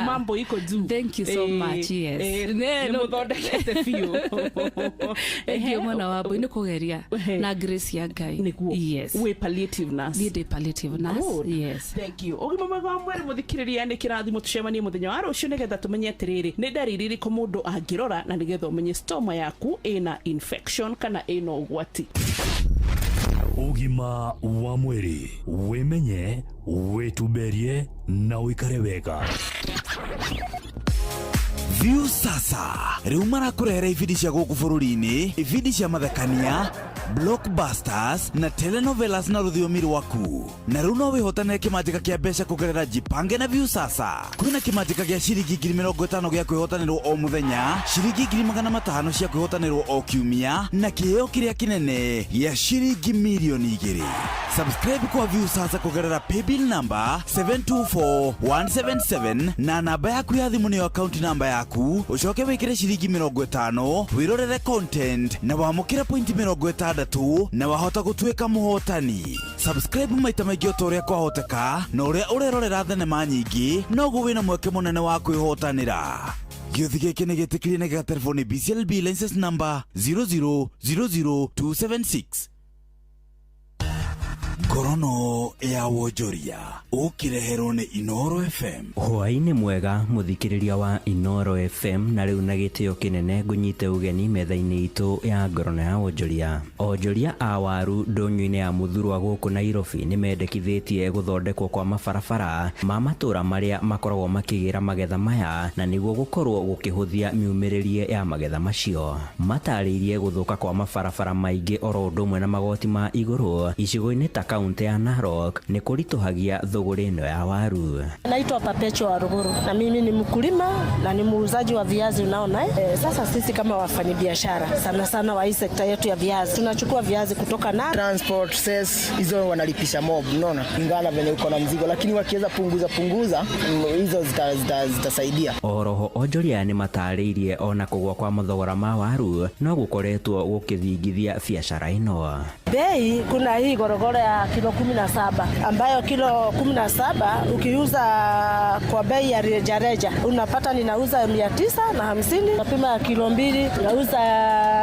Mambo iko juu. Thank you so much. Yes. Ni muthondekete biu. Ndio mwana wa Mbui ni kugeria na grace ya Ngai. Yes. We palliative nurse. Ni palliative nurse. Yes. Thank you. Ogima mwega wa mwere muthikiriria ni kirathimo tucemanie muthenya wa rucio nigetha tumenye atiriri ni ndariri iriku mundu angirora na nigetha umenye stoma yaku ina infection kana ina ugwati. Ugima wa mwiri wimenye wituberie na wikare wega. View sasa riu marakurehera ibindi cia guku bururi-ini, ibindi cia mathekania, blockbusters na telenovelas na rũthiomi rwaku. Na riu no wihotanire kimanjika kia mbeca kugerera Jipange na View sasa. Kwina kimanjika gia ciringi 50,000 gia kwihotanirwo o muthenya, ciringi 500,000 cia kwihotanirwo o kiumia na kiheo kiria kinene gia ciringi milioni 2. Subscribe kwa View sasa kugerera paybill number 724177 na namba yaku ya thimu niyo account number yaku, ucoke wikire ciringi 50 wirorere content na wamukire point 60 na wahota gutuika muhotani. Subscribe maita maingĩ o toria kwahoteka na uria urerorera thenema nyingi noguo wina mweke munene wa kwihotanira. Gĩothi gĩkĩ nĩ gĩtĩkĩrie na gĩa telefoni BCLB license number 0000276. Ngorono ya wonjoria ukireherwo ni Inoro FM. Hwaini mwega muthikiriria wa Inoro FM, na riu na gitio kinene ngunyite ugeni metha-ini itu ya ngorono ya wonjoria. Onjoria a waru ndonyo-ini ya muthurwa guku Nairobi ni mendekithitie guthondekwo kwa mabarabara ma matura maria makoragwo makigira magetha maya, na niguo gukorwo gukihuthia miumiririe ya magetha macio. Matariirie guthuka kwa mabarabara maingi oro ndumwe na magoti ma iguru icigo-ini ta kaunti ya Narok ni kurituhagia thogora ino ya waru. Naitwa Papecho wa Ruguru na mimi ni mkulima na ni muuzaji wa viazi, unaona sasa sisi kama wafanyabiashara sana sana wa hii sekta yetu ya viazi tunachukua viazi kutoka na transport cess hizo wanalipisha mob, unaona ingana venye uko na mzigo, lakini wakiweza punguza hizo zitasaidia. Oroho onjoria ni matariirie ona kugwa kwa mathogora ma waru no gukoretwo gukithingithia biashara ino. Bei kuna hii gorogoro ya kilo 17 ambayo kilo 17 ukiuza kwa bei ya rejareja unapata ninauza 950, napima kilo 2 nauza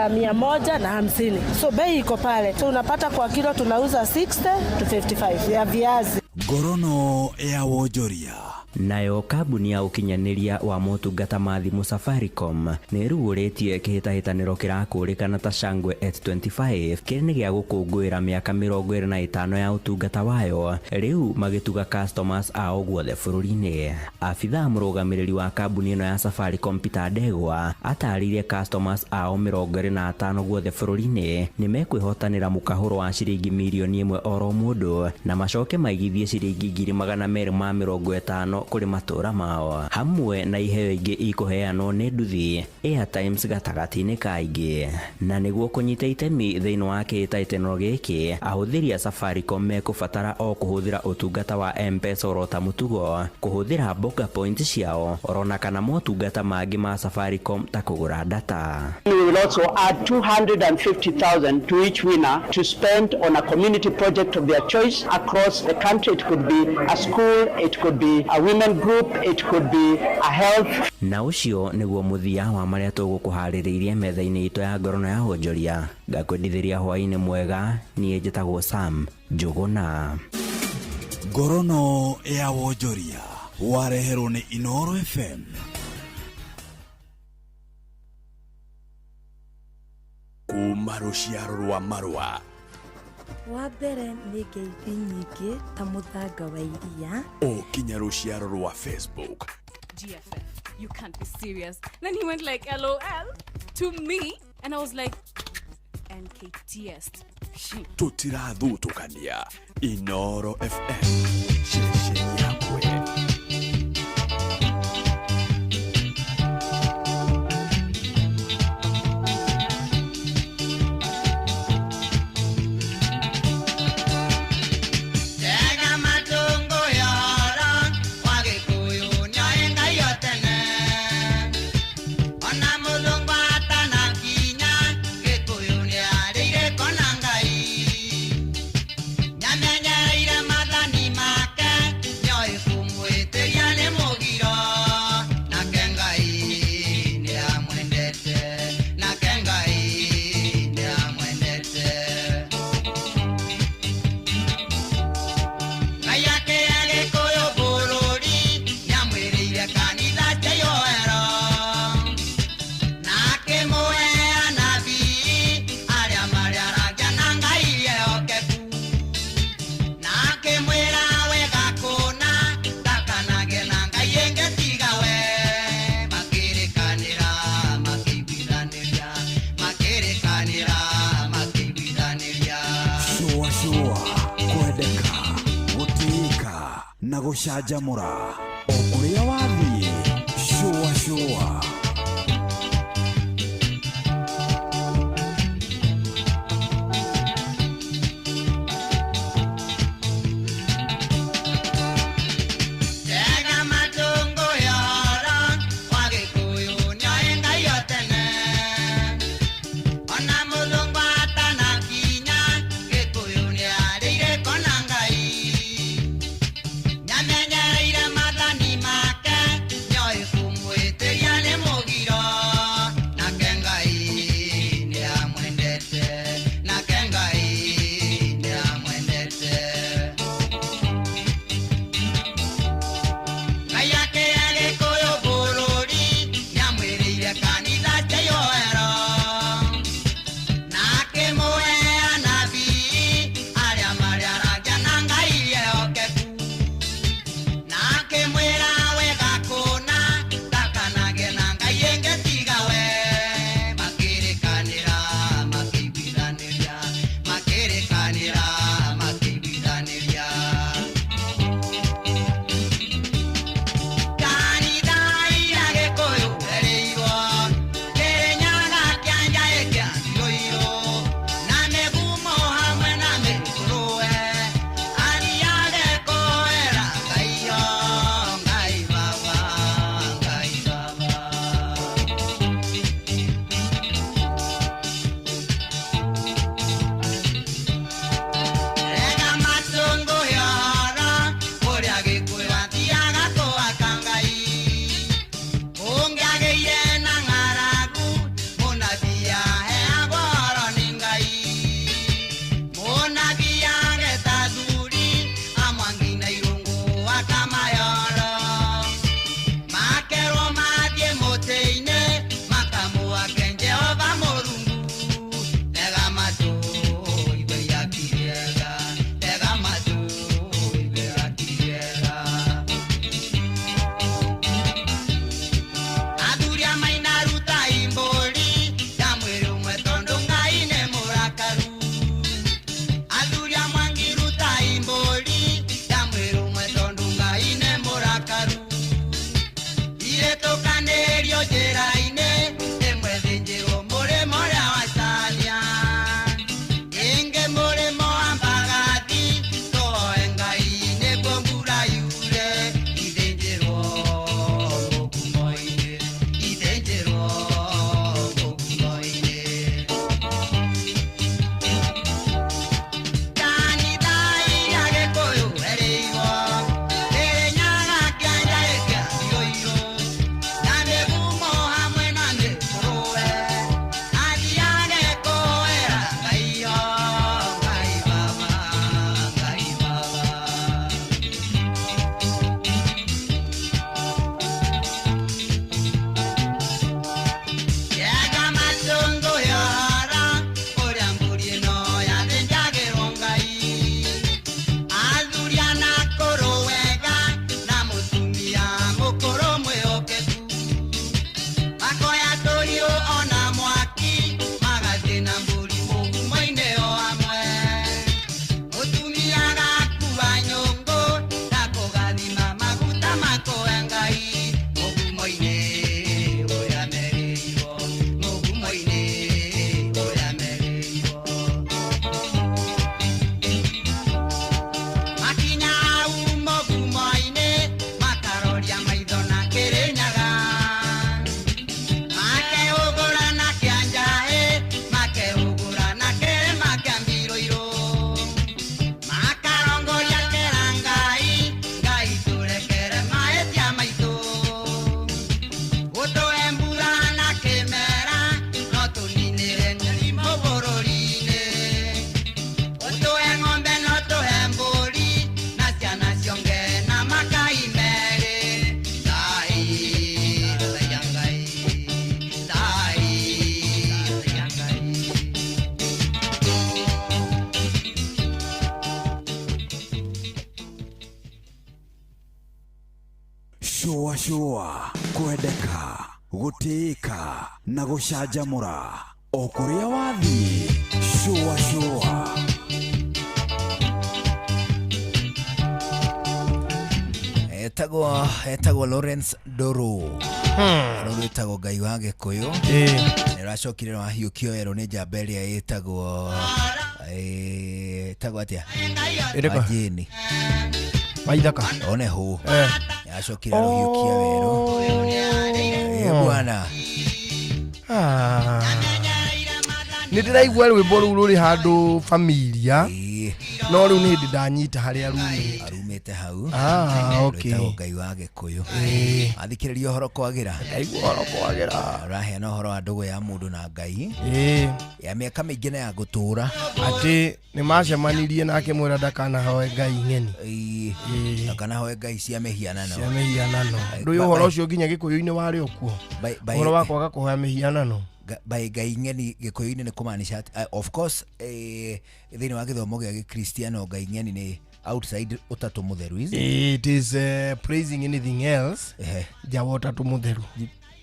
150. So bei iko pale. So unapata kwa kilo tunauza 60 to 55 ya viazi. Ngorono ya wonjoria. Nayo kambuni ya ukinyaniria wa motungata ma thimu Safaricom ni ruguritie kihitahitaniro kirakurikana ta Shangwe at25 kirine gia gukungwira miaka 25 ya utungata wayo, riu magituga customers ao guothe bururi-ini. Afitha murugamiriri wa kambuni ino ya Safaricom Peter Ndegwa ataririe customers ao 25 guothe bururi-ini ni mekwihotanira mukahuro wa ciringi milioni 1 oro mundu na macoke maigithie ciringi 250 kuri matura mao, hamwe na iheo ingi ikuheanwo ni nduthi Airtimes gatagati-ini kaingi. Na niguo kunyita itemi thiini wa kihitahitaniro giki, ahuthiri a Safaricom mekubatara o kuhuthira utungata wa M-Pesa oro ta mutugo, kuhuthira Boga Point ciao orona kana motungata mangi ma Safaricom ta kugura data. We will also add 250,000 to each winner to spend on a community project of their choice across the country. It could be a school, it could be a women group, it could be a health. Na ucio niguo muthia wa maria tugukuhaririirie metha-ini itu ya ngorono ya wonjoria. Ngakwendithiria hwaini mwega, nie njitagwo Sam Njuguna. Ngorono ya wonjoria wareherwo ni Inoro FM. Kuma ruciaro rwa Marwa. Wa mbere nĩ ngeithi nyingĩ ta mũthanga wa iria. Kinya ruciaro rwa Facebook. GFF, you can't be serious. Then he went like LOL to me and I was like NKTS. Tutirathutukania Inoro FM. Shirishiri yakwe. Daga na gucanjamura o kuria wathie shua shua kwendeka gutika na gucanjamura o kuria wathie shua etagwo Lawrence Doro no etagwo ngai wa Gikuyu ne racokire no ahiukio ero ne jamberia etagwo etagwo atia Majini Maithaka one ho yacokire no ahiukia wero bwana nä ndä raigua rwimbo rå rå rä handå familia no rä u nä ndä ndanyita harä arumite hau ngai wa Gikuyu athikä rä ria å horo kwagä ra raheana å horo wa ndågå ya må ndå na ngai ya mä aka mä ingä na ya gå tå ra atä nä macemanirie nake mwä ra ndakanahoe ngai ng'eni ndakanahoe ngai cia mä hianano ndå å horo å cio nginya Gikuyu-inä warä o kuo å horo wa kwaga kå hoya mä hianano by ngai ng'eni Gikuyu-inä nä kå maanisha of course thä-inä wa gä thomo gä a gä kristiano ngai ng'eni nä outside utatu mutheru it is praising anything else jawa utatu mutheru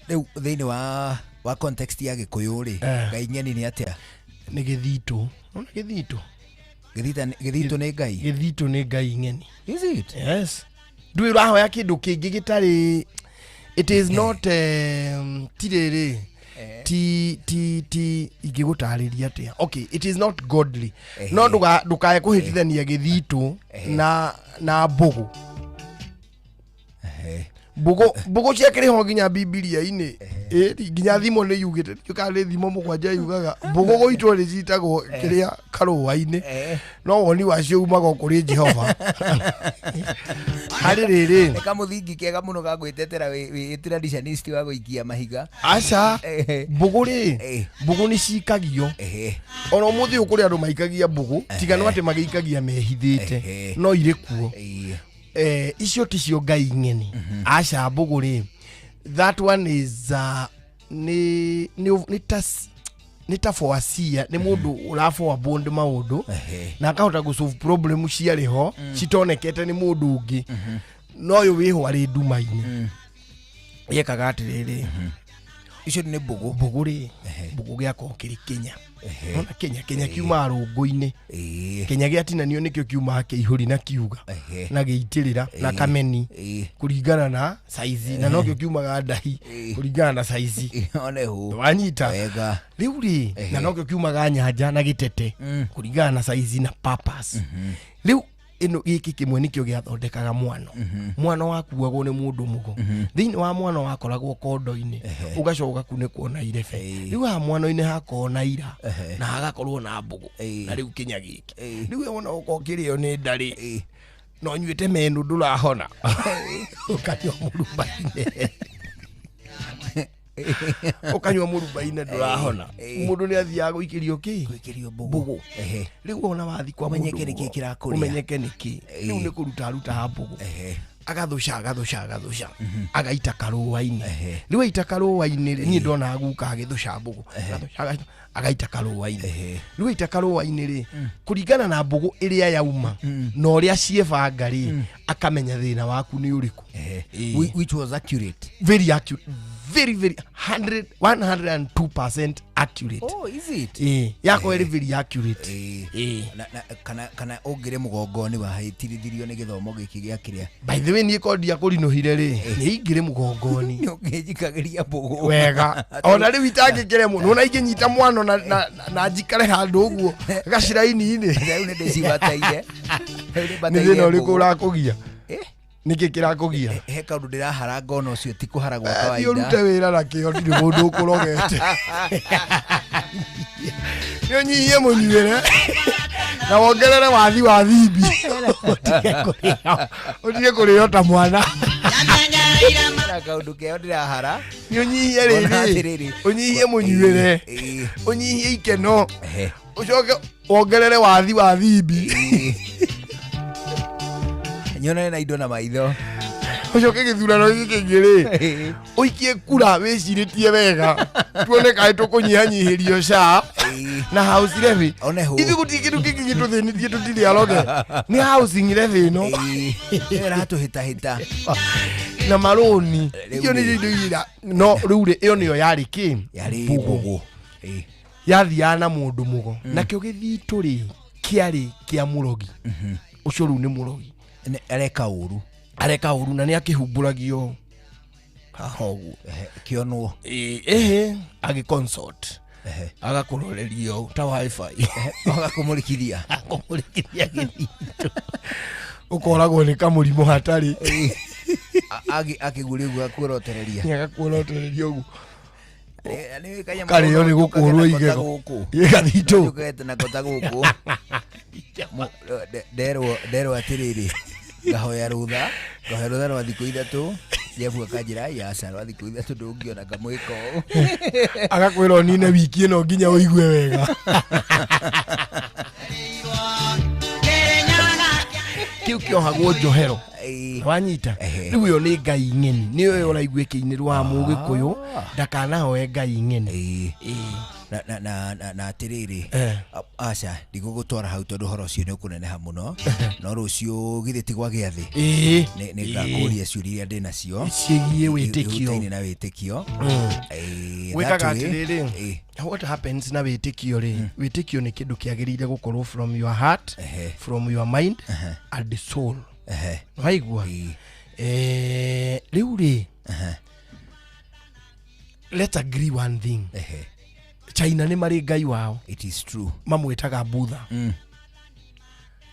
riu thini wa context ya Gikuyu ri ngai ng'eni ni atia ni githito ona githito ni ngai ng'eni is it yes ndui rahoya kindu kingi gitari it is not tiriri ti igigutariria atia okay it is not godly no ndukae kuhitithania githito na mbugu mbugu ciakire ho nginya Biblia-ini nginya thimo ni yugite tukale thimo mugwanja yugaga mbugu goitwo ri citagwo kiria karũa-ini no woni wacio umaga kuri Jehova hari riri eka muthingi kega muno ga gwitetera wi traditionist wa guikia mahiga aca mbugu ni cikagio ona muthi ukuri andu maikagia mbugu tiga no ati magikagia mehithite no ire kuo icio ticio ngai ng'eni aca mbugu ri that one is ni tafoasia ni mundu urafoa bond maundu na akahota gu solve problem ciari ho citonekete ni mundu ungi no yo wiho ari nduma-ini yekaga atiriri icio ni mbugu ri mbugu gya kokiri Kenya ona Kenya kiuma rungu-ini Kenya giatinanio nikio kiuma kiihuri na kiuga na giitirira na kameni kuringana na size na no kio kiumaga ndahi kuringana na size one hu wanyita riu ri na no kio kiumaga nyanja na gitete kuringana na size na purpose riu ino giki kimwe nikio giathondekaga mwana wakuagwo ni mundu mugo thiini wa mwana wakoragwo kondo-ini ugacoka kunekwo na irebe riu ha mwana-ini hakorwo na ira na hagakorwo na mbugu na riu kinya giki riu wona ukokirio ni ndari no nyuite menu ndurahona ukanywa murubaine ukanywa murubaine ndurahona mundu ni athiaga guikirio mbugu riu ona wathi kwa umenyeke niki kirakuria umenyeke niki riu ni kuruta mbugu agathuca agaita karũa-ini riu aita karũa-ini ni ndona aguka agithuca mbugu agaita karũa-ini riu aita karũa-ini ri kuringana na mbugu iria yauma na uria ciebanga ri akamenya thina waku ni uriku which was accurate very accurate very 102% accurate. Oh, is it? Yako very accurate. Kana ogire mugongoni wa haitirithirio ni githomo giki gia kiria. By the way ni kodi ya kuri no hirere ni igire mugongoni. Ni ngejikagiria mbugu. Wega. Ona ri witange kire muno na ikinyita mwano na njikare handu uguo gaciraini-ini. Riu ni ndicibataire. Ni thina uriku urakugia. Niki kirakugia he kaundu ndiraharanga ona ucio ti kuharagwa kawaida yo rute wira na kio ndiri mundu ukurogete yo nyihie munyuire na wongerere wathi wa thimbi utige kurio ta mwana na kaundu keo ndirahara yo nyihie riri unyihie munyuire unyihie ikeno ucoke wongerere wathi wa thimbi nyona na indo na maitho ucoke githurano giki ngiri uikie kura wiciritie wega tuone kai tukunyihanyihirio sha na house levy ithi gutikiru kiki gituthinitie tutiri aloge ni housing levy no era hatuhita na maroni iyo ni indo ira no riure iyo niyo yari ki yari mbugu yathiana mundu mugo na kio githituri kiari kia murogi ucio ru ni murogi areka uru areka uru na ni akihumburagio haho kionwo agi consort agakurorerio ta wifi agakumurikithia githito ukoragwo ni kamurimo hatari akiguria gakurotereria agakurotereria ugu kari yo ni gukurwo igego igathito ukete na kota guku dero atiriri gahoya rutha rwa thikũ ithatũ Jefu akajira ya sana wathi kuitha tudungiona kamwiko agakwira nine wiki ino nginya uigue wega kiu kiohagwo njohero wanyita riu yo ni ngai ng'eni niyo uraigwe kiinirwa mugikuyu ndakanahoe ngai ng'eni na tiriri aca ndigugutwara hau tondu horo cio ni ukuneneha muno no rucio githiti gwa giathi ni ngakuria ciuria ndi nacio cigie witikio na witikio wikaga atiriri what happens na witikio ri witikio ni kindu kiagirire gukorwo from your heart from your mind and the soul waigua riu ri let's agree one thing China ni mari ngai wao. It is true. Mamwitaga Buddha.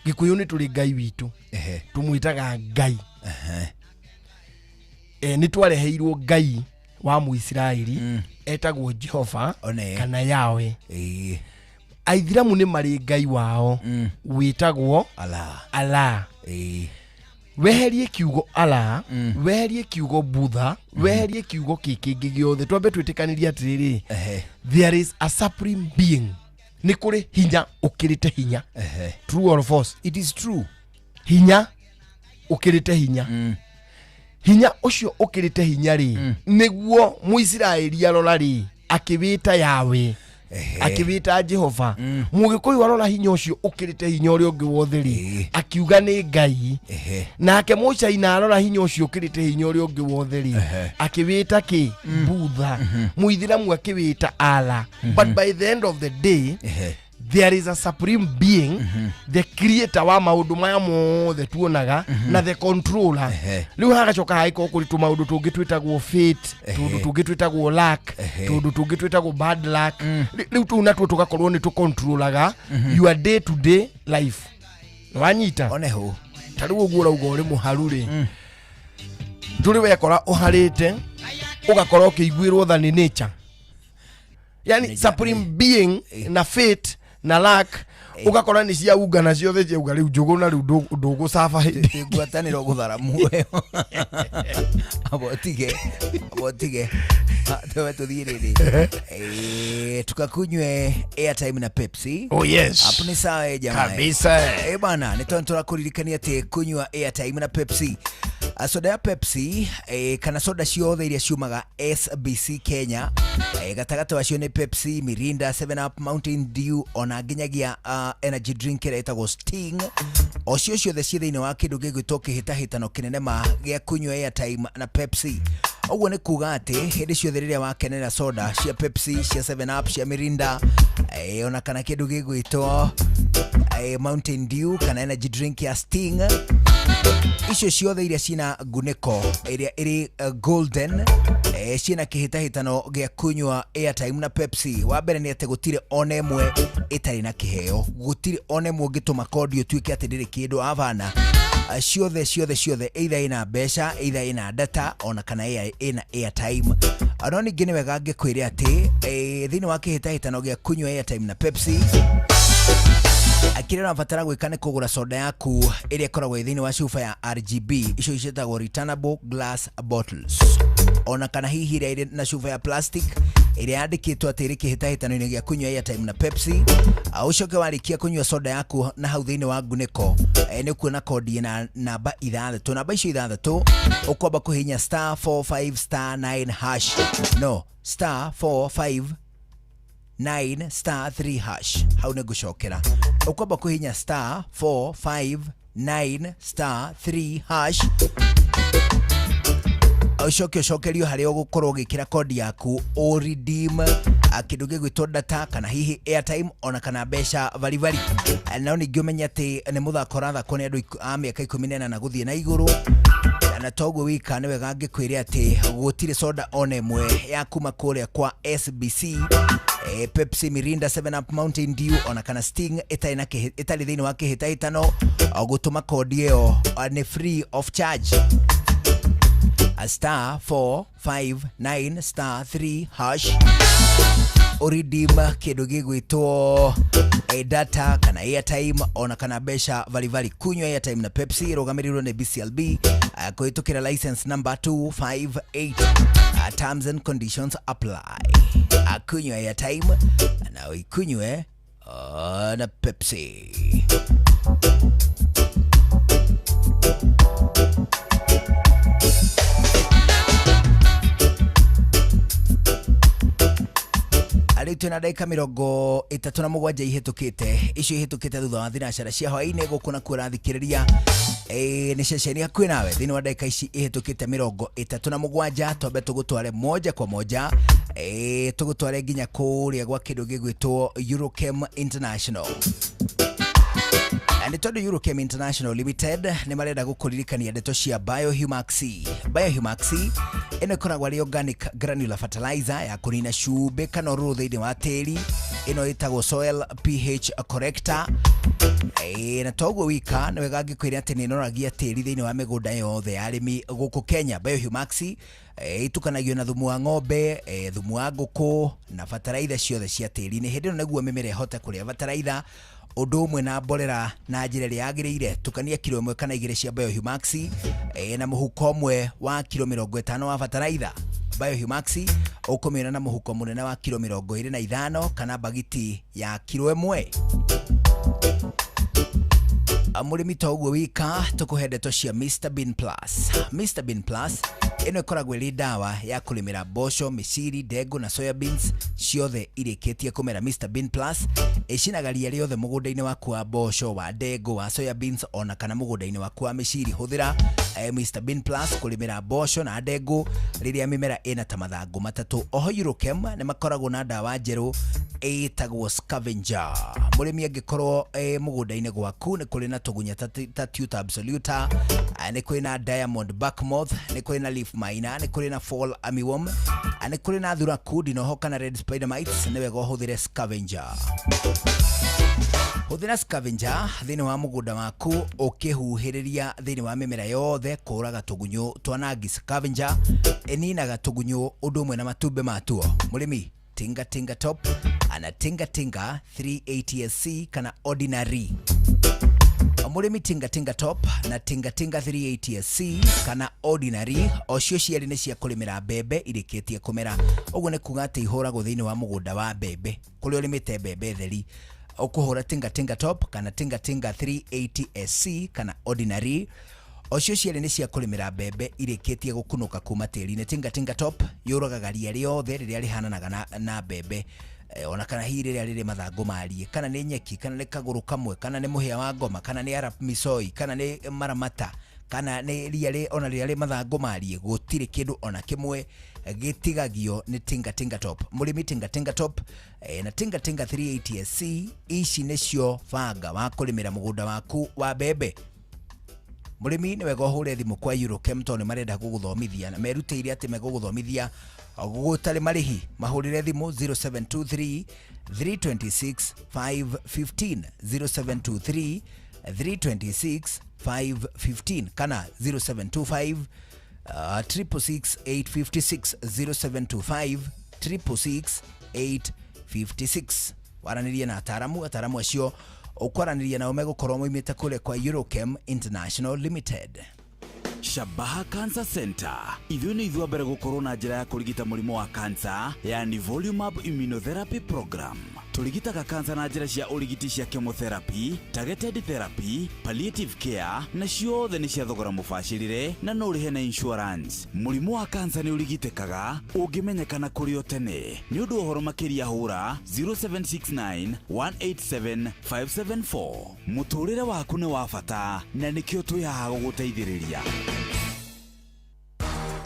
Gikuyu ni tuli ngai witu. Tumwitaga ngai. Ni twareheirwo ngai wa Muisiraeli etagwo Jehova kana Yawe. Aithiramu ni mari ngai wao witagwo Allah. Weherie kiugo Allah, weherie kiugo Buddha, weherie kiugo kikingi giothe twambe twitikaniria atiriri there is a supreme being. Ni kuri hinya ukirite hinya. True or false? It is true. Hinya ukirite hinya. Hinya ucio ukirite hinya ri niguo Muisiraeli arora ri akibita Yawe akibita Jehova mugikuyu arora hinya ucio ukirite hinya uri ungi wothe ri akiuga ni ngai nake Muchaina arora hinya ucio ukirite hinya uri ungi wothe ri akibita ki Buddha Muithiramu akibita Allah but by the end of the day there is a supreme being the creator wa maundu maya mothe tuonaga na the controller riu hagacoka haiko kuritu maundu tungitwitagwo fate tundu tungitwitagwo luck tundu tungitwitagwo bad luck riu tu natwo tugakorwo ni tu controlaga your day to day life wanyita oneho tariu uguo rauga uri muharu ri turi wekora uharite ugakorwo ukiguirwo than nature yani supreme being na fate na luck ugakora ni cia unga na ciothe cia unga riu njugu na riu ndugu safa hindi ngwataniro guthara muoyo abotige tewe tuthiriri tukakunywe airtime na Pepsi. Oh yes, hapo ni sawa jamaa kabisa bana nitontora kuririkania ati kunywa airtime na Pepsi. Soda ya Pepsi kana soda ciothe iria ciumaga SBC Kenya gatagata wacio ni Pepsi, Mirinda, 7 Up, Mountain Dew ona nginyagia energy drink etagwo Sting. Ocio ciothe ci thiini wa kindu gigwitwo kihitahitano kinene ma gia kunywa airtime na Pepsi. Oguo ni kuga ati hindi ciothe riria wakenera soda cia Pepsi, cia 7 Up, cia Mirinda ona kana kindu gigwitwo Mountain Dew kana energy drink ya Sting, icio ciothe iria cina nguniko iria iri golden cina kihitahitano gia kunywa airtime na Pepsi. Wa mbere ni ati gutire one mwe itari na kiheo, gutire one mwe ngituma kodi utuike ati ndiri kindu avana ciothe either ina besha, either ina data ona kana ina airtime. Anoni gine wega ngikwire ati thini wa kihitahitano gia kunywa airtime na Pepsi akira nafatara gwikane kugura soda yaku iria koragwo thini wa chufa ya RGB, icio icetagwo returnable glass bottles, ona kana hihi iri na chufa ya plastic iria yandikitwo ati iri kihitahitano-ini gia kunywa airtime na Pepsi. Ucoke warikia kunywa soda yaku na hau thini wa nguniko ni kuona kodi na namba 6, namba icio 6 ukwamba kuhinya *45*9# no *459*3# hau ne gucokera ukwamba kuhinya *459*3# ucokerio haria ugukorwo gikira kodi yaku o redeem kindu gigwitwo data kana hihi airtime ona kana besha varivari. Na ni ngimenya ati ni muthako rathako ni andu a miaka 14 na guthie na iguru na togo wika niwe gangĩkwĩre atĩ gũtirĩ soda one mwe ya kuma kũrĩa kwa SBC, Pepsi, Mirinda, 7up, Mountain Dew ona kana Sting ĩtarĩ thĩinĩ wa kĩhĩtahĩtano, gũtũma kodi ĩyo nĩ free of charge. Star 459 star 3 hash redeem kĩndũ gĩgwĩtwo data kana airtime ona kana mbeca valivali. Kunywa airtime na Pepsi ĩrũgamĩrĩirwo nĩ BCLB kũhĩtũkĩra license number 258. Terms and conditions apply. Kunywa airtime na uikunywe na Pepsi. Arĩtu na dakika 37 ihetũkĩte, icio ihetũkĩte thutha wa thinacara cia hwaĩ-inĩ gũkũ na kũrathikĩrĩria nĩ ceceni hakuhĩ nawe thĩinĩ wa dakika ici ihetũkĩte 37. Twambe tũgũtware moja kwa moja, tũgũtware nginya kũrĩa gwa kĩndũ gĩgwĩtwo Eurochem International. And tondu Eurochem International Limited nĩ marenda gũkũririkania ndeto cia Biohumax. Biohumax ĩno ĩkoragwo arĩ organic granular fertilizer ya kũnina cumbĩ kana ũrũrũ thĩinĩ wa tĩri. Ĩno ĩtagwo soil pH corrector. Na toguo wika nĩ wega ngĩkwĩra atĩ nĩ ĩnoragia tĩri thĩinĩ wa mĩgũnda yothe ya arĩmi gũkũ Kenya. Biohumax itukanagio na thumu wa ng'ombe, thumu wa ngũkũ na bataraitha ciothe cia tĩri-inĩ. Hĩndĩ ĩno nĩguo mĩmera ĩhote kũrĩa bataraitha ũndũ ũmwe na mborera na njĩra ĩrĩa yagĩrĩire. Tukania kilo 1 kana 2 cia Biohumax na mũhuko ũmwe wa kilo 50 wa bataraitha. Biohumax ũkũmĩona na mũhuko mũnene wa kilo 25 kana bagiti ya kilo 1. Mũrĩmi toguo wika tũkũhe ndeto cia Mr Bean Plus. Mr Bean Plus ĩno ĩkoragwo ĩrĩ ndawa ya kũrĩmĩra mboco, mĩciri, ndengũ na soya beans ciothe irĩkĩtie kũmera. Mr Bean Plus ĩcinaga ria rĩothe mũgũnda-inĩ waku wa mboco, wa ndengũ, wa soya beans ona kana mũgũnda-inĩ waku wa mĩciri. Hũthĩra Mr Bean Plus kũrĩmĩra mboco na ndengũ rĩrĩa mĩmera ĩna ta mathangũ matatũ. Oho Eurochem nĩ makoragwo na ndawa njerũ ĩtagwo Scavenger. Mũrĩmi angĩkorwo mũgũnda-inĩ gwaku nĩ kũrĩ na tũgunya ta Tuta Absoluta, nĩ kũrĩ na Diamond Backmoth, nĩ kũrĩ na Leaf Miner, nĩ kũrĩ na Fall Armyworm, nĩ kũrĩ na Thuraku, noho kana Red Spider Mites. Nĩ wega ũhũthĩre Scavenger. Hũthĩra Scavenger thĩinĩ wa mũgũnda waku ũkĩhuhĩrĩria thĩinĩ wa mĩmera yothe kũraga tũgunyũ twanangi. Scavenger ĩninaga tũgunyũ ũndũ ũmwe na matumbĩ matuo. Mũrĩmi Tinga Tinga Top ana Tinga Tinga 380SC kana Ordinary. Mũrĩmi Tinga Tinga Top na Tinga Tinga 380SC kana Ordinary ocio ciarĩ nĩ cia kũrĩmĩra mbembe irĩkĩtie kũmera. Ũguo nĩ kuga atĩ ihũragwo thĩinĩ wa mũgũnda wa mbembe kũrĩa ũrĩmĩte mbembe theri. Ũkũhũra Tinga Tinga Top kana Tinga Tinga 380SC kana Ordinary. Ocio ciarĩ nĩ cia kũrĩmĩra mbembe irĩkĩtie gũkunũka kuma tĩri-inĩ. Tinga Tinga Top yũragaga ria rĩothe rĩrĩa rĩhananaga na mbembe, ona kana hihi rĩrĩa rĩrĩ mathangũ marie, kana nĩ nyeki, kana nĩ kagũrũ kamwe, kana nĩ mũhĩa wa ngoma, kana nĩ Arab Misoi, kana nĩ maramata, kana nĩ ria ona rĩrĩa rĩ mathangũ marie. Gũtirĩ kĩndũ ona kĩmwe gĩtigagio nĩ Tinga Tinga Top. Mũrĩmi Tinga Tinga Top na Tinga Tinga 380SC ici nĩcio banga wa kũrĩmĩra mũgũnda waku wa mbembe. Mũrĩmi nĩ wega ũhũre thimũ kwa Eurochem tondũ nĩ marenda gũgũthomithia na merutĩire atĩ megũgũthomithia gũtarĩ marĩhi. Mahũrĩre thimũ 0723 326 515 0723 326 515 kana 0725 666 856 0725 666 856. Waranĩria na ataramu acio ukwaranĩria nao megũkorwo moimĩte kũrĩa kwa Eurochem International Limited. Shabaha Cancer Center ithuĩ nĩ ithuĩ mbere gũkorwo na njĩra ya kũrigita mũrimũ wa cancer, yani Volumab Immunotherapy Program. Tũrigitaga cancer na njĩra cia ũrigiti cia chemotherapy, targeted therapy, palliative care na ciothe nĩ cia thogora mũbacĩrĩre na no ũrĩhe na insurance. Mũrimũ wa cancer nĩ ũrigitĩkaga ũngĩmenyekana kũrĩ o tene. Nĩ ũndũ ũhoro makĩria hũra 0769 187 574. Mũtũrĩre waku nĩ wa bata na nĩkĩo twĩ haha gũgũteithĩrĩria.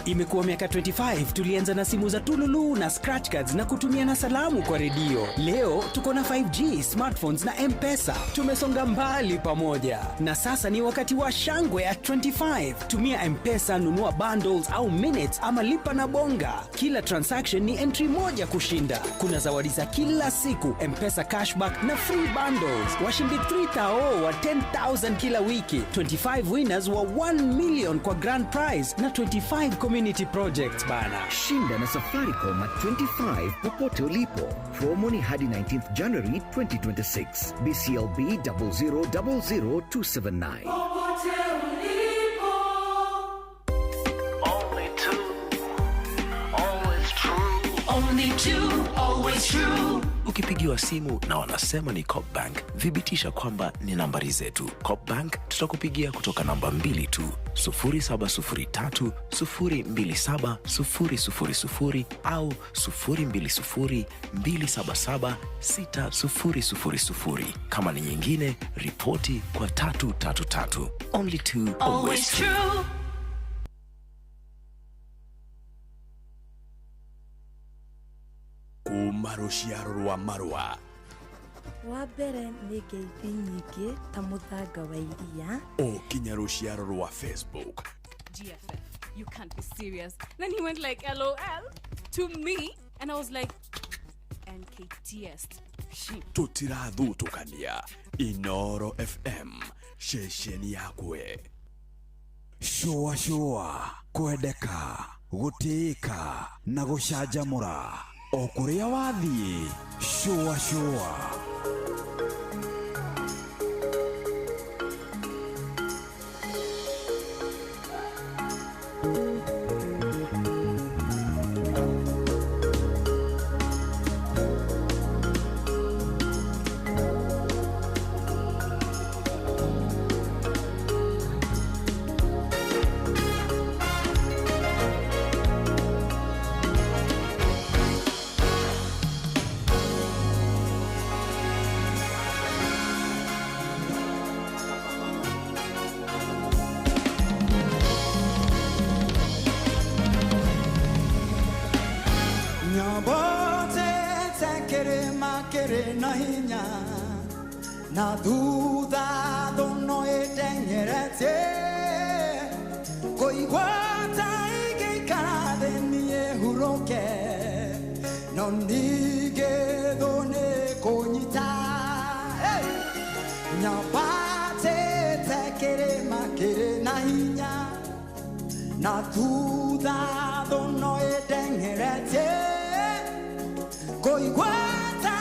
Imekuwa miaka 25 tulianza na simu za tululu na scratch cards na kutumia na salamu kwa redio. Leo tuko na 5G, smartphones na M-Pesa. Tumesonga mbali pamoja. Na sasa ni wakati wa shangwe ya 25. Tumia M-Pesa, nunua bundles au minutes ama lipa na bonga. Kila transaction ni entry moja kushinda. Kuna zawadi za kila siku, M-Pesa cashback na free bundles. Washindi 3,000 wa 10,000 kila wiki. 25 winners wa 1 million kwa grand prize na 25 community projects bana. Shinda na Safaricom at 25 popote ulipo. Promo ni hadi 19th January 2026. BCLB 0000279. Popote ulipo. Only two, always true. Only two, always true. Ukipigiwa simu na wanasema ni Copbank, thibitisha kwamba ni nambari zetu. Copbank tutakupigia kutoka namba 2 tu, 0703 027 000 au 020 277 6000. Kama ni nyingine, ripoti kwa 333. Only two, always true. Kuma ruciaro rwa marwa wa mbere nĩ ngeithi nyingĩ ta mũthanga wa iria. Ũkinya ruciaro rwa Facebook. GFF, you can't be serious. Then he went like LOL to me and I was like NKTS. Tutirathutukania Inoro FM shesheni yakwe. Shua kwendeka gutika na gucanjamũra o kuria wathie. Shua na hinya na thutha thuno itengerete kuigwata igikara thenie huroke no nige thone kunyita nyabate tekere makere na hinya na thutha thuno itengerete kuigwata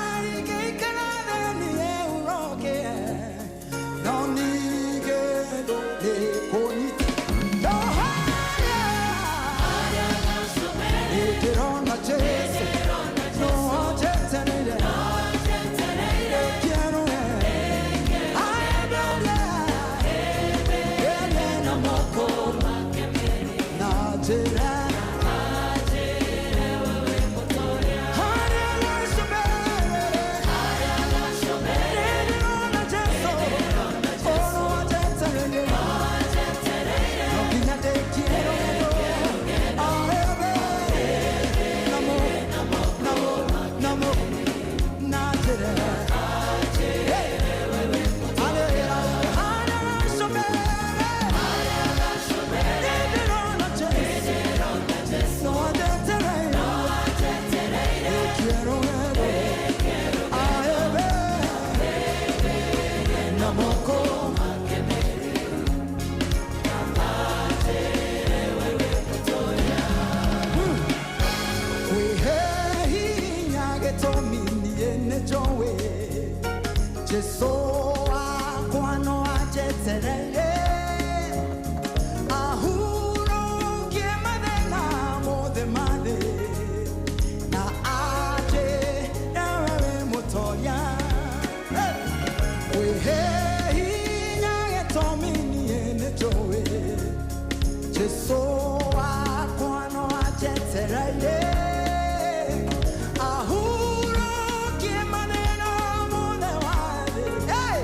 Hey!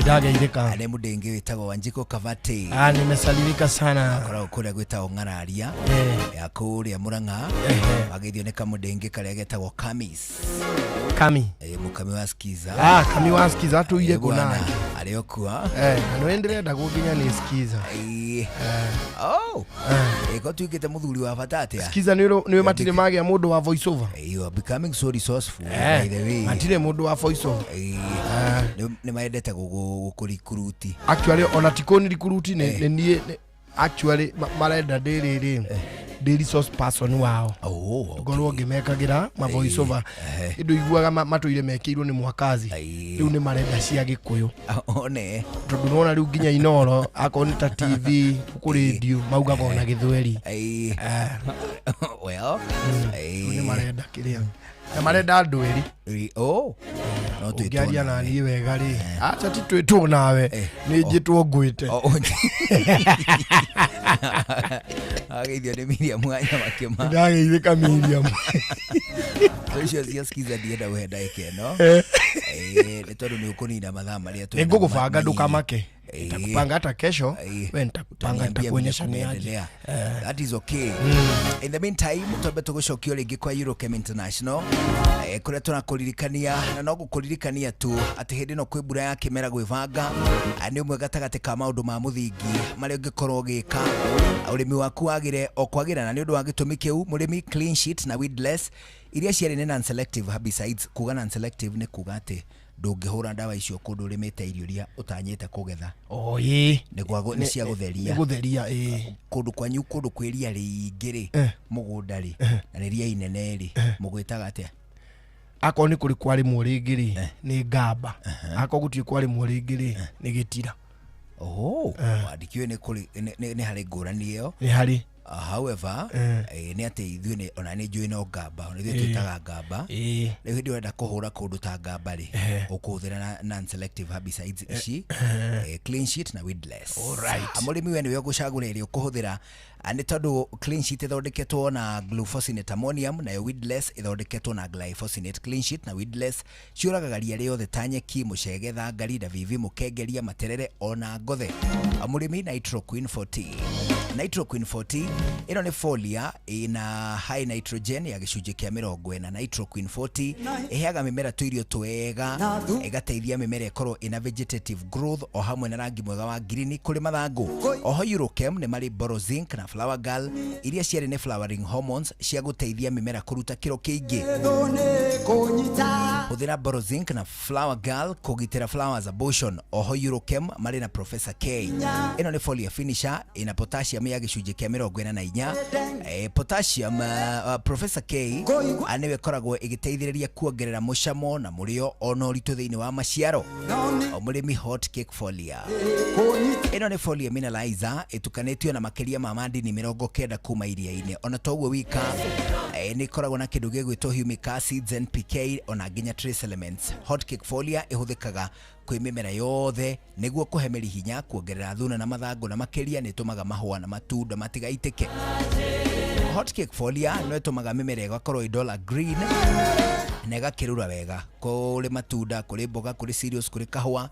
Ndageithika. Ane mudenge witagwo Wanjiko Kavate. Nimesalimika sana. Akora kura gwitagwo Ng'araria. Ya kuria Murang'a. Agithio ne kamudenge karia getagwo Kamis. Kami. Mukami wa Skiza. Kami wa Skiza tuire kuna. Aliokua. No endelea kuginya ni Skiza. Eko tuikite muthuri wa Fatate. Skiza niwe matire magi ya mundu wa voice over. You are becoming so resourceful by the way. Matire mundu wa voice over. Ni maendete gukurikuruti. Actually ona tikoni rikuruti ni actually marenda ndiri the resource person wao. Ngorwo ngimekagira ma voice over. Indo iguaga matuire mekirwo ni mwakazi. Riu ni marenda cia Gikuyu. One. Tondu nona riu nginya Inoro akoni ta TV ku radio mauga bona Githweri. Well, ni marenda kiria. Na marenda andu eri. No tuigaria na ni wega ri. Acha titwitwo nawe. Ni njitwo ngwite. Ageithio ni Miriam mwanya makima. Ndageithika Miriam. Tucio cia Skiza ndienda wenda ikeno. Ni tondu ni ukunina mathaa maria tu. Ngugubanga ndukamake. Nitakupanga hata kesho. Wewe nitakupanga nitakuonyesha ni aje. That is okay. In the meantime, tutambe tugucokio ringi kwa Eurochem International. Kuria tunakuririkania na no gukuririkania tu ati hindi no kwi mbura ya kimera gwivanga. Ni umwe gatagati ka maundu ma muthingi mari ungikorwo gika urimi waku wagire okwagira na ni undu wa gitumi kiu murimi clean sheet na weedless iria ciari ni non selective herbicides. Kuga non selective ni kuga ati ndungihura ndawa icio kundu urimite irio ria utanyite kugetha. Ni cia gutheria. Gutheria kundu kwanyu kundu kwiria ringiri mugunda ri na ni ria inene ri mugwitaga atia. Ako ni kuri kwari muringiri ni ngamba. Ako gutie kwari muringiri ni gitira. Andikio ni kuri ni hari ngurani iyo. Ni hari. However, ni ati ithuĩ ni ona ni njui no ngamba, ona ithuĩ twitaga ngamba. Rĩu hĩndĩ wenda kũhũra kũndũ ta ngamba rĩ, ũkũhũthĩra non selective herbicides ici, clean sheet na weedless. Mũrĩmi we nĩwe ũgũcagũra ĩrĩa ũkũhũthĩra. Nĩ tondũ clean sheet ĩthondeketwo na glufosinate ammonium, nayo weedless ĩthondeketwo na glyphosate. Clean sheet na weedless ciũragaga ria rĩothe ta nyeki, mũcege, thangari, ndavivi, mũkengeria, materere ona ngothe. Mũrĩmi Nitroqueen 40. Nitroqueen 40 ino ni folia ina high nitrogen ya gicunjĩ kĩa 40. Nitroqueen 40 iheaga mimera tuirio twega, igateithia mimera ikorwo ina vegetative growth o hamwe na rangi mwega wa green kuri mathangu. Oho Eurochem ni mari Borozinc na Flower Girl iria ciari ni flowering hormones cia guteithia mimera kuruta kiro kiingi. Huthira Borozinc na Flower Girl kugitira flowers abortion. Oho Eurochem mari na Professor K. Ino ni folia finisher ina potassium ya gicunjĩ kĩa 44. Potassium Professor K aniwe koragwo igiteithĩrĩria kuongerera mucamo na murio ona ũritũ thĩinĩ wa maciaro. Mũrĩmi Hot Cake Folia. Ino ni folia mineralizer itukanĩtio na makĩria ma madini 90 kuma iria-inĩ. Ona toguo wika ni koragwo na kĩndũ gĩgwĩtwo humic acids, NPK ona nginya trace elements. Hot Cake Folia ihũthĩkaga kwĩ mĩmera yothe nĩguo kũhemeri hinya, kuongerera thuna na mathangu na makĩria nĩ tumaga mahũa na matunda matigaitĩke. Hot Cake Folia no ĩtũmaga mĩmera ĩgakorwo ĩdola green na ĩgakĩrũra wega kũrĩ matunda, kũrĩ mboga, kũrĩ cereals, kũrĩ kahũa,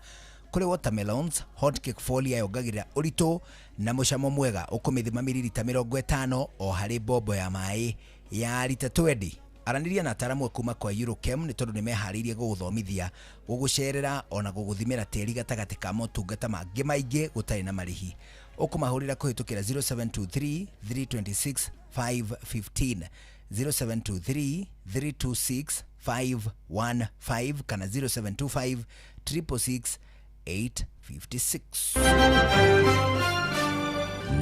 kũrĩ watermelons. Hot Cake Folia yongagĩrĩra ũritũ na mũcamo mwega. Ũkũmĩthima mililita 50 o harĩ mbombo ya maĩ ya lita 20. Araniria na ataramu kuma kwa Eurochem ni tondu ni meharĩirie gũgũthomithia, gũgũcerera ona gũgũthimĩra tĩri gatagati ka motungata mangĩ maingĩ gũtarĩ na marĩhi. Ũkũmahũrĩra kũhĩtũkĩra 0723 326 515, 0723 326 515 kana 0725 366 856.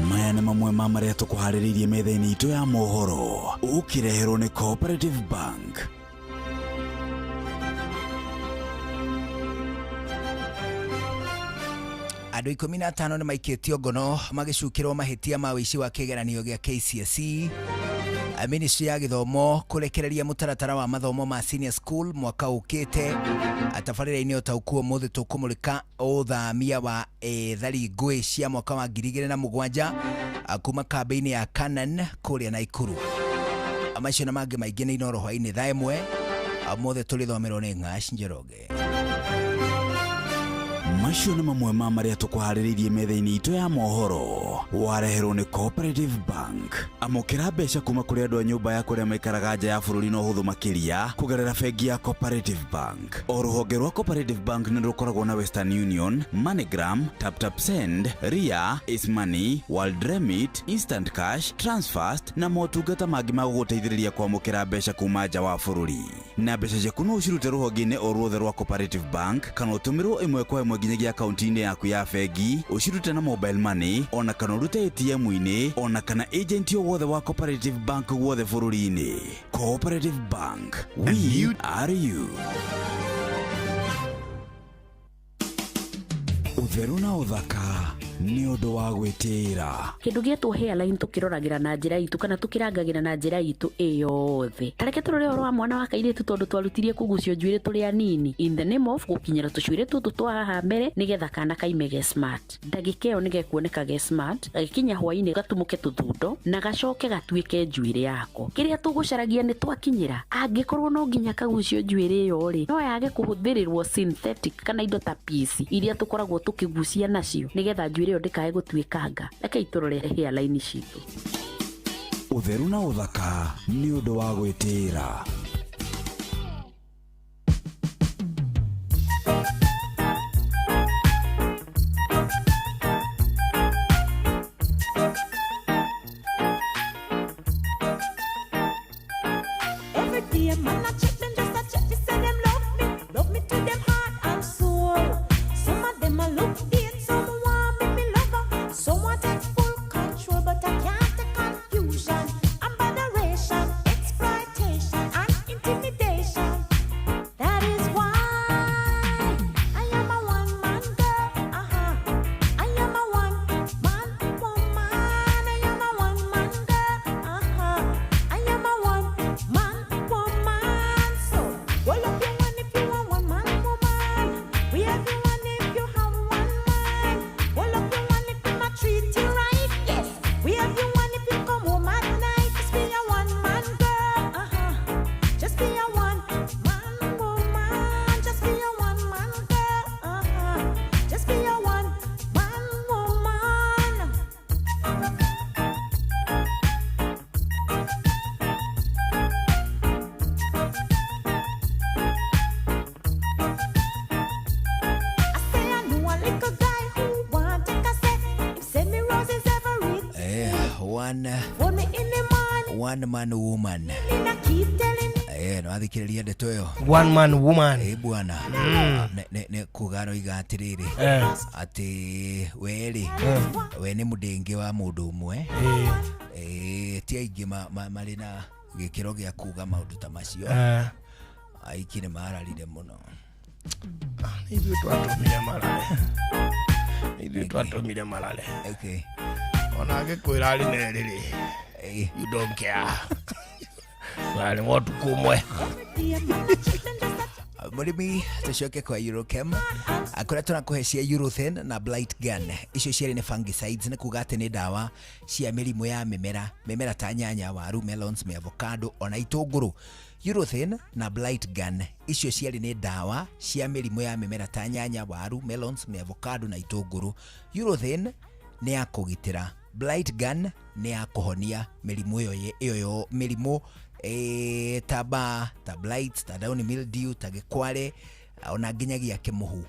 Maya nĩ mamwe ma marĩa tũkũharĩrĩirie metha-inĩ itũ ya mohoro, ũkĩreherwo nĩ Cooperative Bank. Andũ 15 nĩ maikĩtio ngono magĩcukĩrwo mahĩtia ma ũici wa kĩgeranio gĩa KCSE. Ministry ya Gĩthomo kũrekereria mũtaratara wa mathomo ma senior school mwaka ũkĩte. Tabarĩra-inĩ ũtaũkuo mũthĩ tũkũmũrĩka ũthamia wa thari ngũĩ cia mwaka wa 2007 kuma kambĩ-inĩ ya Canaan kũrĩa Naikuru. Macio na mangĩ maingĩ nĩ Inoro hwainĩ thaa ĩmwe. Mũthĩ tũrĩthomerwo nĩ Ng'ash Njoroge. macio nĩ mamwe ma marĩa tũkũharĩrĩirie metha-inĩ itũ ya mohoro. Wareherwo nĩ Cooperative Bank. Amũkĩra mbeca kuma kũrĩ andũ a nyũmba ya kũrĩa maikaraga nja ya bũrũri na ũhũthũ makĩria kũgerera bengi ya Cooperative Bank. O rũhonge rwa Cooperative Bank nĩ rũkoragwo na Western Union, MoneyGram, TapTapSend, Ria, Ismoney, World Remit, Instant Cash, Transfast na motungata mangĩ ma gũgũteithĩrĩria kwamũkĩra mbeca kuma nja wa bũrũri. Na mbeca ciaku no ũcirute rũhonge-inĩ o ruothe rwa Cooperative Bank kana ũtũmĩrwo ĩmwe kwa ĩmwe nginyagia akaunti-inĩ yaku ya bengi, ũcirute na mobile money, ona kana ũrute ATM-inĩ, ona kana agent o wothe wa Cooperative Bank guothe bũrũri-inĩ. Cooperative Bank, we are you. Ũtheru na ũthaka nĩ ũndũ wa gwĩtĩĩra. Kĩndũ gĩetwo hairline tũkĩroragĩra na njĩra itũ kana tũkĩrangagĩra na njĩra itũ ĩyothe. Tareke tũrore ũhoro wa mwana wa kairĩtu tondũ twarutirie kũgucio njuĩrĩ tũrĩ anini in the name of gũkinyĩra tũcuĩrĩ tũtũ twa haha mbere nĩgetha kana kaime ge smart. Ndagĩka ĩyo nĩgekuoneka ge smart, gagĩkinya hwainĩ gatumũke tũthundo na gacoke gatuĩke njuĩrĩ yako. Kĩrĩa tũgũcaragia nĩ twakinyĩra. Angĩkorwo no nginya kagucio njuĩrĩ ĩyo rĩ, no yage kũhũthĩrĩrwo synthetic kana indo ta PC iria tũkoragwo tũkĩgucia nacio nĩgetha njuĩrĩ ĩyo ndĩkae gũtuĩkanga. Reke itũrore hairline citũ. Ũtheru na ũthaka nĩ ũndũ wa gwĩtĩĩra. One man woman. No athikĩrĩria ndeto ĩyo. One man woman. Bwana. Nĩ kugano igatirĩrĩ. Atĩ we nĩ mũndĩngĩ wa mũndũ ũmwe. Ti aingĩ marĩ na gĩkĩro gĩa kuga maũndũ ta macio. Aiki nĩ mararire mũno. Ithuĩ twatũmire marare. Okay. Ona agĩkwĩra arĩ na rĩrĩ. You don't care. Wale watu kumwe. Mũrĩmi tũcoke kwa Eurochem. Akũrĩa tũrakũhecia Urothen na Blight Gun. Icio ciarĩ nĩ fungicides, nĩ kuga atĩ nĩ ndawa cia mĩrimũ ya mĩmera ta nyanya, waru, melons, avocado ona itũngũrũ. Urothen na Blight Gun icio ciarĩ nĩ ndawa cia mĩrimũ ya mĩmera ta nyanya, waru, melons, avocado na itũngũrũ. Urothen nĩ ya kũgitĩra, Blight Gun nĩ ya kũhonia mĩrimũ ĩyo mĩrimũ ta ba, ta blight, ta downy mildew, ta gĩkware ona nginyagia kĩmũhu.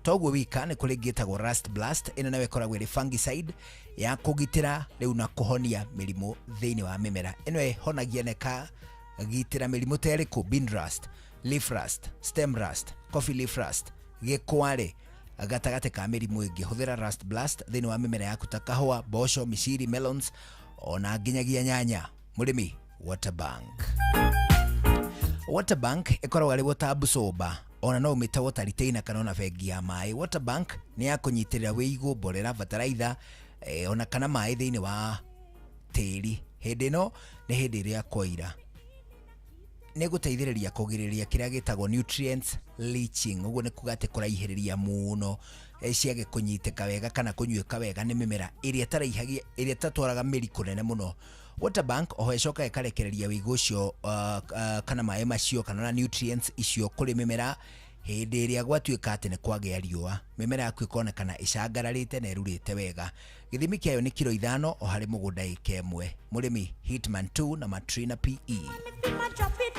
Toguo wika nĩ kũrĩ ngĩtagwo rust blast, ĩno nayo ĩkoragwo ĩrĩ fungicide ya kũgitĩra rĩu na kũhonia mĩrimũ thĩinĩ wa mĩmera. Ĩno ĩhonagia na ĩkagitĩra mĩrimũ ta ĩrĩkũ: bean rust, leaf rust, stem rust, coffee leaf rust, gĩkware gatagatĩ ka mĩrimũ ĩngĩ. Hũthĩra rust blast thĩinĩ wa mĩmera yaku ta kahũa, mboco, mĩciri, melons ona nginyagia nyanya. Mũrĩmi, Waterbank. Waterbank ĩkoragwo arĩ water absorber, ona no ũmĩte water retainer kana ona bengi ya maĩ. Waterbank nĩ ya kũnyitĩrĩra wĩigũ, mborera, bataraitha ona kana maĩ thĩinĩ wa tĩri. Hĩndĩ ĩno nĩ hĩndĩ ĩrĩa kwaira. Nĩ gũteithĩrĩria kũgirĩrĩria kĩrĩa gĩtagwo nutrients leaching. Ũguo nĩ kuga atĩ kũraihĩrĩria mũno ciage kũnyitĩka wega kana kũnyuĩka wega nĩ mĩmera ĩrĩa tatwaraga mĩri kũnene mũno. Waterbank oho ĩcoka ĩkarekereria wĩigũ ũcio kana maĩ macio kana nutrients icio kũrĩ mĩmera hindi iria gwatuika ati ni kwagea riua mimera yaku ikonekana icangararite na irurite wega. Githimi kiayo ni kilo 5 o hari mugunda ika imwe. Murimi Hitman 2 na Matrina PE.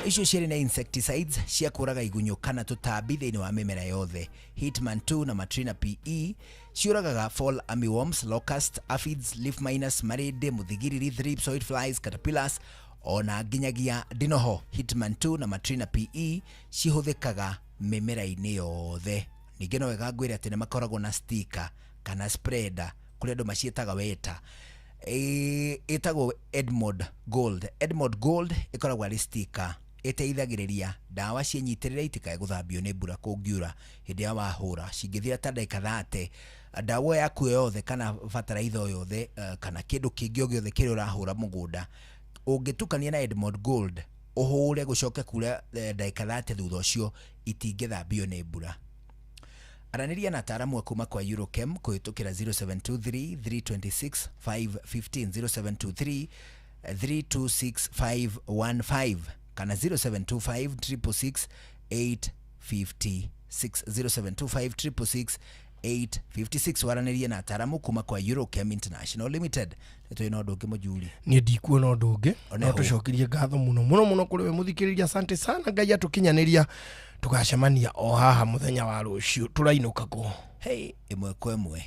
Icio ciari na insecticides cia kuraga igunyo kana tutambi thiini wa mimera yothe. Hitman 2 na Matrina PE ciuragaga fall armyworms, locust, aphids, leaf miners, marinde, muthigiriri, thrips, white flies, caterpillars ona nginyagia dinoho. Hitman 2 na Matrina PE cihuthikaga mimera-ini yothe. Ningi no wega ngwire ati ni makoragwo na sticker kana spreader kuri andu macietaga weta. Etagwo Edmod Gold. Edmod Gold ikoragwo ari sticker iteithagiriria dawa cienyitirira itikae guthambio ni mbura kungiura hindi ya wahura cingithira ta ndagika 30. Dawa yaku yothe kana fertilizer yothe kana kindu kingi o giothe kiri urahura mugunda ungitukania na Edmod Gold uhure gucoke kura ndagika 30 thutha ucio itingithambio ni mbura. Araniria na ataaramu kuma kwa Eurochem kuhitukira 0723 326 515 0723 326 515 kana 0725 666 856 0725 856. Waraniria na ataaramu kuma kwa Eurochem International Limited. Neto ino ndungi mujuri ni ndikuona ndungi no tucokirie ngatho muno kuri we muthikiriria. Asante sana, Ngai atukinyaniria tugacemania o haha muthenya wa rucio turainuka ko imwe kwa imwe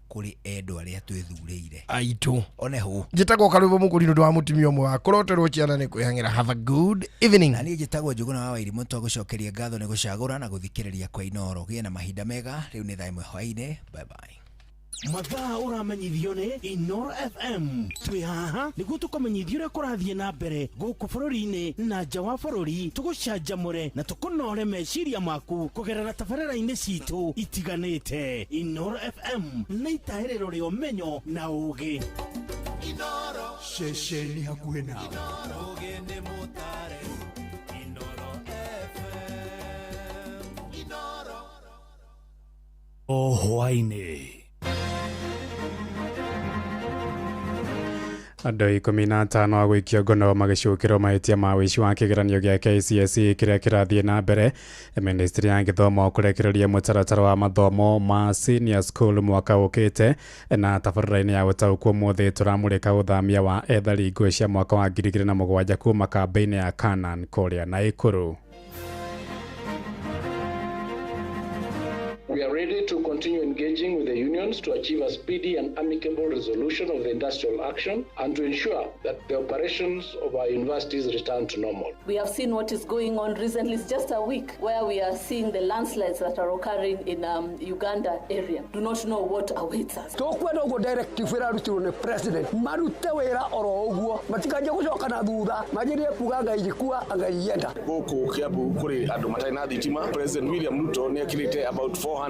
kuri edo aria twithurire aitu oneho njitagwo Karubo Mukuri ndu wa mutimia umwe wa koroterwo ciana ni kwihangira. Have a good evening. Nani njitagwo Njuguna wa Wairimu twagucokeria ngatho ni gucagura na guthikiriria kwa Inoro. Gie na mahinda mega. Riu ni thaa imwe hwaine. Bye bye. Mathaa uramenyithio ni Inoro FM. Twi haha niguo tukomenyithio uria kurathie na mbere guku bururi-ini na nja wa bururi. Tugucanjamure na tukunore meciria maku kugerera tabarĩra-inĩ citu itiganĩte. Inoro FM na itahĩrĩro rĩa ũmenyo na ũũgĩ. Inoro ceceni hakuhĩ nawe. Inoro ũgĩ nĩ mũtare. Inoro FM. Inoro o hwainĩ. Andũ 15 a gũikio ngono magĩcukĩrwo mahĩtia ma wĩici wa kĩgeranio gĩa KCSE kĩrĩa kĩrathiĩ na mbere. Ministry ya Gĩthomo kũrekereria mũtaratara wa mathomo ma senior school mwaka ũkĩte na tabarĩra-inĩ ya gũtaũkwo mũthĩ tũramũrĩka ũthamia wa ethari ngũĩ cia mwaka wa 2007 kuma kambĩ-inĩ ya Canaan kũrĩa Naikuru. We are ready to continue engaging with the unions to achieve a speedy and amicable resolution of the industrial action and to ensure that the operations of our universities return to normal. We have seen what is going on recently. It's just a week where we are seeing the landslides that are occurring in Uganda area. Do not know what awaits us. Tokwenda ugo directive ira rutirwo ni president marute wira oro uguo matikanje gucoka na thutha majirie kuga Ngai gikua Ngai yenda guku Kiambu kuri andu matai na thitima. President William Ruto ni akirite about 409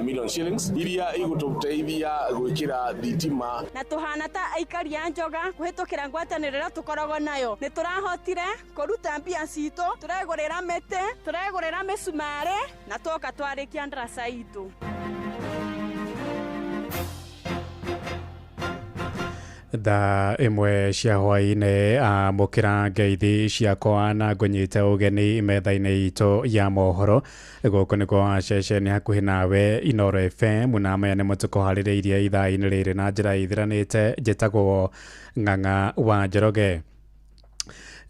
million shillings iria igututeithia gwikira thitima na tuhana ta aikari a Njoga kuhitukira ngwatanirira tukoragwo nayo ni turahotire kuruta mbia citu turegurira mete turegurira misumari na toka twarikia ndarasa itu. Thaa imwe cia hwainĩ amũkĩra ngeithi ciakwa na ngũnyite ũgeni metha-inĩ itũ ya mohoro. Gũkũ nĩkuo ceceni hakuhĩ nawe Inoro FM na maya nĩmo tũkũharĩrĩirie ithaa-inĩ rĩrĩ na njĩra ithiranĩte. Njĩtagwo Ng'ang'a wa Njoroge.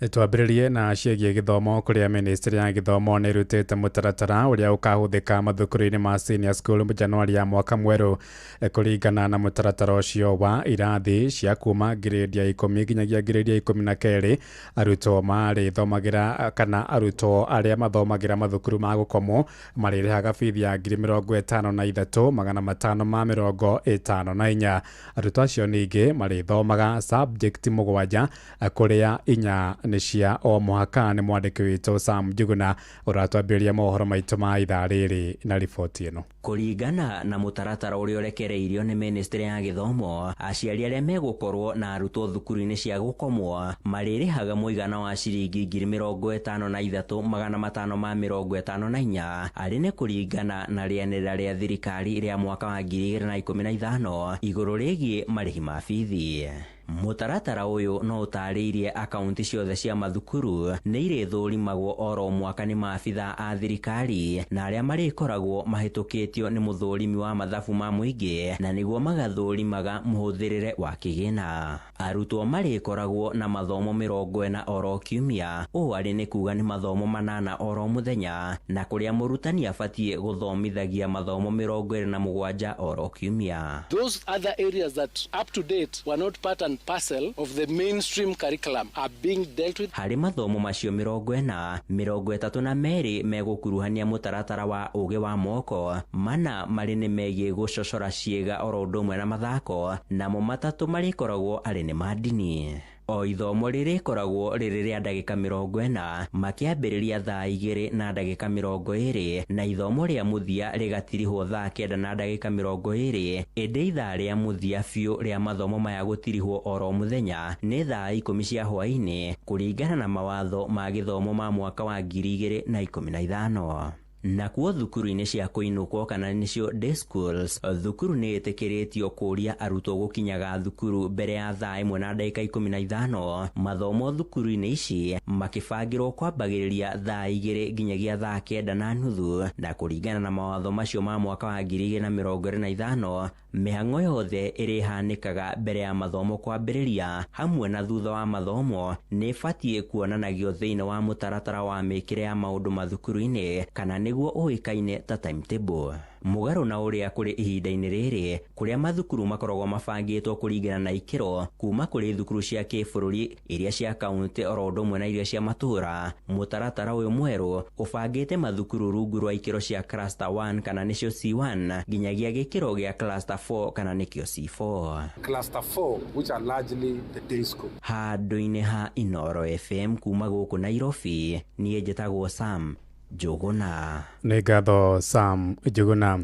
Twambĩrĩrie na ciĩgiĩ gĩthomo kũrĩa Ministry ya Gĩthomo nĩ ĩrutĩte mũtaratara ũrĩa ũkahũthĩka mathukuru-inĩ ma senior school Januari ya mwaka mwerũ. Kũringana na mũtaratara ũcio wa irathi cia kuma grade ya 10 nginyagia grade ya 12, arutwo marĩthomagĩra kana arutwo arĩa mathomagĩra mathukuru ma gũkomwo marĩrĩhaga bithi ya 53,554. Arutwo acio ningĩ marĩthomaga subject 7 kũrĩa 4 nĩ cia o mũhaka. Nĩ mwandĩki witũ Sam Njuguna ũratwambĩrĩria mohoro maitũ ma ithaa rĩrĩ na riboti ĩno. Kũringana na mũtaratara ũrĩa ũrekereirio nĩ Ministry ya Gĩthomo, aciari arĩa megũkorwo na arutwo thukuru-inĩ cia gũkomwo marĩrĩhaga mũigana wa ciringi 53,554 arĩ nĩ kũringana na rĩanĩrĩra rĩa thirikari rĩa mwaka wa 2015 igũrũ rĩgiĩ marĩhi ma bithi. Mũtaratara ũyũ no ũtarĩirie akaunti ciothe cia mathukuru nĩ irĩthũrimagwo oro mwaka nĩ maabitha a thirikari na arĩa marĩkoragwo mahĩtũkĩtio nĩ mũthũrimi wa mathabu ma mũingĩ na nĩguo magathũrimaga mũhũthĩrĩre wa kĩgĩna. Arutwo marĩkoragwo na mathomo 40 oro kiumia, ũũ arĩ nĩ kuga nĩ mathomo 8 oro mũthenya, na kũrĩa mũrutani abatiĩ gũthomithagia mathomo 27 oro kiumia. Those other areas that up to date were not part and parcel of the mainstream curriculum are being dealt with. Harĩ mathomo macio 40, 32 megũkuruhania mũtaratara wa ũgĩ wa moko, 4 marĩ nĩ megiĩ gũcocora ciĩga oro ũndũ ũmwe na mathako, namo 3 marĩkoragwo arĩ nĩ madini. O ithomo rĩrĩkoragwo rĩrĩ rĩa ndagĩka 40 makĩambĩrĩria thaa 2 na ndagĩka 20 na ithomo rĩa mũthia rĩgatirihwo thaa 9 na ndagĩka 20, ĩndĩ ithaa rĩa mũthia biũ rĩa mathomo maya gũtirihwo oro mũthenya nĩ thaa 10 cia hwaĩ-inĩ kũringana na mawatho ma gĩthomo ma mwaka wa 2015. Nakuo thukuru-inĩ cia kũinũkwo kana nĩcio day schools, thukuru nĩ ĩtĩkĩrĩtio kũria arutwo gũkinyaga thukuru mbere ya thaa 1 na ndagĩka 15. Mathomo thukuru-inĩ ici makĩbangĩrwo kwambagĩrĩria thaa 2 nginyagia thaa 9:30, na kũringana na mawatho macio ma mwaka wa 2025, mĩhang'o yothe ĩrĩhanĩkaga mbere ya mathomo kwambĩrĩria hamwe na thutha wa mathomo nĩ ĩbatiĩ kuonanagio thĩinĩ wa mũtaratara wa mĩkĩre ya maũndũ mathukuru-inĩ kana nĩguo ũĩkaine ta timetable. Mũgarũ na ũrĩa kũrĩ ihinda-inĩ rĩrĩ kũrĩa mathukuru makoragwo mabangĩtwo kũringana na ikĩro kuma kũrĩ thukuru cia kĩbũrũri, iria cia kaunti oro ũndũ ũmwe na iria cia matũũra, mũtaratara ũyũ mwerũ ũbangĩte mathukuru rungu rwa ikĩro cia cluster 1 kana nĩcio C1 nginyagia gĩkĩro gĩa cluster 4 kana nĩkĩo C4. Cluster 4 which are largely the day school. Handũ-inĩ ha Inooro FM kuma gũkũ Nairobi, niĩ njĩtagwo Sam Njuguna. Nĩ ngatho Sam Njuguna.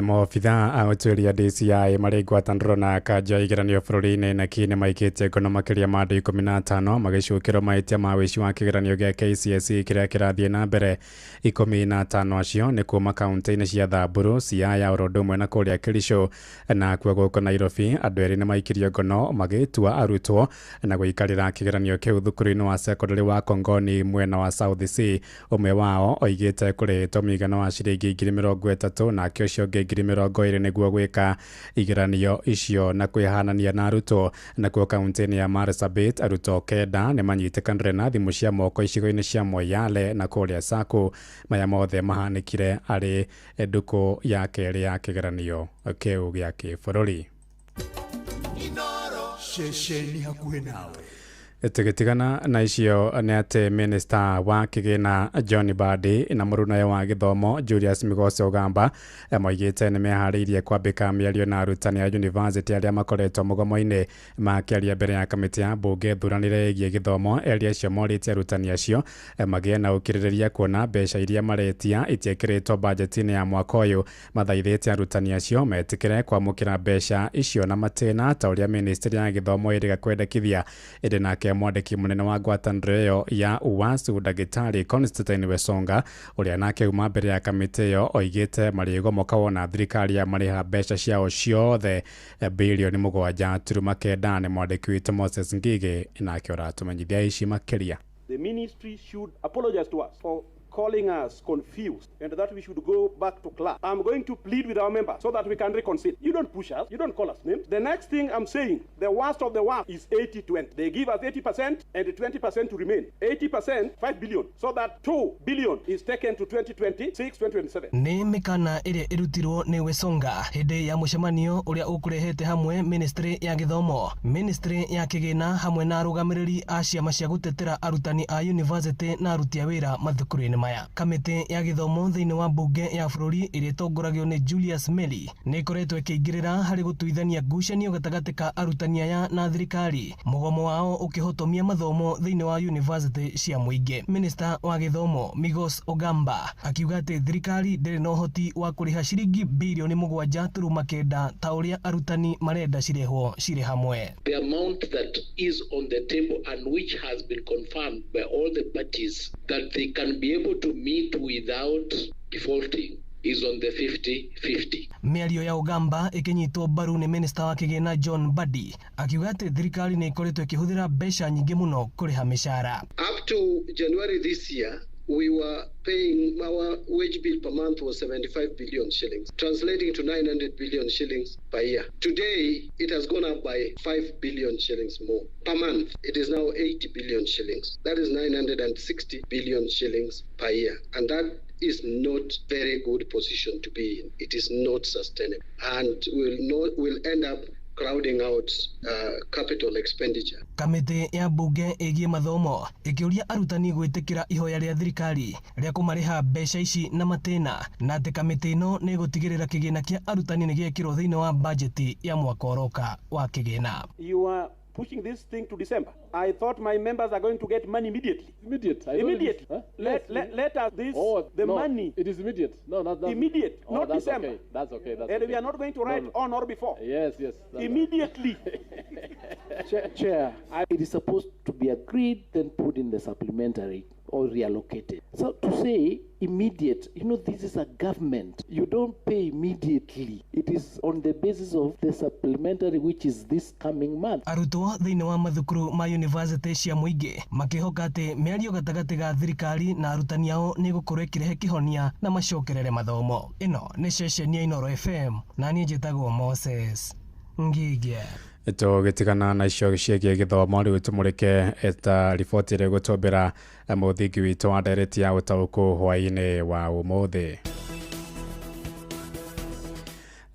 Maobitha a ũtuĩria DCI marĩ ngwatanĩro na kanja igeranio bũrũri-inĩ na nĩ maikĩtie ngono makĩria ma andũ 15 magĩcukĩrwo mahĩtia ma wĩici wa kĩgeranio gĩa KCSE kĩrĩa kĩrathiĩ na mbere. 15 acio nĩ kuuma kaunti-inĩ cia Thamburu, Siaya oro ũndũ ũmwe na kũrĩa Kericho, na kuo gũkũ Nairobi andũ erĩ nĩ maikirio ngono magĩtua arutwo na gũikarĩra kĩgeranio kĩu thukuru-inĩ wa secondary wa Kongoni mwena wa South C. Ũmwe wao oigĩte kũrĩhĩtwo mũigana wa ciringi 30,000 na kĩo cio 20,000 nĩguo gwĩka igeranio icio na kwĩhanania na arutwo. Nakuo kaunti-inĩ ya Marsabit arutwo 9 nĩ manyitĩkanire na thimũ cia moko icigo-inĩ cia Moyale na kũrĩa Saku. Maya mothe mahanĩkire arĩ ndukũ ya kerĩ ya kĩgeranio kĩu gĩa kĩbũrũri. Inooro ceceni hakuhĩ nawe. Tũgĩtigana na icio nĩ atĩ minista wa kĩgĩna John Mbadi na mũrũnawe wa gĩthomo Julius Migos Ogamba moigĩte nĩ meharĩirie kwambĩka mĩario na arutani a yunivasĩtĩ arĩa makoretwo mũgomo-inĩ makĩaria mbere ya kamĩtĩ ya mbunge thuranĩre ĩgiĩ gĩthomo. Eria acio morĩtie arutani acio magĩe na ũkirĩrĩria kuona mbeca iria maretia itiĩkĩrĩtwo bajeti-inĩ ya mwaka ũyũ. Mathaithĩte arutani acio metĩkĩre kwamũkĩra mbeca icio na matĩna ta ũrĩa ministry ya gĩthomo ĩrĩga kwendekithia. Ĩndĩ nake mwandĩki mũnene wa ngwatanĩro ĩyo ya UASU Ndagĩtarĩ Constantine Wesonga ũrĩa nake uma mbere ya kamĩtĩ ĩyo oigĩte marĩgomoka wona thirikari ya marĩha mbeca ciao ciothe bilioni 7.9. Nĩ mwandĩki witũ Moses Ngige nake ũratũmenyithia ici makĩria. The ministry should apologize to us for calling us confused and that we should go back to class. I'm going to plead with our members so that we can reconcile. You don't push us. You don't call us names. The next thing I'm saying, the worst of the worst is 80-20. They give us 80% and 20% to remain. 80%, 5 billion. So that 2 billion is taken to 2026, 2027. Nĩ mĩkana ĩrĩa ĩrutirwo nĩ Wesonga hĩndĩ ya mũcemanio ũrĩa ũkũrehete hamwe ministry ya gĩthomo, ministry ya kĩgĩna hamwe na arũgamĩrĩri a ciama cia gũtetera arutani a university na aruti a wĩra mathukuru-inĩ maya. Kamĩtĩ ya gĩthomo thĩinĩ wa mbunge ya bũrũri ĩrĩa ĩtongoragio nĩ Julius Meli nĩ ĩkoretwo ĩkĩingĩrĩra harĩ gũtuithania ngucanio gatagatĩ ka arutani aya na thirikari, mũgomo wao ũkĩhotomia mathomo thĩinĩ wa university cia mũingĩ. Minista wa gĩthomo Migos Ogamba akiuga atĩ thirikari ndĩrĩ na ũhoti wa kũrĩha ciringi bilioni 7.9 ta ũrĩa arutani marenda cirĩhwo cirĩ hamwe. The amount that is on the table and which has been confirmed by all the parties that they can be able to meet without defaulting is on the 50-50. Mĩario ya Ugamba ikinyitwo mbaru ni minister wa kigina John Badi akiuga ati thirikari ni ikoretwo ikihũthĩra mbeca nyingĩ mũno kũrĩha mĩcara. Up to January this year, we were paying, our wage bill per month was 75 billion shillings, translating to 900 billion shillings per year. Today, it has gone up by 5 billion shillings more. Per month, it is now 80 billion shillings. That is 960 billion shillings per year. And that is not very good position to be in. It is not sustainable. And will end up crowding out capital expenditure. Kamiti ya bunge ĩgiĩ mathomo ĩkĩũria arutani gwĩtĩkĩra ihoya rĩa thirikari rĩa kũmarĩha mbeca ici na matĩna, na atĩ kamiti ĩno nĩ gũtigĩrĩra kĩgĩna kĩa arutani nĩ gĩekĩrwo thĩinĩ wa bajeti ya mwaka ũroka wa kĩgĩna. You are pushing this thing to December. I thought my members are going to get money immediately. Immediately. Huh? Let us this money. It is immediate. No, not immediate, not that's December. Okay. That's okay. And we are not going to write on or before. Yes. Immediately. Chair, it is supposed to be agreed, then put in the supplementary or reallocated. So to say immediate, this is a government. You don't pay immediately. It is on the basis of the supplementary, which is this coming month. Arutwo thĩinĩ wa mathukuru ma university cia mũingĩ makĩhoka atĩ mĩario gatagatĩ ga thirikari na arutani ao nĩ gũkorwo ĩkĩrehe kĩhonia na macokerere mathomo. Ĩno nĩ ceceni ya Inooro FM na niĩ njĩtagwo Moses Ngige. Tũgĩtigana na icio ciĩgiĩ gĩthomo rĩu tũmũrĩke eta riboti ĩrĩa gũtũmbĩra mũthingi witũ wa ndereti ya ũtaũkũ hwaĩ-inĩ wa ũmũthĩ.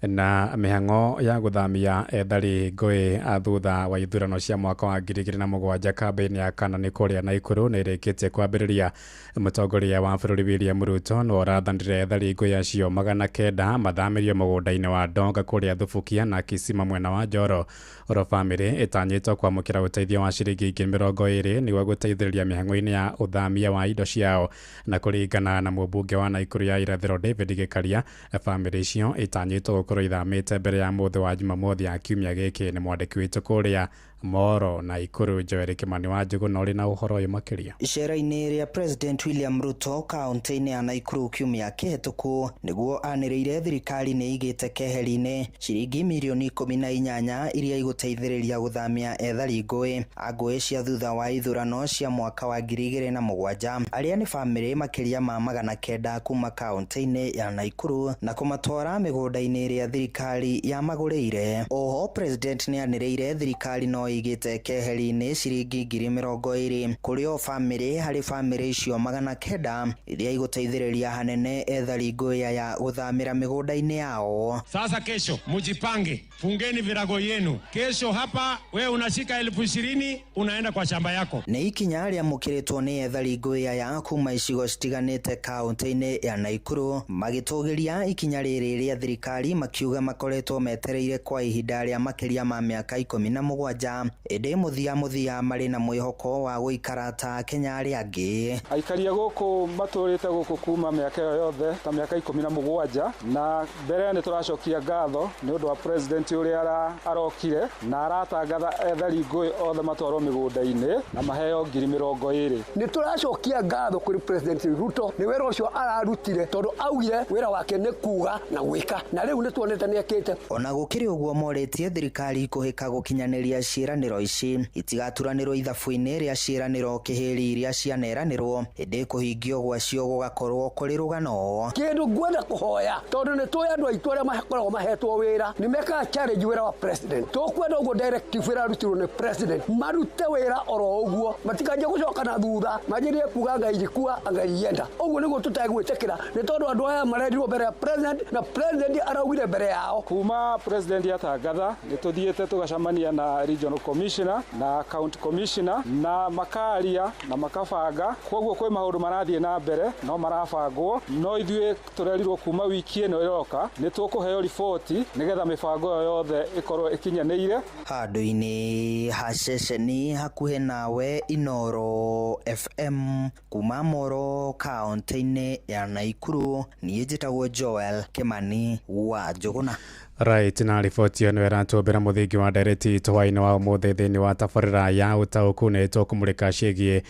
Na mĩhang'o ya gũthamia ethari ngũĩ a thutha wa ithurano cia mwaka wa 2007 kambĩini ya kana nĩ kũrĩa Naikuru nĩ ĩrĩkĩtie kwambĩrĩria. Mũtongoria wa bũrũri William Ruto no arathanire ethari ngũĩ acio 900 mathamirio mũgũnda-inĩ wa Donga kũrĩa Thubukia na Kisima mwena wa Njoro. Oro bamĩrĩ ĩtanyĩtwo kwamũkĩra ũteithio wa ciringi 20,000 nĩguo gũteithĩrĩria mĩhang'o-inĩ ya ũthamia wa indo ciao. Na kũringana na mũmbunge wa Naikuru ya irathĩro David Gĩkaria, bamĩrĩ icio ĩtanyĩtwo gũkorwo ithamĩte mbere ya mũthĩ wa Jumamothi ya kiumia gĩkĩ nĩ mwandĩki witũ kũrĩa Moro na Ikuru Joel Kimani wa Njũgũna ũrĩ na ũhoro ũyũ makĩria. Icera-inĩ rĩa President William Ruto kaunti-inĩ ya Naikuru kiumia kĩhĩtũku nĩguo anĩrĩire thirikari nĩ igĩte keheri-inĩ ciringi mirioni 18 iria igũteithĩrĩria gũthamia ethari ngũĩ a ngũĩ cia thutha wa ithurano cia mwaka wa 2007 arĩa nĩ bamĩrĩ makĩria ma 900 kuma kaunti-inĩ ya Naikuru na kũmatwara mĩgũnda-inĩ ĩrĩa thirikari yamagũrĩire. Oho President nĩ anĩrĩire thirikari no igĩte keheri-inĩ ciringi 20,000 kũrĩ o bamĩrĩ harĩ bamĩrĩ icio 900 iria igũteithĩrĩria hanene ethari ngũĩ ya gũthamĩra mĩgũnda-inĩ yao. Sasa kesho mujipange, fungeni virago yenu. Kesho hapa wewe unashika 20,000 unaenda kwa shamba yako. Nĩ ikinya rĩamũkĩrĩtwo nĩ ethari ngũĩ ya kuma icigo citiganĩte kaunti-inĩ ya Naikuru magĩtũgĩria ikinya rĩrĩ rĩa thirikari makiuga makoretwo metereire kwa ihinda rĩa makĩria ma mĩaka 17 ĩndĩ mũthia marĩ na mwĩhoko wa gũikara ta Kenya arĩa angĩ. Aikaria gũkũ matũrĩte gũkũ kuma mĩaka ĩyo yothe ta mĩaka 17 na mbere nĩ tũracokia ngatho nĩ ũndũ wa president ũrĩa arokire na aratangatha ethari ngũĩ othe matwarwo mĩgũnda-inĩ na maheo 20,000. Nĩ tũracokia ngatho kũrĩ President Ruto nĩ wĩra ũcio ararutire tondũ augire wĩra wake nĩ kuga na gwĩka na rĩu nĩ tuonete nĩ ekĩte. Ona gũkĩrĩ ũguo morĩtie thirikari kũhĩka gũkinyanĩria ciĩranĩro ici itigaturanĩrwo ithabu-inĩ rĩa ciĩranĩro kĩhĩri iria cianeranĩrwo ĩndĩ kũhingio gwacio gũgakorwo kũrĩ rũgano. Kĩndũ ngwenda kũhoya tondũ nĩ tũĩ andũ aitũ arĩa makoragwo mahetwo wĩra nĩ mekaga challenge wĩra wa president. Tũkwenda ũguo directive ĩrarutirwo nĩ president marute wĩra oro ũguo matikanjie gũcoka na thutha manjĩrie kuga Ngai gĩkua Ngai yenda. Ũguo nĩguo tũtegwĩtĩkĩra nĩ tondũ andũ aya marendirwo mbere ya president na president araugire mbere yao. Kuma president yatangatha nĩ tũthiĩte tũgacamania na regional commissioner na county commissioner na makaria na makabanga kwoguo kwĩ maũndũ marathiĩ na mbere no marabangwo no ithuĩ tũrerirwo kuma wiki ĩno ĩroka nĩ tũkũheo riboti nĩgetha mĩbango ĩyo yothe ĩkorwo ĩkinyanĩire. Handũ-inĩ ha ceceni hakuhĩ nawe Inooro FM kuma Moro kaunti-inĩ ya Naikuru niĩ njĩtagwo Joel Kimani wa Njũgũna. Right, na riboti ĩyo nĩyo ĩratũmbĩra mũthingi wa ndereti twainĩ wa ũmũthĩ thĩinĩ wa tabarĩra ya ũtaũku nĩ tũkũmũrĩka ciĩgiĩ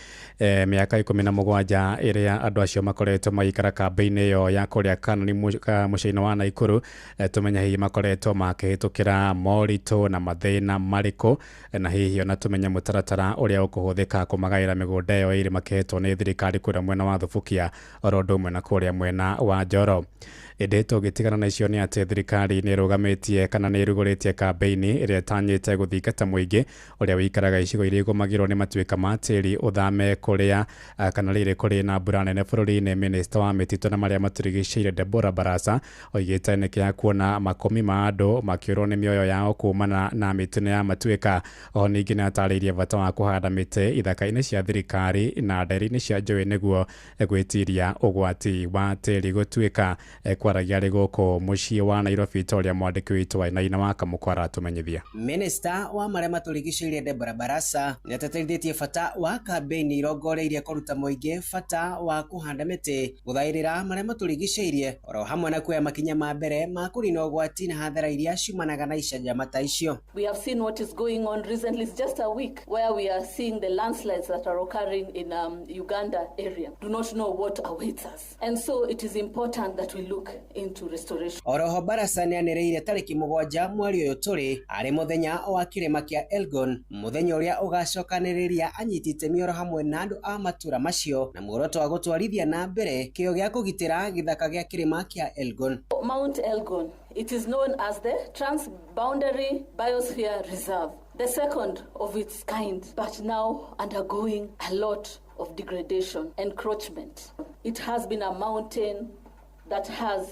mĩaka 17 ĩrĩa andũ acio makoretwo magĩikara kambĩ-inĩ ĩyo ya kũrĩa Kanani mũciĩ-inĩ wa Naikuru. Tũmenya hihi makoretwo makĩhĩtũkĩra moritũ na mathĩna marĩkũ, na hihi ona tũmenye mũtaratara ũrĩa ũkũhũthĩka kũmagaĩra mĩgũnda ĩyo ĩrĩ makĩhetwo nĩ thirikari kũrĩa mwena wa Thubukia oro ũndũ ũmwe na kũrĩa mwena wa Njoro. Ĩndĩ tũgĩtigana na icio nĩ atĩ thirikari nĩ ĩrũgamĩtie kana nĩ ĩrugũrĩtie kambĩ-inĩ ĩrĩa ĩtanyĩte gũthingata mũingĩ ũrĩa wĩikaraga icigo iria igũmagĩrwo nĩ matuĩka ma tĩri ũthame kũrĩa kana rĩrĩ kũrĩ na mbura nene bũrũri-inĩ. Minista wa mĩtitũ na marĩa matũrigicĩirie Deborah Barasa oigĩte nĩ kĩa kuona makumi ma andũ makĩũrwo nĩ mĩoyo yao kumana na mĩtino ya matuĩka. Oho ningĩ nĩ atarĩirie bata wa kũhanda mĩtĩ ithaka-inĩ cia thirikari na nderi-inĩ cia njũĩ nĩguo gwĩtiria ũgwati wa tĩri gũtuĩka kwaragia rĩ gũkũ mũciĩ wa Nairobi toria mwandĩki witũ wa Naina wa Kamukwara atumenyithia. Minista wa marĩa matũrigicĩirie Deborah Barasa nĩ atetĩrithĩtie bata wa kambĩini irongoreirie kũruta mũingĩ bata wa kũhanda mĩtĩ gũthaĩrĩra marĩa matũrigicĩirie oro hamwe na kuoya makinya ma mbere ma kũniina ũgwati na hathara iria ciumanaga na icanjama ta icio. We have seen what is going on recently. It's just a week where we are seeing the landslides that are occurring in Uganda area. Do not know what awaits us. And so it is important that we look into restoration. Oroho Barasa nĩ anĩrĩire tarĩki 7 mweri ũyũ tũrĩ arĩ mũthenya wa kĩrĩma kĩa Elgon, mũthenya ũrĩa ũgacokanĩrĩria anyitĩte mĩoro hamwe na andũ a matũra macio na muoroto wa gũtwarithia na mbere kĩo gĩa kũgitĩra gĩthaka gĩa kĩrĩma kĩa Elgon. Mount Elgon, it is known as the Transboundary Biosphere Reserve, the second of its kind, but now undergoing a lot of degradation, encroachment. It has been a mountain that has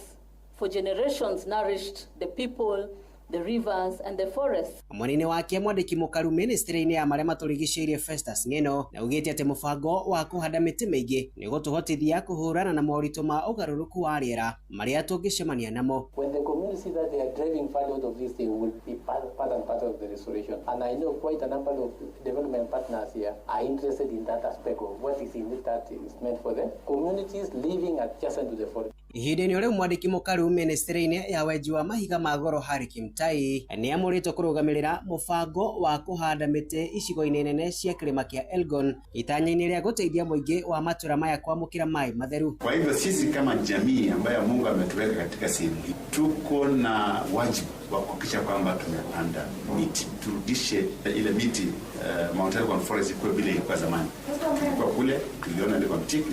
for generations nourished the people, the rivers and the forests. Mwanini wake mwandĩki mũkaru ministry-inĩ ya marĩa matũrigicĩirie Festus Ng'eno na ugĩte atĩ mũbango wa kũhanda mĩtĩ mĩingĩ nĩ gũtũhotithia kũhũrana na moritũ ma ũgarũrũku wa rĩera marĩa tũngĩcemania namo. When the community see that they are driving value out of this, they will be part and part of the restoration. And I know quite a number of development partners here are interested in that aspect of what is in it that is meant for the communities living adjacent to the forest. Ihinda-inĩ ũrĩa mwandĩki mũkaru ministry-inĩ ya wenji wa mahiga ma goro Harry Kimtai nĩ amũrĩtwo kũrũgamĩrĩra mũbango wa kũhanda mĩtĩ icigo-inĩ nene cia kĩrĩma kĩa Elgon itanya-inĩ rĩa gũteithia mũingĩ wa matũra maya kwamũkĩra maĩ matheru. Kwa hivyo sisi kama jamii ambayo Mungu ametuweka katika sehemu hii tuko na wajibu wa kuhakikisha kwamba tumepanda miti, turudishe ile miti Mount Elgon Forest ikuwe vile ilikuwa zamani. Kwa kule tuliona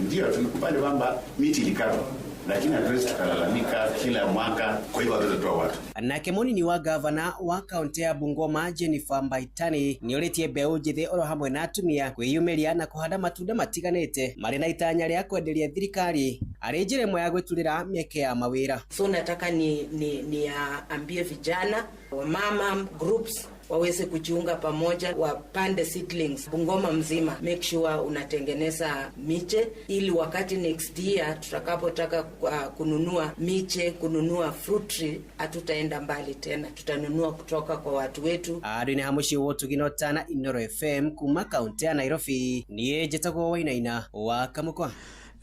ndio tunakubali kwamba miti ilikatwa, lakini hatuwezi tukalalamika kila mwaka, kwa hivyo hatutoa watu. Nake mũnini wa gavana wa kaunti ya Bungoma Jennifer Mbaitani nĩ ũrĩtie mbeũ njĩthĩ oro hamwe na atumia kwĩyumĩria na kũhanda matunda matiganĩte marĩ na itanya rĩa kwenderia thirikari arĩ njĩra ĩmwe ya gwĩturĩra mĩeke ya mawĩra. So nataka niambie vijana wa mama groups waweze kujiunga pamoja, wapande seedlings Bungoma mzima. Make sure unatengeneza miche ili wakati next year tutakapotaka kununua miche, kununua fruit tree, hatutaenda mbali tena, tutanunua kutoka kwa watu wetu. Adwini hamushi wotu ginotana Inoro FM kuma kaunti ya Nairobi. Niye Njĩtagwo Wainaina wa Kamukwa.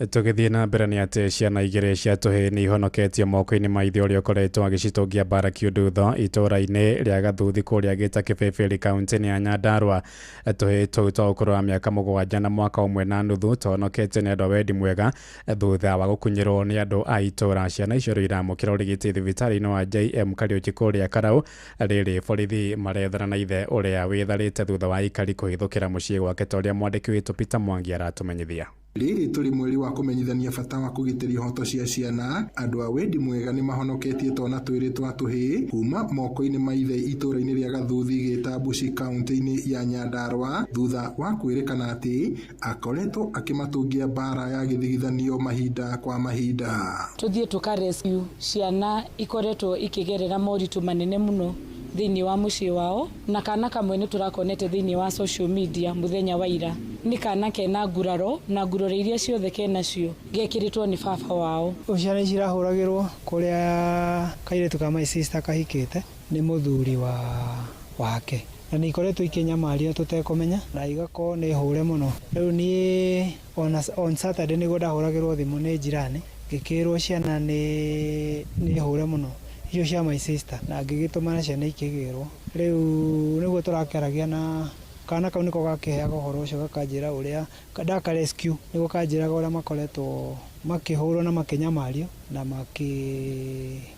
Tũgĩthiĩ na mbere nĩ atĩ ciana igĩrĩ cia tũhĩ nĩ ihonoketio moko-inĩ ma ithe ũrĩa ũkoretwo agĩcitungia mbara kĩũndutho itũũra-inĩ rĩa Gathuthi kũrĩa Gĩta Kĩbĩbĩrĩ kaunti-inĩ ya Nyandarua. Tũhĩ tũu twa ũkũrũ wa mĩaka 7 na mwaka ũmwe na nuthu tũhonoketio nĩ andũ a wendi mwega thutha wa gũkunyĩrwo nĩ andũ a itũũra. Ciana icio iramũkĩra ũrigiti thibitarĩ-inĩ wa JM Kariuki kũrĩa Karau. Rĩrĩ borithi marethana na ithe ũrĩa wĩtharĩte thutha wa ikari kũhithũkĩra mũciĩ gwake ta ũrĩa mwandĩki witũ Peter Mwangi aratũmenyithia. Rĩrĩ tũrĩ mweri wa kũmenyithania bata wa kũgitĩra ihoto cia ciana, andũ a wendi mwega nĩ mahonoketie twana twĩrĩ twa tũhĩ kuma moko-inĩ ma ithe itũũra-inĩ rĩa Gathuthi Gĩta Bushi kaunti-inĩ ya Nyandarua thutha wa kwĩrĩkana atĩ akoretwo akĩmatungia mbara ya gĩthigithanio mahinda kwa mahinda. Tũthiĩ tũkarescue ciana ikoretwo ikĩgerera moritũ manene mũno thĩinĩ wa mũciĩ wao, na kana kamwe nĩ tũrakonete thĩinĩ wa social media mũthenya wa ira. Nĩ kana kena nguraro na nguraro iria ciothe kenacio gekĩrĩtwo nĩ baba wao. Ciana cirahũragĩrwo kũrĩa kairĩtu ka my sister kahikĩte nĩ mũthuri wake, na nĩ ikoretwo ikĩnyamario tũtekũmenya na igakorwo nĩ hũre mũno. Rĩu niĩ on Saturday nĩguo ndahũragĩrwo thimũ nĩ njirani ngĩkĩrwo ciana nĩ hũre mũno, icio cia my sister na ngĩgĩtũmana ciana ikĩgĩrwo rĩu nĩguo tũrakeragia na kana kau niko gakeheaga ũhoro ũcio gakanjĩra ũrĩa ndaka rescue nĩguo kanjĩraga ũrĩa makoretwo makĩhũrwo na makĩnyamario na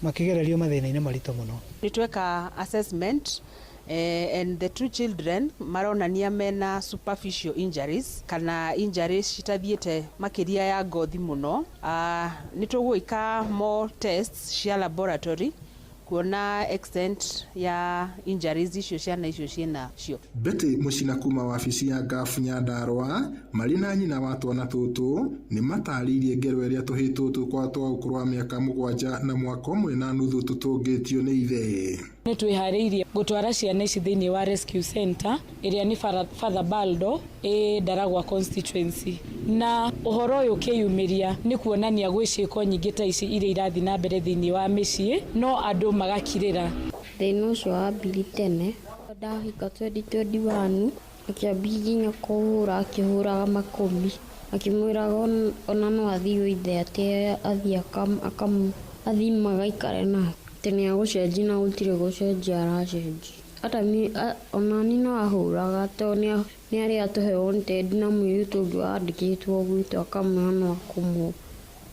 makĩgererio mathĩna-inĩ maritũ mũno. Nĩtweka assessment and the two children maronania mena superficial injuries kana injuries citathiĩte makĩria ya ngothi mũno. Nĩtũgwĩka more tests cia laboratory kuona extent ya injuries icio ciana icio ciĩnacio. Betty Mucina kuma wabici ya GAF Nyandarua marĩ na nyina wa twana tũtũ nĩ matarĩirie ngero ĩrĩa tũhĩtwo twa ũkũrũ wa mĩaka 7 na mwaka ũmwe na nuthu tũtũngĩtio nĩ ithe. Nĩ twĩharĩirie gũtwara ciana ici thĩinĩ wa rescue center ĩrĩa nĩ Father Baldo Ndaragwa constituency, na ũhoro ũyũ ũkĩyumĩria nĩ kuonania gwĩciĩko nyingĩ ta ici iria irathiĩ na mbere thĩinĩ wa mĩciĩ no andũ magakirĩra. Thĩna ũcio wambire tene ndahika 2021 akĩambia nginya kũhũra akĩhũraga makũmi akĩmwĩraga ona no athiĩ ithe atĩ athiĩ athiĩ magaikare na tene agũcenjia na gũtirĩ gũcenjia aracenjia. Hata ona ni no ahũraga to nĩ arĩ atũhe wanted na mũirĩtu ũngĩ wandĩkĩtwo gwitũ akamwĩra no akũmũ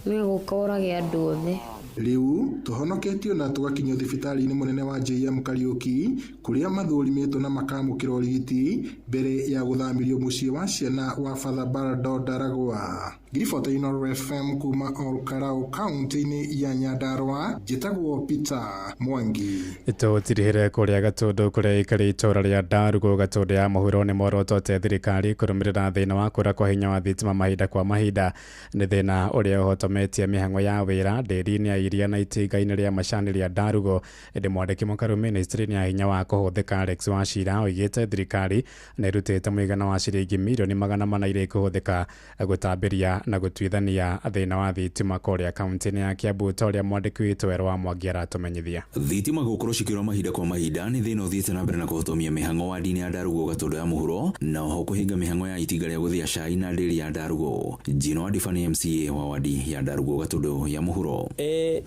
nĩegũkorage andũ othe. Riu tuhonoketio na tugakinyio thibitarĩ-inĩ mũnene wa JM Kariuki kuria mathũrimĩtwo na makamũkĩra ũrigiti mbere ya gũthamirio mũciĩ wa ciana wa Father Baldo Ndaragwa. Giribota Inooro FM kuma Olkarau kaunti-inĩ ya Nyandarua njĩtagwo Peter Mwangi. Tũtirĩhĩre kũrĩa Gatũndũ kũrĩa ikarĩ itũra rĩa Ndarugũ. Gatũndũ ya mũhuro nĩ morotete thirikari kũrũmĩrĩra thĩna wa kũra kwa hinya wa thitima mahinda kwa mahinda. Nĩ thĩna ũrĩa ũhotometie mĩhang'o ya wĩra ndĩri-inĩ ya iria na itinga-inĩ rĩa macani rĩa Ndarugũ. Ĩndĩ mwandĩki mũkaru ministry-inĩ ya hinya wa kũhũthĩka Alex Wachira oigĩte thirikari nĩ ĩrutĩte mũigana wa ciringi mirioni 400 iria ikũhũthĩka gũtambĩria na gũtuithania thĩna wa thitima kũrĩa kaunti-inĩ ya Kiambu ta ũrĩa mwandĩki witũ Werũ wa Mwangi aratũmenyithia. Thitima gũkorwo cikĩũra mahinda kwa mahinda nĩ thĩna ũthiĩte na mbere na kũhotomia mĩhang'o wadi-inĩ ya Ndarugũ Gatũndũ ya mũhuro na oho kũhinga mĩhang'o ya itinga rĩa gũthĩa cai na ndĩri ya Ndarugũ. Jino Wadifani MCA wa wadi ya Ndarugũ Gatũndũ ya mũhuro.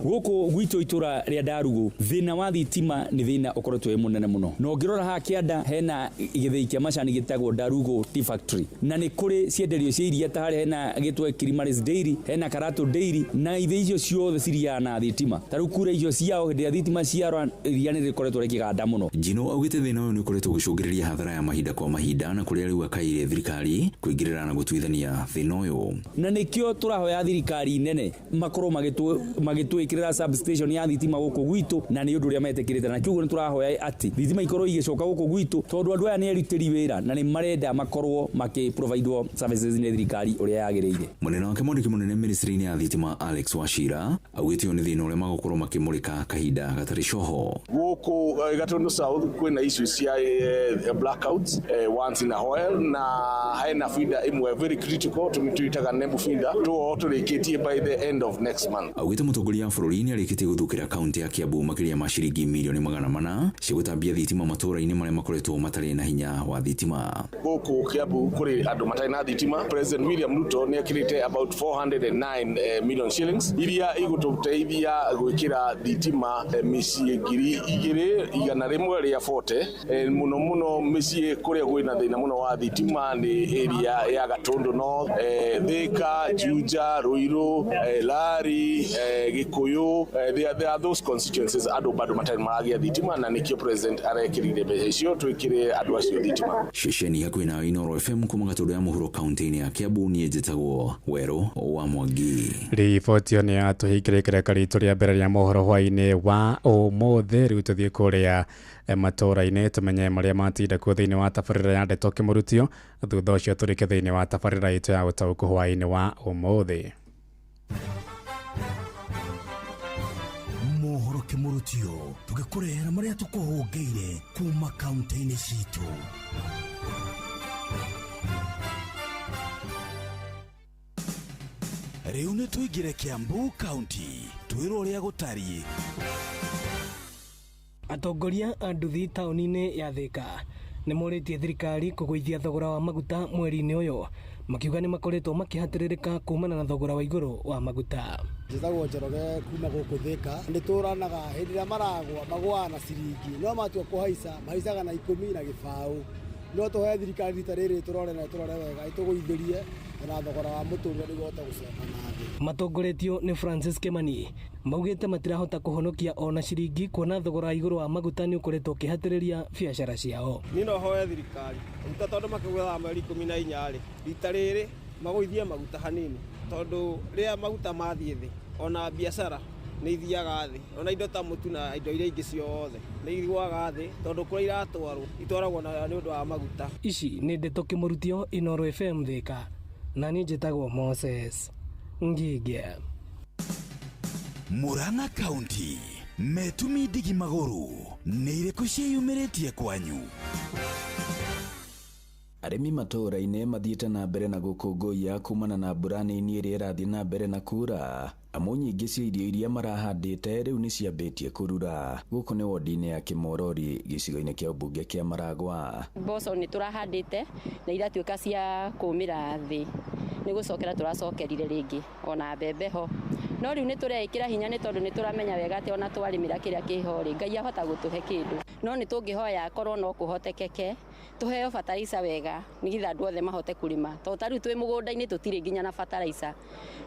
Gũkũ gwitũ itũra rĩa Ndarugũ thĩna wa thitima nĩ thĩna ũkoretwo mũnene mũno. No ngĩrora haha kĩanda hena gĩthĩi kĩa macani gĩtagwo Ndarugũ Tea Factory na nĩ kũrĩ cienderio cia iria ta harĩa hena gĩtwe Kirimaris Dairy hena Karato Dairy na ithe icio ciothe ciriaga na thitima. Ta rĩu kura icio ciao hĩndĩ ya thitima ciarwa iria nĩ rĩkoretwo rĩkĩganda mũno. Jino augĩte thĩna ũyũ nĩ ũkoretwo ũgĩcũngĩrĩria hathara ya mahinda kwa mahinda na kũrĩa rĩu akaire thirikari kũingĩrĩra na gũtuithania thĩna ũyũ. Na nĩkĩo tũrahoya thirikari nene makorwo magĩtwĩkĩrĩra substation ya thitima gũkũ gwitũ na nĩ ũndũ ũrĩa metĩkĩrĩte na kiugo nĩ tũrahoya atĩ thitima ikorwo igĩcoka gũkũ gwitũ tondũ andũ aya nĩ arutĩri wĩra na nĩ marenda makorwo makĩprovidwo services nĩ thirikari ũrĩa yagĩrĩire. Mũnene wake mwandĩki mũnene ministry-inĩ ya thitima Alex Wachira augĩte nĩ thĩna ũrĩa magũkorwo makĩmũrĩka kahinda gatarĩ coho. Gũkũ Gatũndũ South kwĩna issues cia blackouts once in a while na hena feeder imwe very critical tumituitaga nebu feeder tũrĩkĩtie by the end of next month. Augĩte mũtongoria wa bũrũri nĩ arĩkĩtie gũthũkĩra kaunti ya Kiambu makĩria ma ciringi mirioni 400 cia gũtambia thitima matũũra-inĩ marĩa makoretwo matarĩ na hinya wa thitima. Gũkũ Kiambu kũrĩ andũ matarĩ na thitima. President William Ruto nĩ akĩrĩte about 409 million shillings iria igũtũteithia gwĩkĩra thitima mĩciĩ 2,140 mũno mũno mĩciĩ kũrĩa gwĩna thĩna mũno wa thitima nĩ area ya Gatũndũ North, Thika, Juja, Ruiru, Lari, Gikuyu. There are those constituencies andũ bado matarĩ maragĩa thitima na nĩkĩo president arekĩrire mbeca icio twĩkĩre andũ acio thitima. Ceceni hakuhĩ na Inooro FM kuma Gatũndũ ya mũhuro kaunti-inĩ ya Kiambu niĩ njĩtagwo Werũ wa Mwangi. Riboti ĩyo nĩ yatũhingĩrĩkĩra karitũ rĩa mbere rĩa mohoro hwaĩ-inĩ wa ũmũthĩ. Rĩu tũthiĩ kũrĩa matũũra-inĩ tumenye marĩa matinda kuo thĩinĩ wa tabarĩra ya Ndeto Kĩmũrutio. Thutha ũcio tũrĩke thĩinĩ wa tabarĩra itũ ya ũtaũkũ hwaĩ-inĩ wa ũmũthĩ. Mohoro Kĩmũrutio tũgĩkũrehera marĩa tũkũhũngĩire kuma kaunti-inĩ citũ. Rĩu nĩ tũingĩre Kiambu County twĩrwo ũrĩa gũtariĩ. Atongoria a nduthi taũni-inĩ ya Thika nĩ morĩtie thirikari kũgũithia thogora wa maguta mweri-inĩ ũyũ, makiuga nĩ makoretwo makĩhatĩrĩrĩka kumana na thogora wa igũrũ wa maguta. Njĩtagwo Njoroge kuma gũkũ Thĩka, nĩ tũranaga hĩndĩ ĩrĩa maragwa magũaga na ciringi, no matua kũhaica mahaicaga na 10 na gĩbaũ. No tũhe thirikari rita rĩrĩ tũrore wega itũgũithĩrie na thogora wa mũtũrĩre nĩguo ũhote gũcoka na thĩ. Matongoretio nĩ Francis Kimani maugĩte matirahota kũhonokia ona ciringi kuona thogora wa igũrũ wa maguta nĩ ũkoretwo ũkĩhatĩrĩria biacara ciao. Niĩ no hoe thirikari maguta tondũ makĩgũra mweri 14 rita rĩrĩ magũithie maguta hanini, tondũ rĩrĩa maguta mathiĩ thĩ ona biacara nĩ ithiaga thĩ, ona indo ta mũtu na indo iria ingĩ ciothe nĩ igũaga thĩ tondũ kũrĩa itwaragwo na nĩ ũndũ wa maguta. Ici nĩ ndeto Kĩmũrutio, Inooro FM Thĩka, na niĩ njĩtagwo Moses Ngige. Murang'a County, metumi ndigi magũrũ nĩ irĩkũ ciĩyumĩrĩtie kwanyu? Arĩmi matũũra-inĩ mathiĩte na mbere na gũkũngũiya kumana na mbura nini ĩrĩa ĩrathiĩ na mbere na kura. Amu nyingĩ cia irio iria marahandĩte rĩu nĩ ciambĩtie kũrura. Gũkũ nĩ wodi-inĩ ya Kĩmorori gĩcigo-inĩ kĩa ũmbunge kĩa Maragwa. Mboco nĩ tũrahandĩte na iratuĩka cia kũmĩra thĩ, nĩ gũcokera tũracokerire rĩngĩ ona mbembe ho. No rĩu nĩ tũreĩkĩra hinya nĩ tondũ nĩ tũramenya wega atĩ ona twarĩmĩra kĩrĩa kĩho rĩ Ngai ahota gũtũhe kĩndũ. No nĩ tũngĩhoya akorwo no kũhotekeke tũheo fertilizer wega nĩgetha andũ othe mahote kũrĩma. Tondũ ta rĩu twĩ mũgũnda-inĩ tũtirĩ nginya na fertilizer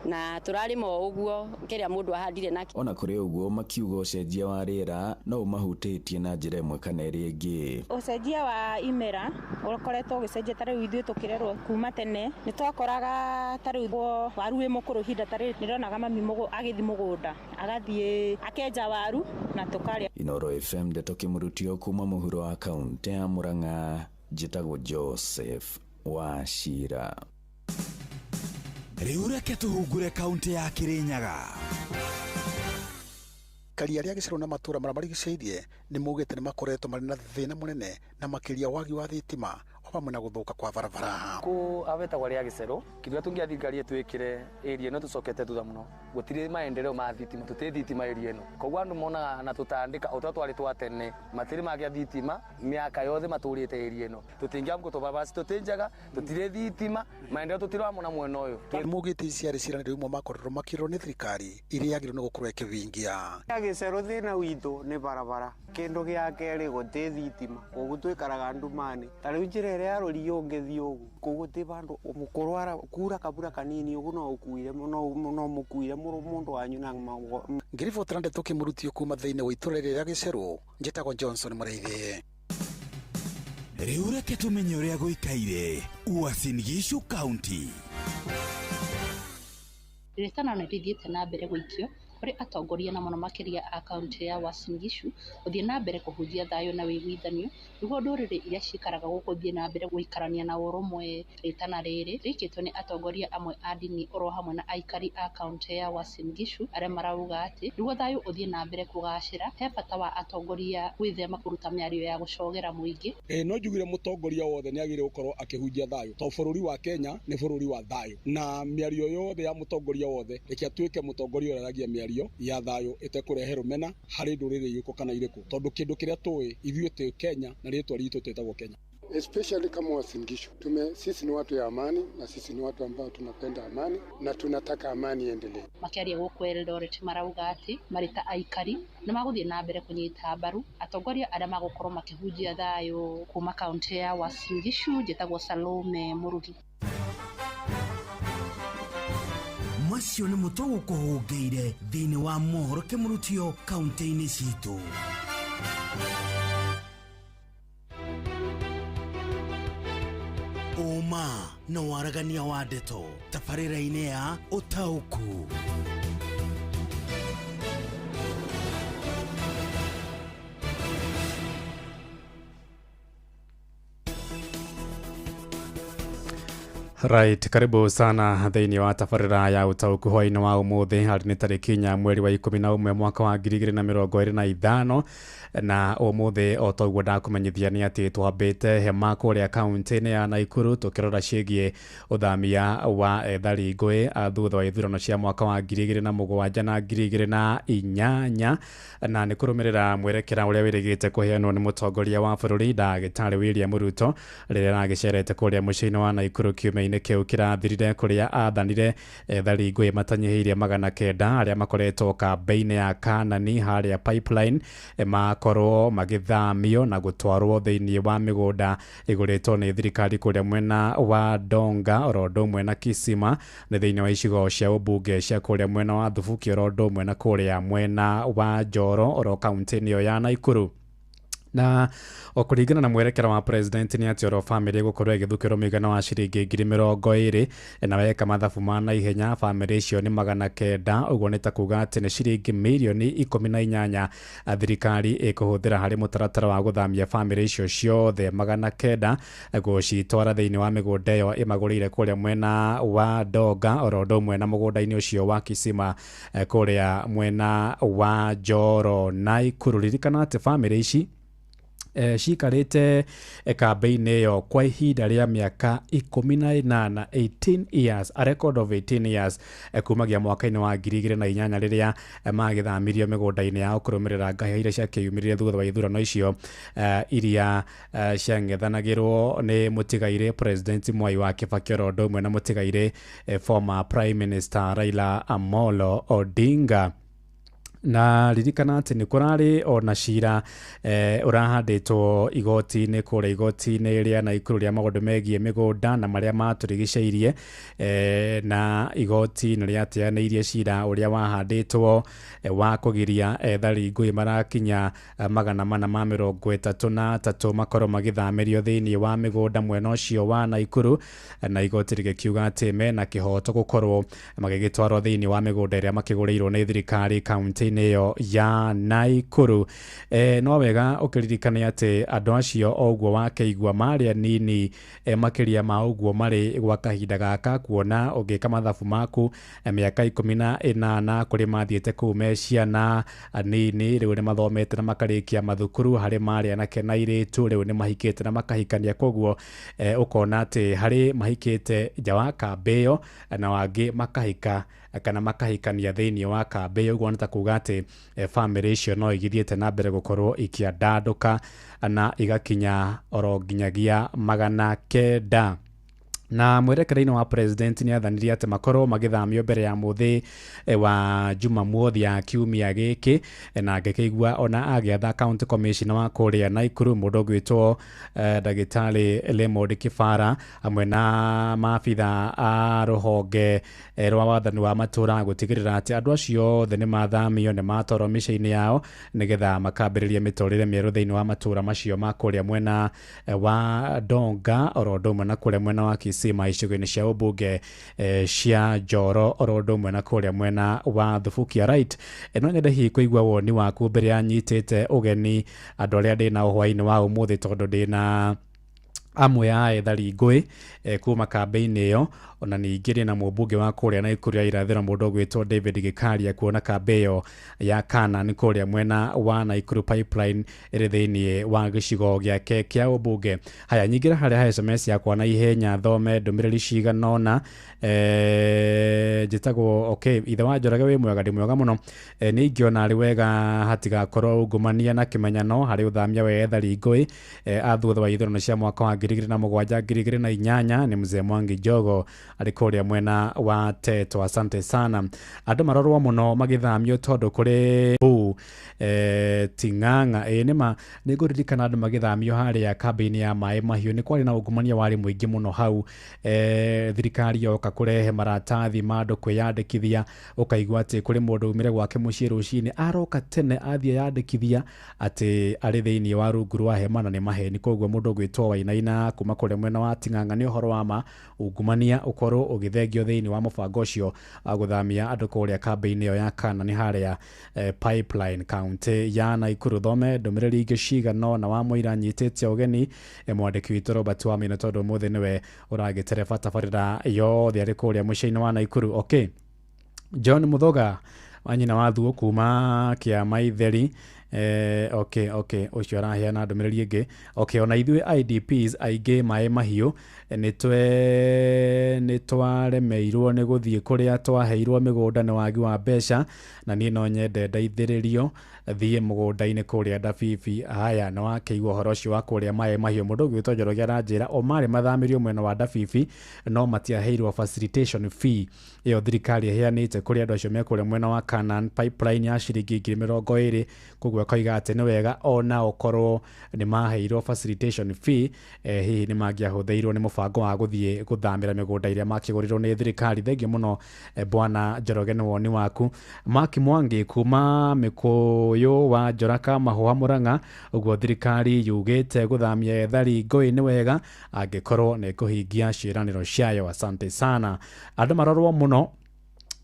na tũrarĩma o ũguo kĩrĩa mũndũ ahandire na. Ona kũrĩ ũguo makiuga ũcenjia wa rĩera no ũmahutĩtie na njĩra ĩmwe kana ĩrĩa ĩngĩ. Ũcenjia wa imera ũkoretwo ũgĩcenjia, ta rĩu ithuĩ tũkĩrerwo kuma tene nĩ twakoraga ta rĩu waru wĩ mũkũrũ ihinda ta rĩrĩ nĩronaga mami agĩthiĩ mũgũnda agathiĩ akenja waru na tũkarĩa. Inooro FM ndeto Kĩmũrutio kuma mũhuro wa kaunti ya Murang'a, njĩtagwo Joseph Wachira. Rĩu reke tũhungure kaunti ya Kĩrĩnyaga. Aikari arĩa gĩcigo na matũra marĩa marigicĩirie nĩ maugĩte nĩ makoretwo marĩ na thĩna mũnene na makĩria wagi wa thitima hamwe na gũthũka kwa barabara. Ku abetagwo rĩa gĩcero kĩrĩa tũngĩa thirikari twĩkire area ĩno tũcokete thutha mũno, gũtirĩ maendeleo ma thitima, tũtirĩ thitima area ĩno. Koguo andũ monaga na tũtandĩka o twarĩ twa tene matirĩ magĩa thitima mĩaka yothe matũrĩte area ĩno. Tũtingĩamka tũbarabara tũtĩnjaga, tũtirĩ thitima, maendeleo tũtiramona mwena ũyũ. Mugĩte ciarĩ ciranĩro imwe makorirwo makĩrwo nĩ thirikari iria yagĩrĩirwo nĩ gũkorwo ĩkĩvingia. Gĩcero thĩna witũ nĩ barabara, kĩndũ gĩa kerĩ gũtĩ thitima, koguo twĩkaraga ndumani. Ta rĩu njĩra ĩrĩa yarũrio ũngĩthiĩ ũguo, koguo tĩ bandũ mũkũrwara kura kabura kanini ũguo no ũkuire no mũkuire mũndũ wanyu na ngiriboti ndeto Kĩmũrutio kuma thĩinĩ wa itũra rĩrĩa Gĩcero, njĩtagwo Johnson Mũrĩithi. Rĩu reke tũmenye ũrĩa gũikaire Uasin Gishu County. Rĩtana nĩ rĩthiĩte na mbere gũikio kũrĩ atongoria na mũno makĩria a kaunti ya Uasin Gishu gũthiĩ na mbere kũhunjia thayũ na wĩiguithanio nĩguo ndũrĩrĩ iria cikaraga gũkũ thiĩ na mbere gũikarania na ũrũmwe. Rĩtana rĩrĩ rĩkĩtwo nĩ atongoria amwe a ndini oro hamwe na aikari a kaunti ya Uasin Gishu arĩa marauga atĩ nĩguo thayũ ũthiĩ na mbere kũgacĩra he bata wa atongoria gwĩthema kũruta mĩario ya gũcogera mũingĩ. No njugire mũtongoria wothe nĩ agĩrĩirwo gũkorwo akĩhunjia thayũ tondũ bũrũri wa Kenya nĩ bũrũri wa thayũ, na mĩario yothe ya mũtongoria wothe reke atuĩke mũtongoria ũrĩa aragia mĩario ya thayũ ĩtekũrehe rũmena harĩ ndũrĩrĩ irĩkũ kana irĩkũ, tondũ kĩndũ kĩrĩa tũĩ ithuĩ tĩ Kenya na rĩtwa ritũ twĩtagwo Kenya. Especially kama Uasin Gishu. Sisi ni watu ya amani na sisi ni watu ambao tunapenda amani na tunataka amani iendelee. Makiaria gũkũ Eldoret marauga atĩ marĩ ta aikari nĩ magũthiĩ na mbere kũnyita mbaru atongoria arĩa magũkorwo makĩhunjia thayũ kuma kaunti ya Uasin Gishu. Njĩtagwo Salome Mũrugi. Macio nĩ mũtogo kũhũngĩire thĩinĩ wa mohoro Kĩmũrutio kaunti-inĩ citũ. Ũma na waragania wa ndeto tabarĩra-inĩ ya ũtaũku. Right, karibu sana thĩinĩ wa tabarĩra ya ũtaũku hwaĩ-inĩ wa ũmũthĩ harĩ nĩ tarĩki 4 mweri wa 11 mwaka wa 2025 na ũmũthĩ o toguo ndakũmenyithia nĩ atĩ twambĩte hema kũrĩa kaunti-inĩ ya Naikuru tũkĩrora ciĩgiĩ ũthamia wa ethari ngũĩ thutha wa ithurano cia mwaka wa 2007 na 2008 na nĩ kũrũmĩrĩra mwerekera ũrĩa wĩrĩgĩte kũheanwo nĩ mũtongoria wa bũrũri Ndagĩtarĩ William Ruto rĩrĩa aragĩcerete kũrĩa mũciĩ-inĩ wa Naikuru kiumia-inĩ kĩu kĩrathirire kũrĩa athanire ethari ngũĩ matanyihĩirie 900 arĩa makoretwo kambĩ-inĩ ya Kanani harĩa Pipeline makorwo magĩthamio na gũtwarwo thĩinĩ wa mĩgũnda ĩgũrĩtwo nĩ thirikari kũrĩa mwena wa Donga oro ũndũ ũmwe na Kisima nĩ thĩinĩ wa icigo cia ũmbunge cia kũrĩa mwena wa Thubuki oro ũndũ ũmwe na kũrĩa mwena wa Njoro oro kaunti-inĩ ĩyo ya Naikuru. Na okũringana na mwerekera wa president nĩ atĩ oro family gũkorwo ĩgĩthukĩrwo mũigana wa ciringi 20,000 na weka mathabu ma naihenya family icio nĩ 900 ũguo nĩ ta kuga atĩ nĩ ciringi mirioni 18 thirikari ĩkũhũthĩra harĩ mũtaratara wa gũthamia family icio ciothe 900 gũcitwara thĩinĩ wa mĩgũnda ĩyo ĩmagũrĩire kũrĩa mwena wa Donga oro ũndũ ũmwe na mũgũnda-inĩ ũcio wa Kisima kũrĩa mwena wa Njoro Naikuru. Ririkana atĩ family ici cikarĩte kambĩ-inĩ ĩyo kwa ihinda rĩa mĩaka 18 18 years, a record of 18 years kumagia mwaka-inĩ wa 2008 rĩrĩa magĩthamirio mĩgũnda-inĩ yao kũrũmĩrĩra ngahĩha iria ciakĩyumĩrire thutha wa ithurano icio iria ciang'ethanagĩrwo nĩ mũtigaire president Mwai wa Kibaki oro ũndũ ũmwe na mũtigaire former prime minister Raila Amolo Odinga. Na ririkana atĩ nĩ kũrarĩ ona cira ũrahandĩtwo igoti-inĩ kũrĩa igoti-inĩ rĩa Naikuru rĩa maũndũ megiĩ mĩgũnda na marĩa matũrigicĩirie na igoti nĩ rĩateanĩirie cira ũrĩa wahandĩtwo wa kũgiria ethari ngũĩ marakinya 433 makorwo magĩthamĩrio thĩinĩ wa mĩgũnda mwena ũcio wa Naikuru na igoti rĩgĩkiuga atĩ mena kĩhoto gũkorwo magĩgĩtwarwo thĩinĩ wa mĩgũnda ĩrĩa makĩgũrĩirwo nĩ thirikari kaunti neo ya Naikuru. No wega ũkĩririkane atĩ andũ acio oguo wakĩigua marĩ anini makĩria ma ũguo marĩ gwa kahinda gaka kuona ũngĩka mathabu maku mĩaka 18 kũrĩ mathiĩte kũu me ciana anini rĩu nĩ mathomete na makarĩkia mathukuru harĩ marĩ anake na airĩtu rĩu nĩ mahikĩte na makahikania koguo ũkona atĩ harĩ mahikĩte nja wa kambĩ ĩyo na wangĩ makahika kana makahikania thĩinĩ wa kambĩ ũguo nĩ ta kuga atĩ family icio no igithiĩte na mbere gũkorwo ikiandandũka na igakinya oro nginyagia 900. Na mwerekera-inĩ wa president nĩ athanirie atĩ makorwo magĩthamio mbere ya mũthĩ wa Jumamothi ya kiumia gĩkĩ na ngĩkĩigua ona agĩatha county commissioner wa kũrĩa Naikuru mũndũ ũgwĩtwo Ndagĩtarĩ Raymond Kibara hamwe na maabitha a rũhonge rwa wathani wa matũra gũtigĩrĩra atĩ andũ acio othe nĩ mathamio nĩ matwarwo mĩciĩ-inĩ yao nĩgetha makambĩrĩria mĩtũrĩre mĩerũ thĩinĩ wa matũra macio ma kũrĩa mwena wa Donga oro ũndũ ũmwe na kũrĩa mwena wa Kisima icigo-inĩ cia ũmbunge cia Njoro oro ũndũ ũmwe na kũrĩa mwena wa Thubuki. Right, no nyende hihi kũigua woni waku mbere ya nyitĩte ũgeni andũ arĩa ndĩ nao hwaĩ-inĩ wa ũmũthĩ tondũ ndĩ na amwe ya ethari ngũĩ kuma kambĩ-inĩ ĩyo ona ningĩ rĩ na mũmbunge wa kũrĩa Naikuru ya irathĩro mũndũ ũgwĩtwo David Gĩkaria kuona kambĩ ĩyo ya Kanani kũrĩa mwena wa Naikuru Pipeline ĩrĩ thĩinĩ wa gĩcigo gĩake kĩa ũmbunge. Haya nyingĩra harĩa SMS yakwa na ihenya thome ndũmĩrĩri cigana ũna njĩtagwo okay ithe wa Njoroge wĩ mwega ndĩ mwega mũno nĩ ingĩona arĩ wega hatigakorwo ungumania na kĩmenyano harĩ ũthamia wa ethari ngũĩ a thutha wa ithurano cia mwaka wa 2007 2008 nĩ mzee Mwangi Njogo arĩ kũrĩa mwena wa Teto. Asante sana. Andũ marorwo mũno magĩthamio tondũ kũrĩ Ting'ang'a nĩma nĩ ngũririkana andũ magĩthamio harĩa kambĩ-inĩ ya Maĩ Mahiũ nĩ kwarĩ na ungumania warĩ mũingĩ mũno hau thirikari yoka kũrehe maratathi ma andũ kwĩyandĩkithia ũkaigua atĩ kũrĩ mũndũ umire gwake mũciĩ rũcinĩ aroka tene athiĩ yandĩkithia atĩ arĩ thĩinĩ wa rungu rwa hema na nĩ maheni koguo mũndũ ũgwĩtwo Wainaina Maina kuma kũrĩa mwena wa Ting'ang'a nĩ ũhoro wa ma ungumania ũkorwo ũgĩthengio thĩinĩ wa mũbango ũcio gũthamia andũ kũrĩa kambĩ-inĩ ĩyo ya Kana nĩ harĩa Pipeline kaunti ya Naikuru. Thome ndũmĩrĩri ingĩ cigana na wa mũira nyitĩte ũgeni mwandĩki witũ Robert Wamina tondũ ũmũthĩ nĩwe ũragĩtereba tabarĩra yothe arĩ kũrĩa mũciĩ-inĩ wa Naikuru. Okay, John Muthoga wanyina wa thuo kuma Kĩama Itheri. Okay, ucio araheana ndũmĩrĩri ĩngĩ. Okay, ona ithuĩ IDPs aingĩ maĩ mahiũ nĩ twaremeirwo nĩ gũthiĩ kũrĩa twaheirwo mĩgũnda nĩ wagi wa mbeca, na niĩ no nyende ndaithĩrĩrio thiĩ mũgũnda-inĩ kũrĩa Ndabibi. Haya, no wakĩigua ũhoro ũcio wa kũrĩa maĩ mahiũ. Mũndũ ũgwĩtwo Njoroge aranjĩra o marĩ mathamĩrio mwena wa Ndabibi no matiaheirwo facilitation fee ĩyo thirikari ĩheanĩte kũrĩ andũ acio me kũrĩa mwena wa Canaan Pipeline ya ciringi 20,000. Koguo akoiga atĩ nĩ wega ona okorwo nĩ maheirwo facilitation fee, hihi nĩ mangĩahũthĩirwo nĩ mũbango wa gũthiĩ gũthamĩra mĩgũnda ĩrĩa makĩgũrirwo nĩ thirikari. Thengiũ mũno bwana Njoroge nĩ woni waku. Mark Mwangi kuma Mĩkũyũ wa Njoraka Mahũa Mũrang'a, ũguo thirikari yugĩte gũthamia ethari ngũĩ nĩ wega angĩkorwo nĩ kũhingia ciĩranĩro ciayo. Asante sana. Andũ marorwo mũno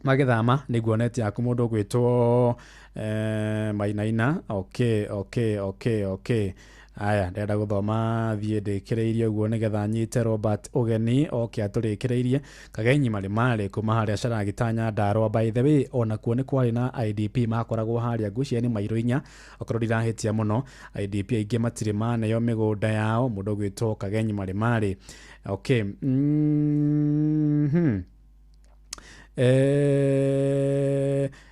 magĩthama nĩguo neti yaku mũndũ ũgwĩtwo Mainaina. Okay. Aya, ndenda gũthoma thiĩ ndĩkĩrĩirie ũguo nĩgetha nyite Robert ũgeni oke atũrĩkĩrĩirie. Kagenyi marĩ kuma harĩa Caragita Ndarwa. By the way, ona kuo nĩ kwarĩ na IDP makoragwo harĩa Nguciani Mairũ Inya, okorwo ndirahĩtia mũno. IDP aingĩ matirĩ maneo mĩgũnda yao. Mũndũ ũgwĩtwo Kagenyi marĩ. Okay.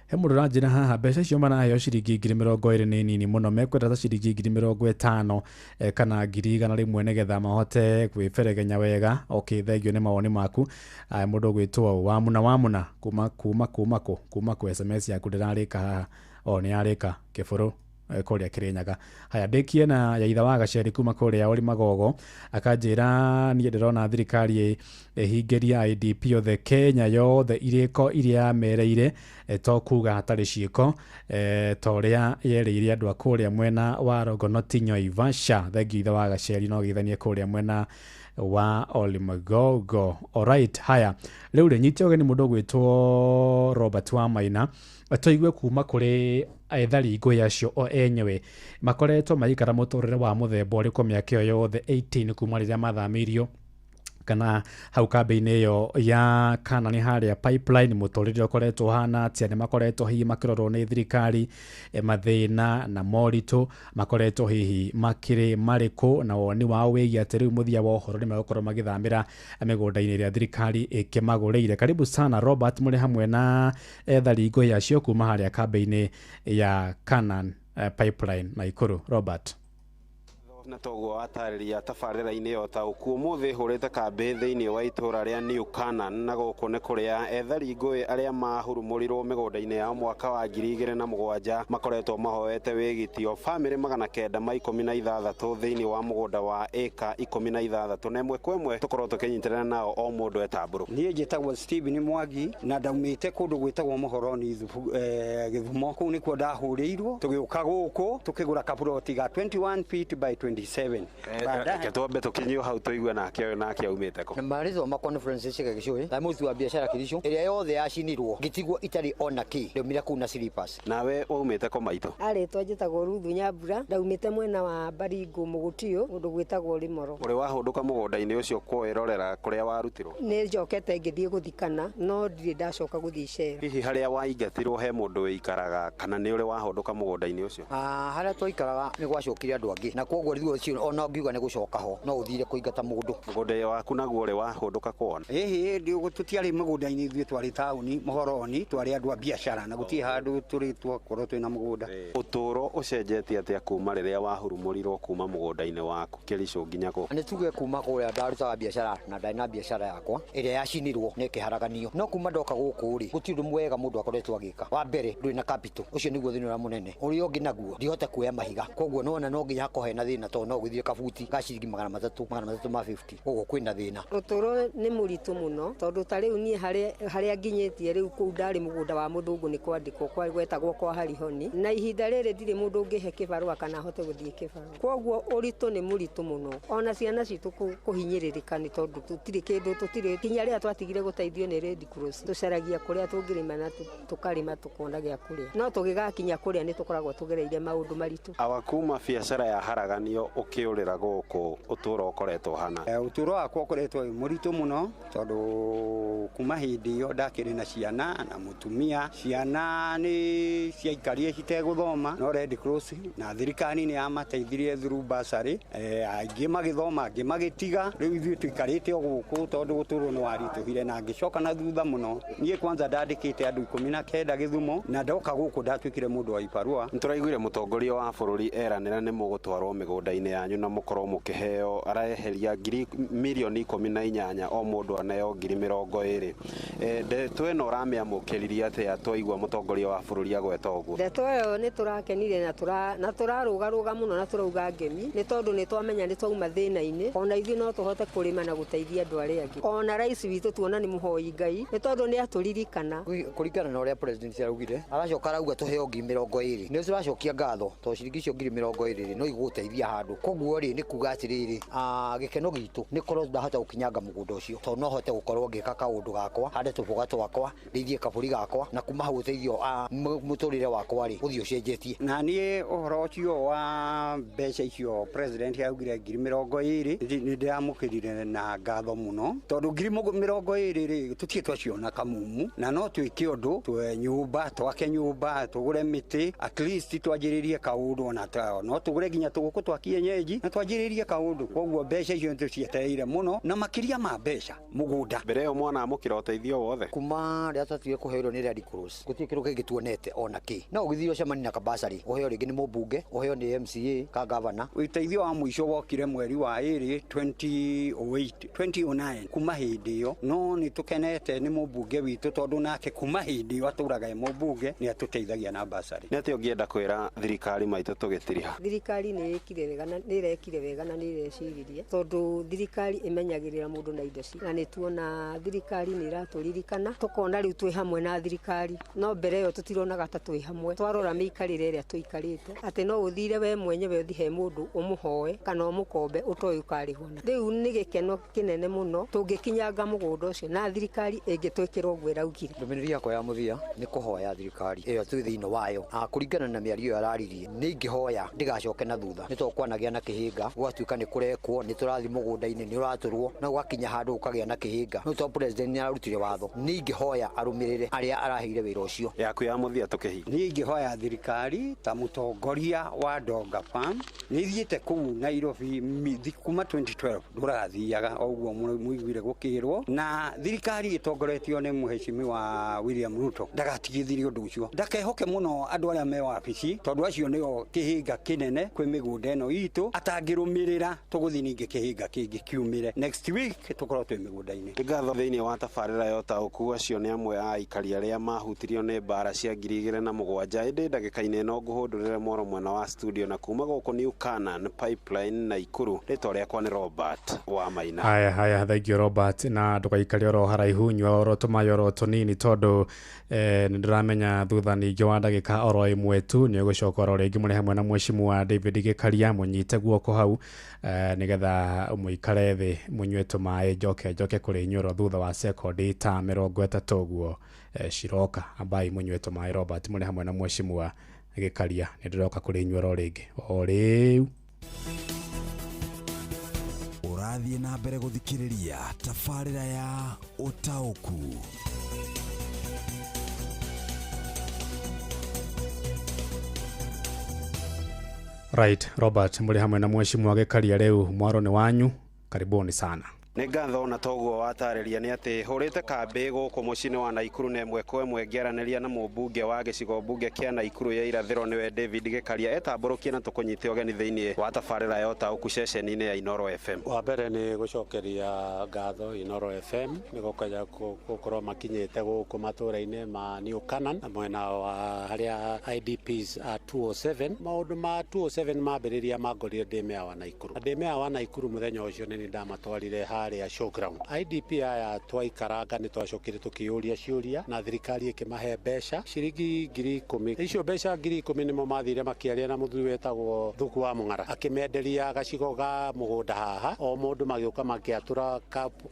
He mũndũ ranjĩra haha mbeca icio maraheo ciringi 20,000 nĩ nini mũno, mekwenda ta ciringi 50,000 kana 100,000 rĩmwe nĩgetha mahote gwĩberegenya wega. Okay, thengio nĩ mawoni maku. Mũndũ ũgwĩtwo Wamuna kuma ku SMS yaku ndĩrarĩka haha. Nĩ yarĩka Kĩbũrũ kũrĩa Kĩrĩnyaga. Haya, ndĩkie na Yaitha wa Gaceri kuma kũrĩa Ori Magogo akanjĩra niĩ ndĩrona thirikari ĩhingĩria IDP othe Kenya yothe irĩko iria yamereire, to kuga hatarĩ ciĩko ta ũrĩa yerĩire andũ a kũrĩa mwena wa Rongonoti Naivasha. Thengiũ Ithe wa Gaceri no gĩithanie kũrĩa mwena wa Ori Magogo. Alright, haya, rĩu nyite ũgeni mũndũ ũgwĩtwo Robert wa Maina. Tũigue kuma kũrĩ ethari ngũĩ acio o enyewe makoretwo maikara mũtũrĩre wa mũthemba ũrĩkũ mĩaka ĩyo yothe 18 kuma rĩrĩa mathamĩirio kana hau kambĩ-inĩ ĩyo ya Kana nĩ harĩa Pipeline. Mũtũrĩre ũkoretwo hana atĩa? Nĩ makoretwo hihi makĩrorwo nĩ thirikari mathĩna na moritũ makoretwo hihi makĩrĩ marĩkũ, na woni wao wĩgiĩ atĩ rĩu mũthia wa ũhoro nĩ megũkorwo magĩthamĩra mĩgũnda-inĩ ĩrĩa thirikari ĩkĩmagũrĩire. Karibu sana Robert, mũrĩ hamwe na ethari ngũĩ acio kuma harĩa kambĩ-inĩ ya Canaan Pipeline Naikuru. Robert na toguo atarĩria tabarĩra-inĩ yo ta ũkuo mũthĩ hũrĩte kambĩ thĩinĩ wa itũra rĩa New Canaan, na gũkũ nĩ kũrĩa ethari ngũĩ arĩa mahurumũrirwo mĩgũnda-inĩ yao mwaka wa 2007 makoretwo mahoete wĩgitio. Bamĩrĩ 916 thĩinĩ wa mũgũnda wa ĩka 16, na ĩmwe kwa ĩmwe tũkorwo tũkĩnyitĩrĩra nao o mũndũ etambũrũ. Niĩ njĩtagwo Stephen Mwangi na ndaumĩte kũndũ gwĩtagwo Mũhoroni Gĩthumo. Kũu nĩkuo ndahũrĩirwo, tũgĩũka gũkũ tũkĩgũra kaburoti ga 21 feet by 27. Ke twambe tukinyio hau tuigue nake aumite ko. Marĩtwa makwa nĩ Francis Gagĩcũĩ, na mũruti wa biacara Kĩricũ, ĩrĩa yothe yacinirwo ngĩtigwo itarĩ ona kĩ, ndaumire kũu na slippers. Nawe waumite ko maitũ? Arĩtwa njĩtagwo Ruthu Nyambura, ndaumĩte mwena wa Baringo Mũgũtiũ, ũndũ gwĩtagwo Limoro. Ũrĩ wahũndũka mũgũnda-inĩ ũcio kwĩrorera kũrĩa warutirwo? Nĩ njokete ngĩthiĩ gũthikana, no ndirĩ ndacoka gũthiĩ icera. Hihi harĩa waingatirwo he mũndũ wĩikaraga kana nĩ ũrĩ wahũndũka mũgũnda-inĩ ũcio? Harĩa twaikaraga nĩ gwacokire andũ angĩ, na koguo rĩu ona ngiuga nĩ gũcoka ho no ũthire kũingata mũndũ. Mũgũnda waku naguo ũrĩ wahũndũka kuona? Tũtiarĩ mũgũnda-inĩ ithuĩ twarĩ taũni Mũhoroni, twarĩ andũ a biacara na gũtirĩ handũ tũrĩ twakorwo twĩna mũgũnda. Ũtũũro ũcenjetie atĩa kuma rĩrĩa wahurumũrirwo kuma mũgũnda-inĩ waku Kĩricũ nginya kũ? Nĩ tuge kuma kũrĩa ndarutaga biacara na ndarĩ na biacara yakwa ĩrĩa yacinirwo na ĩkĩharaganio, no kuma ndoka gũkũ rĩ gũtirĩ ũndũ mwega mũndũ akoretwo agĩka. Wa mbere ndũrĩ na capital, ũcio nĩguo thĩna ũrĩa mũnene. Ũrĩa ũngĩ naguo ndihote kuoya mahiga, koguo no nginya hakorwo hena thĩna to no githie kabuti ka ciringi 350 koguo kwina thina utoro ni muritu muno tondu ta riu nie haria nginyitie riu ku ndari mugunda wa muthungu ni kwandikwo kwa gwetagwo kwa harihoni na ihinda riri ndiri mundu ungihe kibarua kana hote guthie kibarua koguo uritu ni muritu muno ona ciana citu kuhinyiririka ni tondu tutiri kindu tutiri kinya ria twatigire guteithio ni Red Cross tucaragia kuria tungirima na tukarima tukona gia kuria no tugigakinya kuria ni tukoragwo tugereire maundu maritu awakuma biacara ya haraganio ukiurira guku uturo ukoretwo hana uturo wakwa ukoretwo muritu muno tondu kuma hindi yo ndakiri na ciana na mutumia ciana ni ciaikarie citeguthoma no Red Cross na thirikari ni amateithirie through bursary aingi magithoma angi magitiga riu ithuĩ tuikarite o guku tondu guturo no warituhire na ngicoka na thutha muno nie kwanza ndandikite andu 19 Githumo na ndoka guku ndatuikire mundu wa iparua nturaiguire mutongoria wa bururi eranira ni mugutwarwo migunda-ini yanyu na mukorwo mukiheo araeheria milioni 18 o mundu aneo 20,000 ndeto ino uramiamukiririe atia atwaigua mutongoria wa bururi agweta uguo ndeto iyo ni turakenire na turaruga muno na turauga ngemi ni tondu ni twamenya ni twauma thina-ini ona ithuĩ no tuhote kurima na guteithia andu aria angi ona rais witu tuona ni muhoi Ngai ni tondu ni aturirikana kurikana na uria president araugire aracoka arauga tuheo 20,000 ni turacokia ngatho to ciringi cio 20,000 no iguteithia handu koguo ri ni kuga atiriri gikeno gitu ni korwo ndahota gukinyanga mugunda ucio to no hote gukorwo ngika kaundu gakwa hande tubuga twakwa ndithie kaburi gakwa na kuma hau teithio muturire wakwa ri uthio cenjetie na nie uhoro ucio wa mbeca icio president augire 20,000 ni ndiramukirire na ngatho muno tondu 20,000 ri tutie twaciona kamumu na no twike undu twe nyumba twake nyumba tugure miti at least twajiririe kaundu na tao no tugure ginya tuguku twa kienyeji na twajiririe kaundu koguo mbeca icio tucieteire muno na makiria ma mbeca mugunda mbere yo mwana amukira uteithio wothe kuma ria tatire kuheirwo ni Red Cross gutie kiru kingi tuonete ona ki no ugithio cemani na kabasari uheo ringi ni mubunge uheo ni MCA ka governor uteithio wa mwisho wokire mweri wa 2009 kuma hindi yo no ni tukenete ni mubunge witu tondu nake kuma hindi yo aturaga mubunge ni atuteithagia na basari nete ungienda kwira thirikari maitu tugitiriha thirikari ni ikire wega na ni irekire wega na ni ireciririe tondu thirikari imenyagirira mundu na indo ci na ni tuona thirikari ni iraturirikana tukona riu twi hamwe na thirikari no mbere yo tutironaga ta twi hamwe twarora miikarire iria tuikarite ati no uthire we mwenyewe uthihe mundu umuhoe kana umukombe utoyu karihona riu ni gikeno kinene muno tungikinyanga mugunda ucio na thirikari ingitwikira uguo iraugire ndumiriri yakwa ya muthia ni kuhoya thirikari iyo twi thiini wayo kuringana na miario araririe ni ngihoya ndigacoke na thutha ni tokwanagia na kihinga gwatuika ni kurekwo ni turathi mugunda-ini ni uraturwo na gwakinya handu ukagia na kihinga no to president ni arutire watho ni ngihoya arumirire aria araheire wira ucio yaku ya muthia tukihi ni ngihoya thirikari ta mutongoria wa Donga Farm ni thiete kuu Nairobi kuma 2012 ndurathiaga oguo muiguire gukirwo na thirikari itongoretio ni muheshimiwa William Ruto ndagatigithiri undu ucio ndakehoke muno andu aria me wabici tondu acio nio kihinga kinene kwi migunda eno itu atangirumirira tuguthi ningi kihinga kingi kiumire next week tukorwo twi migunda-ini ngatho thiini wa tabarira yo ta uku acio ni amwe a aikari aria mahutirio ni mbara cia 2007 indi ndagika-ini no nguhundurire moro mwena wa studio na kuma guku New Canaan Pipeline na Ikuru ritwa riakwa ni Robert wa Maina haya thaigio Robert na ndugaikari oro haraihu nywa oro tumayo oro tunini tondu ndiramenya thutha ningi wa ndagika oro imwe tu ni gucoka oro ringi muri hamwe na mheshimiwa David Gikaria munyite guoko hau nigetha muikare thi munywe tumae njoke kuri nyoro thutha wa sekondi ta 30 guo ciroka ambai munywe tumae Robert muri hamwe na mheshimiwa Gikaria ni ndiroka kuri nyoro ringi o riu urathie na mbere guthikiriria tabarira ya Utauku. Right, Robert muri hamwe na mheshimiwa Gikaria riu mwaro ni wanyu, karibuni sana. nĩ ngatho na toguo watarĩria nĩ atĩ hũrĩte kambĩ gũkũ mũciĩ-inĩ wa Naikuru na ĩmwe kwa ĩmwe ngĩaranĩria na mũmbunge wa gĩcigo mbunge kĩa Naikuru ya irathĩro nĩwe David Gĩkaria etambũrũkie na tũkũnyite ũgeni thĩinĩ wa tabarĩra ya ũtaũku ceceni-inĩ ya Inoro FM. Wa mbere nĩ gũcokeria ngatho Inoro FM nĩ gũkaja gũkorwo makinyĩte gũkũ matũũra-inĩ ma New Canaan na mwena wa harĩa IDPs 207. Maũndũ ma 207 mambĩrĩria mangorire ndĩmea wa Naikuru. Ndĩmea wa Naikuru mũthenya ũcio nĩ ndamatwarire harĩa showground. IDP aya twaikaranga nĩ twacokire tũkĩũria ciũria na thirikari ĩkĩmahe mbeca ciringi 10,000. Icio mbeca 10,000 nĩmo mathire makĩaria na mũthuri wetagwo Thuku wa Mũng'ara akĩmenderia gacigo ga mũgũnda haha, o mũndũ magĩũka makĩatũra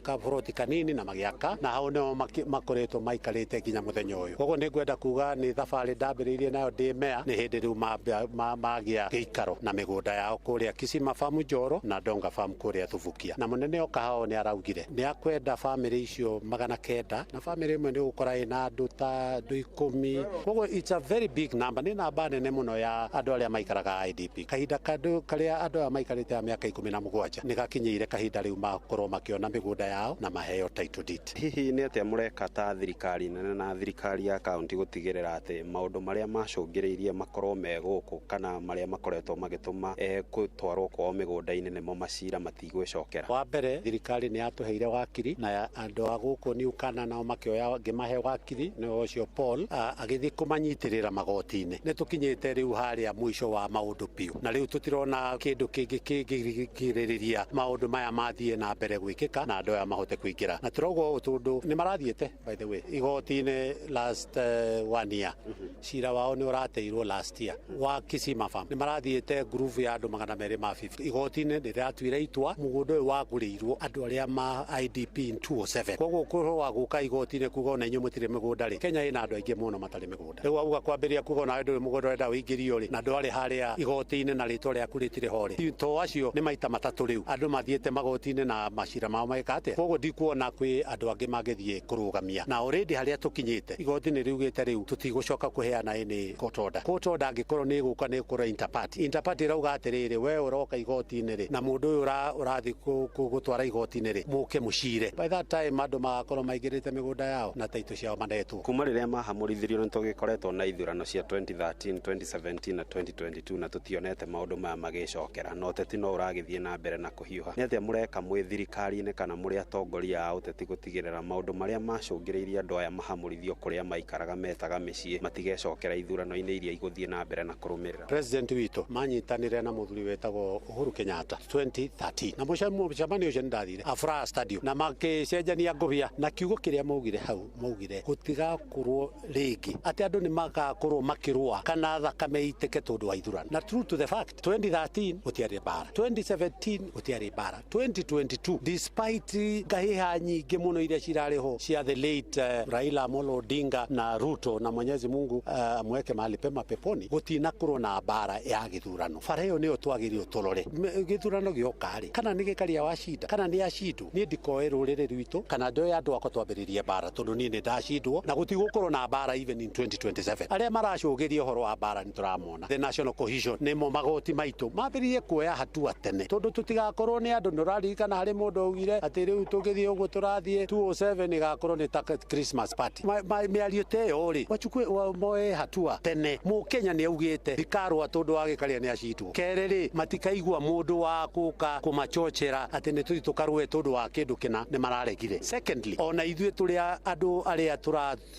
kaburoti kanini na magĩaka, na hau nĩo makoretwo maikarĩte nginya mũthenya ũyũ. Koguo nĩ ngwenda kuga nĩ thabarĩ ndambĩrĩirie nayo ndĩmea nĩ hĩndĩ rĩu magĩa gĩikaro na mĩgũnda yao kũrĩa Kisima Farm Njoro na Donga Farm kũrĩa Thubukia. Na mũnene okahao nĩ araugire nĩ akwenda bamĩrĩ icio 900 na bamĩrĩ ĩmwe nĩ gũkora ĩna andũ ta 10. Koguo it's a very big number, nĩ namba nene mũno ya andũ arĩa maikaraga IDP. Kahinda karĩa andũ aya maikarĩte ya mĩaka 17 nĩ gakinyĩire kahinda rĩu makorwo makĩona mĩgũnda yao na maheo title deed. Hihi nĩ atĩa mũreka ta thirikari nene na thirikari ya kaunti gũtigĩrĩra atĩ maũndũ marĩa macũngĩrĩirie makorwo me gũkũ kana marĩa makoretwo magĩtũma gũtwarwo kwao mĩgũnda-inĩ nĩmo macira matigwĩcokera? Wa mbere thirikari nĩ yatũheire wakiri na andũ a gũkũ New Canaan nao makĩoya ngĩmahe wakiri nĩ ũcio Paul agĩthiĩ kũmanyitĩrĩra magoti-inĩ. Nĩ tũkinyĩte rĩu harĩa mũico wa maũndũ piũ na rĩu tũtirona kĩndũ kĩngĩ kĩngĩgirĩrĩria maũndũ maya mathiĩ na mbere gwĩkĩka na andũ aya mahote kũingĩra. Na tũrauga tondũ nĩ marathiĩte by the way igoti-inĩ last 1 year. Cira wao nĩ ũrateirwo last year wa Kisima Farm. Nĩ marathiĩte groove ya andũ 250. Igoti-inĩ nĩ rĩratuire itua mũgũnda ũyũ wagũrĩirwo andũ arĩa ma IDP 207. Koguo kũrũa gũka igoti-inĩ kuga na inyuĩ mũtirĩ mĩgũnda rĩ, Kenya ĩna andũ aingĩ mũno matarĩ mĩgũnda. Rĩu auga kwambĩrĩria kuga na ndũrĩ mũgũnda ũrenda ũingĩrio rĩ na ndwarĩ harĩa igoti-inĩ na rĩtwa rĩaku rĩtirĩ ho rĩ. To acio nĩ maita matatũ rĩu andũ mathiĩte magoti-inĩ na macira mao magĩka atĩa. Koguo ndikuona kwĩ andũ angĩ mangĩthiĩ kũrũgamia na already harĩa tũkinyĩte igoti nĩ riugĩte rĩu tũtigũcoka kũheana ĩnĩ court order. Court order angĩkorwo nĩ gũka nĩ kũra interparty. Interparty ĩrauga atĩrĩrĩ we ũroka igoti-inĩ rĩ na mũndũ ũyũ ũrathiĩ gũtwara igoti-inĩ rĩ mũke mũcire. By that time andũ magakorwo maingĩrĩte mĩgũnda yao na taito ciao mandetwo. Kuma rĩrĩa mahamũrithirio nĩ tũgĩkoretwo na ithurano cia 2013, 2017 na 2022 na tũtionete maũndũ maya magĩcokera. No ũteti no ũragĩthiĩ na mbere na kũhiũha. Nĩ atĩa mũreka mwĩ thirikari-inĩ kana mũrĩ atongoria a ũteti gũtigĩrĩra maũndũ marĩa macũngĩrĩirie andũ aya mahamũrithio kũrĩa maikaraga metaga mĩciĩ matigecokera ithurano-inĩ iria igũthiĩ na mbere na kũrũmĩrĩra? President witũ manyitanĩre na mũthuri wetagwo Uhuru Kenyatta 2013 na mũcemanio ũcio nĩndathire Afraha Stadium na makĩcenjania ngũbia na kiugo kĩrĩa maugire hau maugire gũtigakorwo rĩngĩ atĩ andũ nĩ magakorwo makĩrũa kana thakame itĩke tondũ wa ithurano. Na true to the fact 2013 gũtiarĩ bara, 2017 gũtiarĩ bara, 2022 despite ngahĩha nyingĩ mũno iria cirarĩ ho cia the late Raila Amolo Odinga na Ruto na Mwenyezi Mungu amweke mahali pema peponi gũtinakorwo na bara ya gĩthurano. Bara ĩyo nĩyo twagĩrĩirwo tũrore gĩthurano gĩokarĩ kana nĩ Gĩkaria wacinda kana nĩ acindwo. Niĩ ndikoe rũrĩrĩ rwitũ kana ndoe andũ akwa twambĩrĩrie bara tondũ niĩ nĩ ndacindwo na gũtigũkorwo na bara even in 2027. Arĩa maracũgĩria ũhoro wa bara nĩ tũramona the national cohesion nĩmo magoti maitũ mambĩrĩrie kuoya hatua tene tondũ tũtigakorwo nĩ andũ nĩũraririkana harĩ mũndũ augire atĩ rĩu tũgĩthiĩ ũguo tũrathiĩ 207 ĩgakorwo nĩ ta Christmas party. Mĩario ta ĩyo rĩ wachukue moe hatua tene. Mũkenya nĩ augĩte ndikarũa tondũ wa Gĩkaria nĩ acindwo. Kerĩ rĩ matikaigua mũndũ wa gũka kũmachochera atĩ nĩ tũthi tũkarũe tondũ wa kĩndũ kĩna nĩ mararegire. Secondly ona ithuĩ tũrĩa andũ arĩa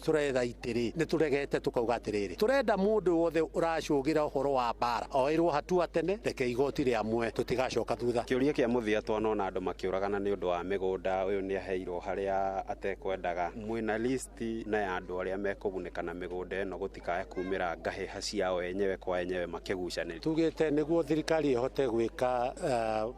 tũretha itĩrĩ nĩ tũregete tũkauga atĩrĩrĩ tũrenda mũndũ wothe ũracũgĩra ũhoro wa bara oerwo hatua tene reke igoti rĩamwe tũtigacoka thutha. Kĩũria kĩa mũthia twanona andũ makĩũragana nĩ ũndũ wa mĩgũnda ũyũ nĩ aheirwo harĩa atekwendaga. Mwĩna listi na ya andũ arĩa mekũgunĩka na mĩgũnda ĩno gũtikae kumĩra ngahĩha ciao enyewe kwa enyewe makĩgucanĩria. Tugĩte nĩguo thirikari ĩhote gwĩka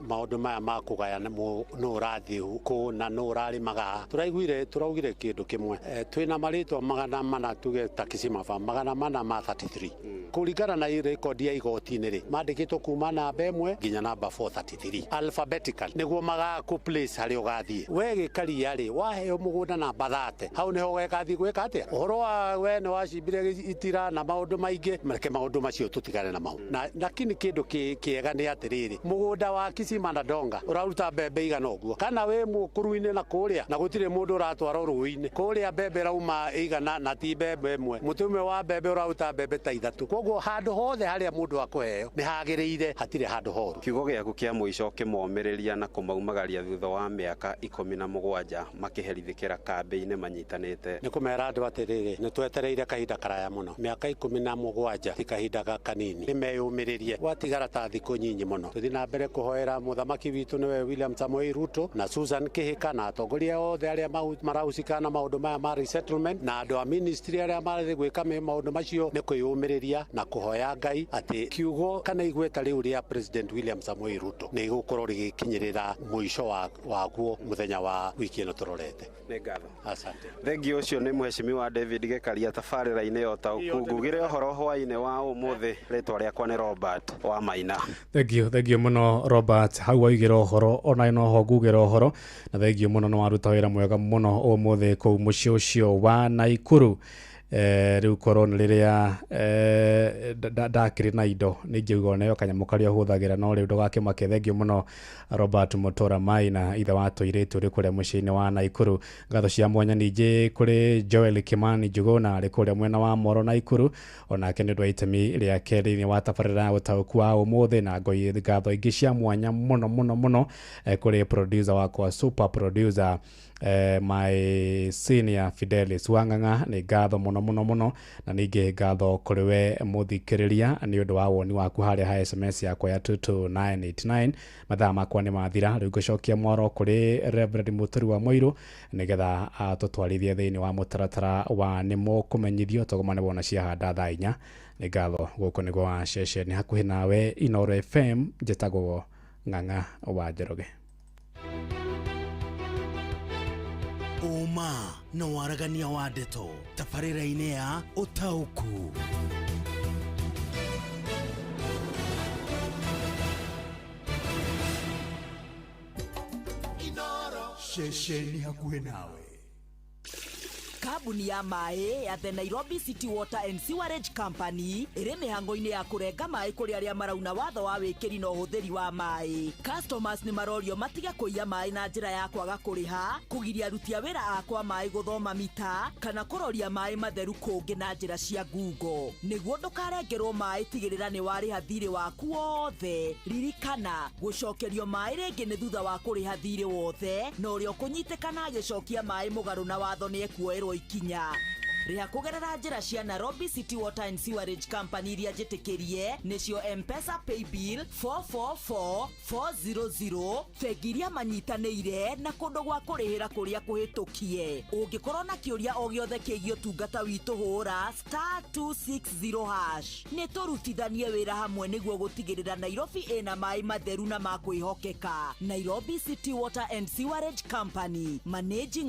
maũndũ maya ma kũgaya no ũrathiĩ kũ na no ũrarĩmaga. Tũraugire kĩndũ kĩmwe twĩna marĩtwa 400 tuge ta Kisima Farm 433 kũringana na record ya igoti-inĩ rĩ mandĩkĩtwo kuma namba 1 nginya namba 433 alphabetical nĩguo magakũ place harĩa ũgathiĩ. We Gĩkaria rĩ waheo mũgũnda namba 30 hau nĩho ũgathiĩ gwĩka atĩa? Ũhoro wa we nĩ wacimbire itira na maũndũ maingĩ mareke maũndũ macio tũtigane na mau. Na lakini kĩndũ kĩega nĩ atĩrĩrĩ mũgũnda wa Kisima na Donga ũraruta mbembe igana uguo kana we mukuruine na kuria na gutire mundu uratwara ruini kuria mbembe rauma igana na ti mbembe imwe mutume wa mbembe urauta mbembe ta ithatu koguo handu hothe haria mundu akuheo ni hagiriire hatire handu horu kiugo giaku kia muico kimomiriria na kumaumagaria thutha wa miaka 17 makiherithikira kambi-ini manyitanite ni kumera andu atiriri ni twetereire kahinda karaya muno miaka 17 ti kahinda kanini ni meyumiririe watigara ta thiku nyinyi muno tuthi na mbere kuhoera muthamaki witu niwe William Samoei Ruto na Susan Kihika na atongoria othe aria marahusika na maundu maya ma resettlement na andu a ministry aria mari gwika maundu macio ni kwiyumiriria na kuhoya Ngai ati kiugo kana igweta riu ria President William Samoei Ruto ni gukorwo rigikinyirira muico waguo muthenya wa wiki ino turorete ni ngatho asante thengi ucio ni mheshimiwa David Gikaria tabarira-ini yota ukugugire horo hwaine wa umuthi ritwa riakwa ni Robert wa Maina thank you muno Robert hau waigira horo ona no ho gugira horo na thank you muno no waruta wira mwega muno umuthi ku mucio ucio wa Naikuru riu korona riria ndakiri na indo ningiuga nayo kanyamukaria huthagira no riu ndugakimake thengio muno Robert Mutora Maina ithe wa toiretu ri kuria muciini wa Naikuru ngatho cia mwanya ningi kuri Joel Kimani Njuguna ri kuria mwena wa Moro Naikuru onake ni ndwaitemi ria keri ni watabarira utauku wa umuthi na ngoi ngatho ingi cia mwanya muno kuri producer wakwa super producer my senior Fidelis Wanganga ni ngatho muno na ningi ngatho kuri we muthikiriria ni undu wa woni waku haria ha SMS yakwa ya 22989 mathaa makwa ni mathira riu gucokia mwaro kuri Reverend Muturi wa Moiru nigetha atutwarithie thiini wa mutaratara wa nimo kumenyithio togomane bona cia handa thaa 4 ni ngatho guku ni gwa session hakuhi nawe Inoro FM njetago Ng'ang'a wa Njoroge Uma na waragania wa ndeto tabarira-ini ya Utauku Inoro shesheni hakuhe nawe Kambuni ya mae ya The Nairobi City Water and Sewerage Company iri mihango-ini ya kurenga mae kuri aria marauna watho wa wikiri no huthiri wa mae. Customers ni marorio matiga kuiya mae na njira ya kwaga kuriha, kugiria aruti a wira akwa mae guthoma mita kana kuroria mae matheru kungi na njira cia ngungo. Niguo ndukarengerwo mae tigirira ni wariha thiri waku wothe. Ririkana gucokerio mae ringi ni thutha wa kuriha thiri wothe no rio kunyitikana agicokia mae mugaru na watho ni ekuoerwo ikinya. Ria kugerera njira cia Nairobi City Water and Sewerage Company iria njitikirie nicio M-Pesa Paybill 444400 fegiria manyitaniire na kundu gwa kurihira kuria kuhitukie. Ungikorwo na kiuria o giothe kigio tungata witu hura *260# ni turutithanie wira hamwe niguo gutigirira Nairobi ina mai matheru na makwihokeka. Nairobi City Water and Sewerage Company managing